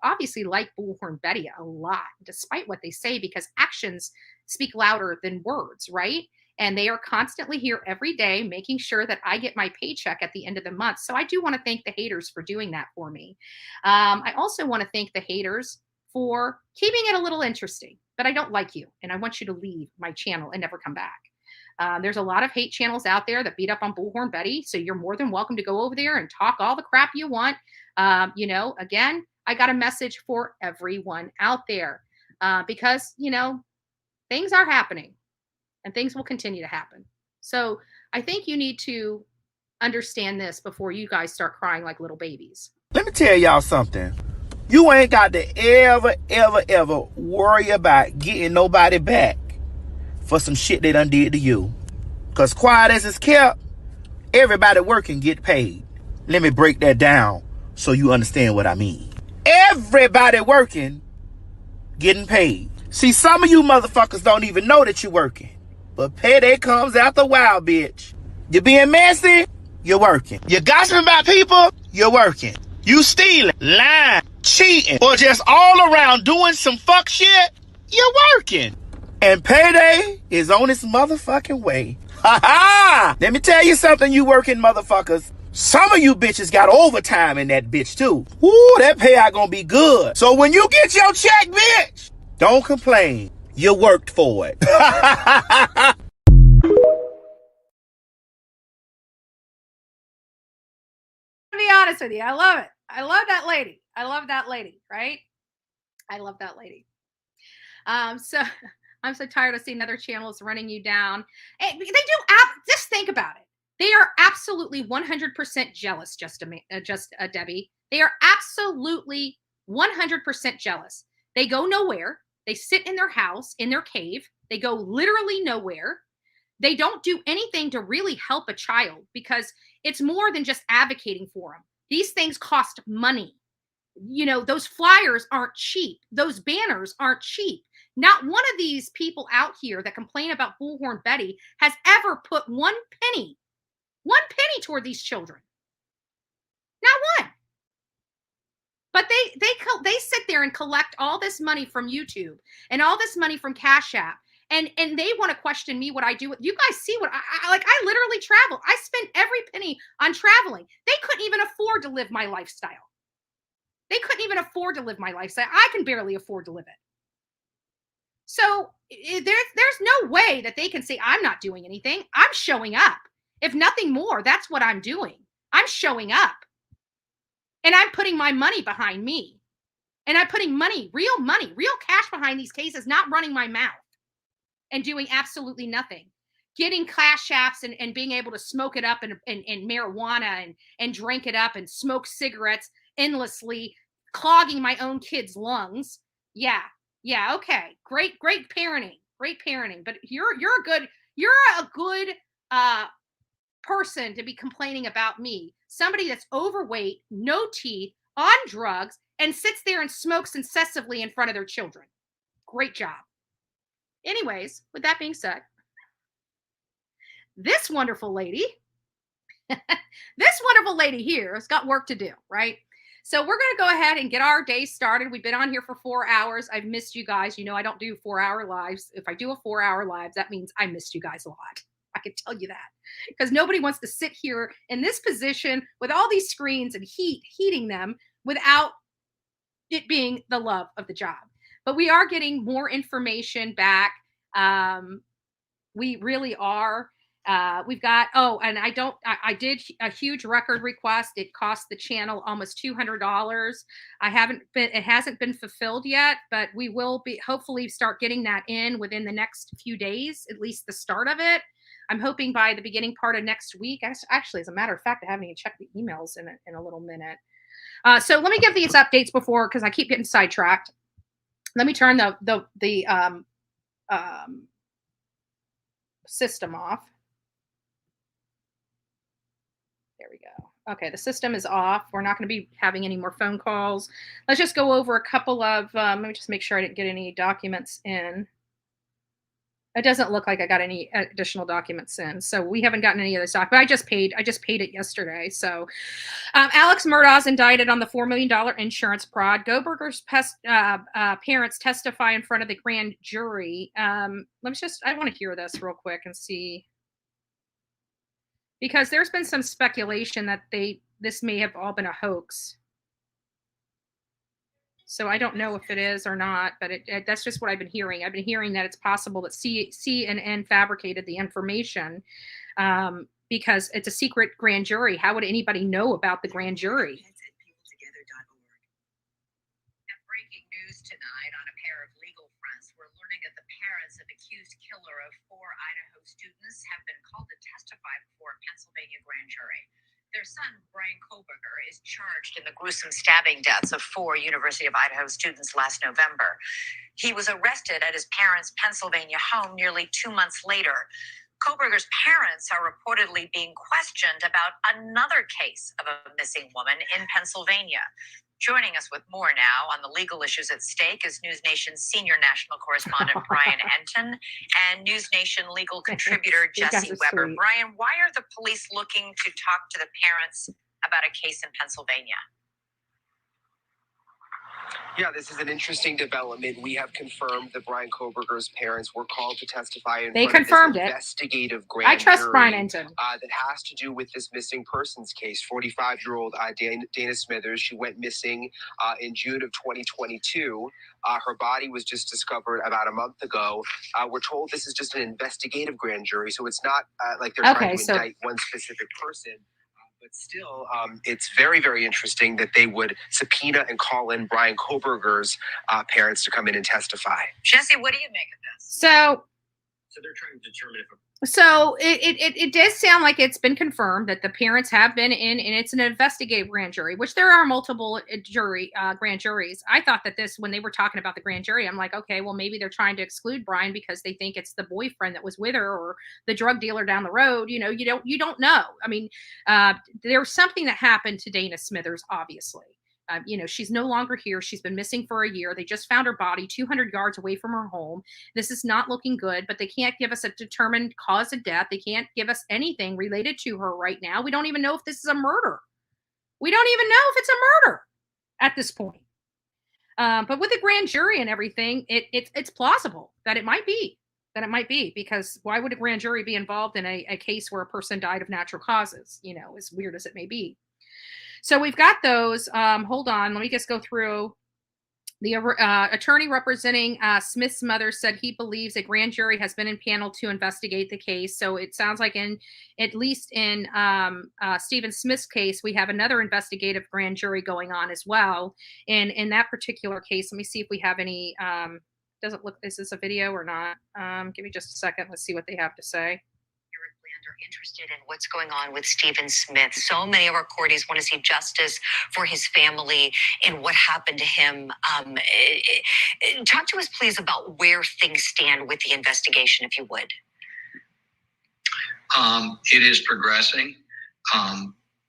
obviously like Bullhorn Betty a lot, despite what they say, because actions speak louder than words, right? And they are constantly here every day making sure that I get my paycheck at the end of the month. So I do want to thank the haters for doing that for me. I also want to thank the haters for keeping it a little interesting, but I don't like you and I want you to leave my channel and never come back. There's a lot of hate channels out there that beat up on Bullhorn Betty, so you're more than welcome to go over there and talk all the crap you want. You know, again, I got a message for everyone out there because, you know, things are happening and things will continue to happen. So I think you need to understand this before you guys start crying like little babies. Let me tell y'all something. You ain't got to ever worry about getting nobody back for some shit they done did to you. Because quiet as it's kept, everybody working get paid. Let me break that down so you understand what I mean. Everybody working getting paid. See, some of you motherfuckers don't even know that you're working. But payday comes after a while, bitch. You being messy? You're working. You gossiping about people? You're working. You stealing, lying, cheating, or just all around doing some fuck shit? You're working. And payday is on its motherfucking way. Ha ha! Let me tell you something, you working motherfuckers. Some of you bitches got overtime in that bitch too. Ooh, that payout gonna be good. So when you get your check, bitch, don't complain. You worked for it. To be honest with you, I love it. I love that lady. I love that lady, right? I love that lady. So I'm so tired of seeing other channels running you down. They do. Just think about it. They are absolutely 100% jealous, Debbie. They are absolutely 100% jealous. They go nowhere. They sit in their house, in their cave. They go literally nowhere. They don't do anything to really help a child because it's more than just advocating for them. These things cost money. You know, those flyers aren't cheap. Those banners aren't cheap. Not one of these people out here that complain about Bullhorn Betty has ever put one penny toward these children. Not one. But they sit there and collect all this money from YouTube and all this money from CashApp. And they want to question me what I do. You guys see what I literally travel. I spend every penny on traveling. They couldn't even afford to live my lifestyle. They couldn't even afford to live my lifestyle. I can barely afford to live it. So there's no way that they can say I'm not doing anything. I'm showing up. If nothing more, that's what I'm doing. I'm showing up. And I'm putting my money behind me. And I'm putting real cash behind these cases, not running my mouth and doing absolutely nothing. Getting cash apps and being able to smoke it up and marijuana and drink it up and smoke cigarettes endlessly, clogging my own kids' lungs. Yeah, okay. Great parenting. But you're a good person to be complaining about me. Somebody that's overweight, no teeth, on drugs, and sits there and smokes incessantly in front of their children. Great job. Anyways, with that being said, this wonderful lady here has got work to do, right? So we're going to go ahead and get our day started. We've been on here for 4 hours. I've missed you guys. You know, I don't do 4-hour lives. If I do a 4-hour live, that means I missed you guys a lot. I can tell you that, because nobody wants to sit here in this position with all these screens and heating them without it being the love of the job. But we are getting more information back. We really are. We've got, I did a huge record request. It cost the channel almost $200. It hasn't been fulfilled yet, but we will be hopefully start getting that in within the next few days, at least the start of it. I'm hoping by the beginning part of next week. Actually, as a matter of fact, I haven't even checked the emails in a little minute. So let me give these updates before, because I keep getting sidetracked. Let me turn the system off. There we go. Okay, the system is off. We're not going to be having any more phone calls. Let's just go over a couple of, let me just make sure I didn't get any documents in. It doesn't look like I got any additional documents in. So we haven't gotten any of this doc, but I just paid it yesterday. So Alex Murdaugh's indicted on the $4 million insurance fraud. Kohberger's parents testify in front of the grand jury. I want to hear this real quick and see, because there's been some speculation that this may have all been a hoax. So I don't know if it is or not, but that's just what I've been hearing. I've been hearing that it's possible that CNN fabricated the information because it's a secret grand jury. How would anybody know about the grand jury? Breaking news tonight on a pair of legal fronts. We're learning that the parents of accused killer of 4 Idaho students have been called to testify before a Pennsylvania grand jury. Their son, Bryan Kohberger, is charged in the gruesome stabbing deaths of 4 University of Idaho students last November. He was arrested at his parents' Pennsylvania home nearly 2 months later. Kohberger's parents are reportedly being questioned about another case of a missing woman in Pennsylvania. Joining us with more now on the legal issues at stake is News Nation's senior national correspondent, Bryan and News Nation legal contributor, Jesse Weber. Bryan, why are the police looking to talk to the parents about a case in Pennsylvania? Yeah, this is an interesting development. We have confirmed that Bryan Kohberger's parents were called to testify in front of this investigative grand jury that has to do with this missing persons case. 45-year-old Dana Smithers, she went missing in June of 2022. Her body was just discovered about a month ago. We're told this is just an investigative grand jury, so it's not like they're trying to indict one specific person. But still, it's very, very interesting that they would subpoena and call in Bryan Kohberger's parents to come in and testify. Jesse, what do you make of this? So they're trying to determine if So it does sound like it's been confirmed that the parents have been in, and it's an investigative grand jury, which there are multiple grand juries. I thought that when they were talking about the grand jury, I'm like, okay, well, maybe they're trying to exclude Bryan because they think it's the boyfriend that was with her or the drug dealer down the road. You don't know. I mean, there was something that happened to Dana Smithers, obviously. She's no longer here. She's been missing for a year. They just found her body 200 yards away from her home. This is not looking good, but they can't give us a determined cause of death. They can't give us anything related to her right now. We don't even know if this is a murder. We don't even know if it's a murder at this point. But with the grand jury and everything, it's plausible that it might be. Because why would a grand jury be involved in a case where a person died of natural causes, as weird as it may be? So we've got those. Hold on. Let me just go through. The attorney representing Smith's mother said he believes a grand jury has been impaneled to investigate the case. So it sounds like at least in Stephen Smith's case, we have another investigative grand jury going on as well. And in that particular case, let me see if we have any. Is this a video or not? Give me just a second. Let's see what they have to say. Are interested in what's going on with Stephen Smith. So many of our courties want to see justice for his family and what happened to him. Talk to us, please, about where things stand with the investigation, if you would. It is progressing.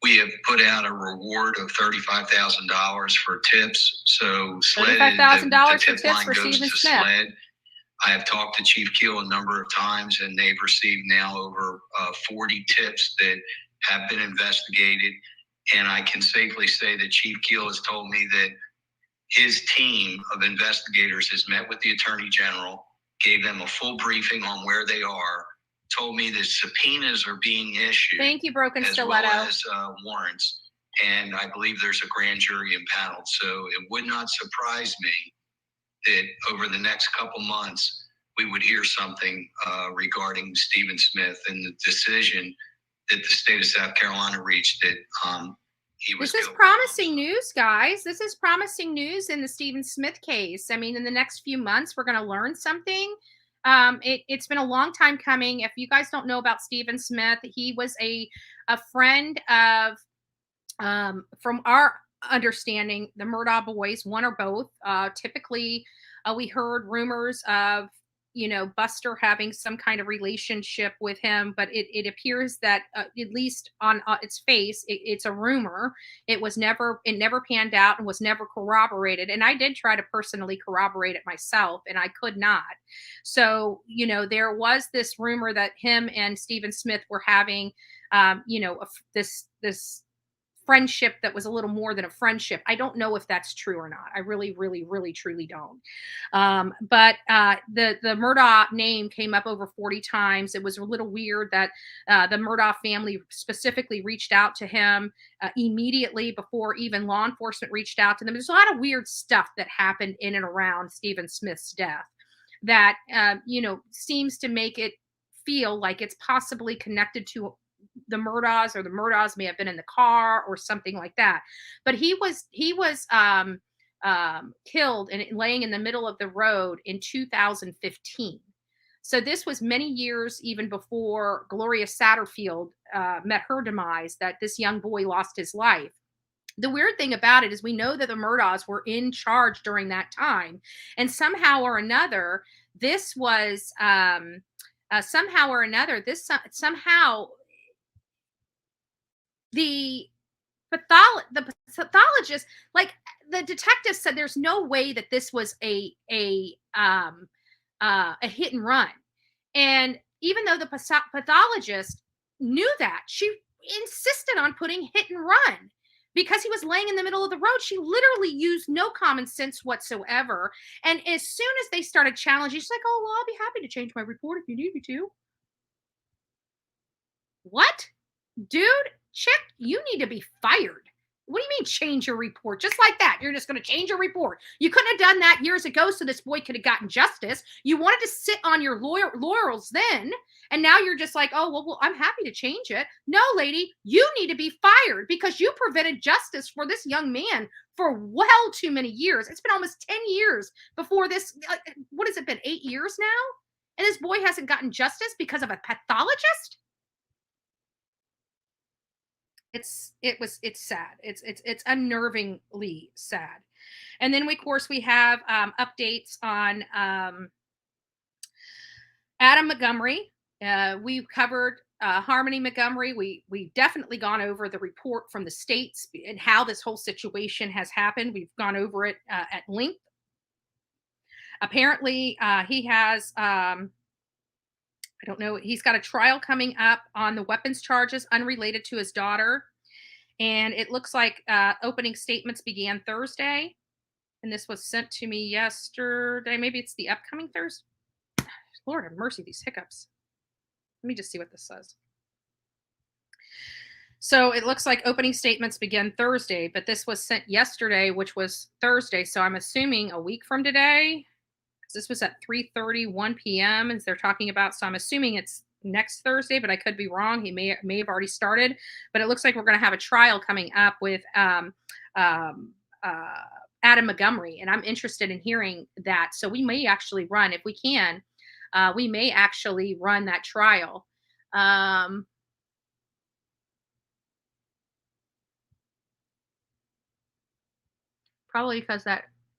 We have put out a reward of $35,000 for tips. So $35,000 for tips for Stephen Smith. SLED. I have talked to Chief Keel a number of times, and they've received now over 40 tips that have been investigated. And I can safely say that Chief Keel has told me that his team of investigators has met with the Attorney General, gave them a full briefing on where they are, told me that subpoenas are being issued. Thank you, Broken as Stiletto. well as warrants. And I believe there's a grand jury impaneled. So it would not surprise me that over the next couple months, we would hear something regarding Stephen Smith and the decision that the state of South Carolina reached that he was This is promising news, guys. This is promising news in the Stephen Smith case. I mean, in the next few months, we're going to learn something. It's been a long time coming. If you guys don't know about Stephen Smith, he was a friend of, from our understanding, the Murdaugh boys, one or both. Typically, we heard rumors of Buster having some kind of relationship with him, but it appears that at least on its face, it's a rumor. It never panned out and was never corroborated. And I did try to personally corroborate it myself, and I could not. So, there was this rumor that him and Stephen Smith were having, this friendship that was a little more than a friendship. I don't know if that's true or not. I really, really, really, truly don't. But the Murdaugh name came up over 40 times. It was a little weird that the Murdaugh family specifically reached out to him immediately before even law enforcement reached out to them. There's a lot of weird stuff that happened in and around Stephen Smith's death that, seems to make it feel like it's possibly connected to the Murdaughs, or the Murdaughs may have been in the car or something like that. But he was killed and laying in the middle of the road in 2015. So this was many years even before Gloria Satterfield met her demise, that this young boy lost his life. The weird thing about it is we know that the Murdaughs were in charge during that time, and somehow or another this was the pathologist, like the detective said, there's no way that this was a hit and run. And even though the pathologist knew that, she insisted on putting hit and run because he was laying in the middle of the road. She literally used no common sense whatsoever. And as soon as they started challenging, she's like, oh, well, I'll be happy to change my report if you need me to. What? Dude, chick, you need to be fired. What do you mean change your report? Just like that. You're just going to change your report. You couldn't have done that years ago so this boy could have gotten justice. You wanted to sit on your laurels then, and now you're just like, oh, well, I'm happy to change it. No, lady, you need to be fired because you prevented justice for this young man for well too many years. It's been almost 10 years before this. What has it been, 8 years now? And this boy hasn't gotten justice because of a pathologist? It's sad. It's unnervingly sad. And then of course we have updates on Adam Montgomery. We covered Harmony Montgomery. We've definitely gone over the report from the states and how this whole situation has happened. We've gone over it at length. Apparently he has I don't know. He's got a trial coming up on the weapons charges unrelated to his daughter. And it looks like opening statements began Thursday. And this was sent to me yesterday. Maybe it's the upcoming Thursday. Lord have mercy, these hiccups. Let me just see what this says. So it looks like opening statements began Thursday, but this was sent yesterday, which was Thursday. So I'm assuming a week from today. This was at 3:31 p.m. as they're talking about. So I'm assuming it's next Thursday, but I could be wrong. He may have already started. But it looks like we're going to have a trial coming up with Adam Montgomery, and I'm interested in hearing that. So we may actually run, if we can, we may actually run that trial. Probably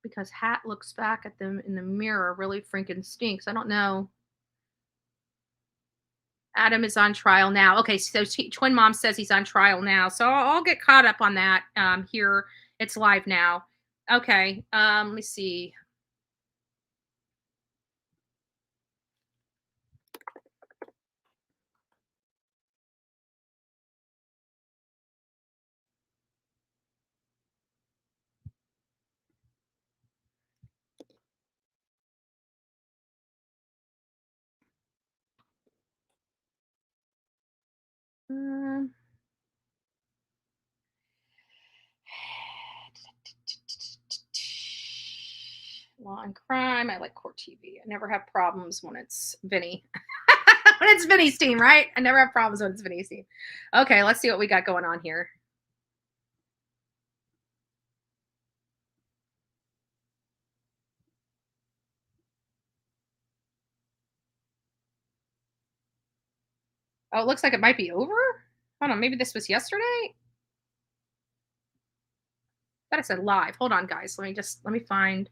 because Hat looks back at them in the mirror really freaking stinks. I don't know. Adam is on trial now. Okay, so Twin Mom says he's on trial now. So I'll get caught up on that here. It's live now. Okay, let me see. Law and Crime. I like Court TV. I never have problems when it's Vinny. When it's Vinny's team, right? I never have problems when it's Vinny's team. Okay, let's see what we got going on here. Oh, it looks like it might be over. Hold on, maybe this was yesterday. I thought I said live. Hold on, guys. Let me find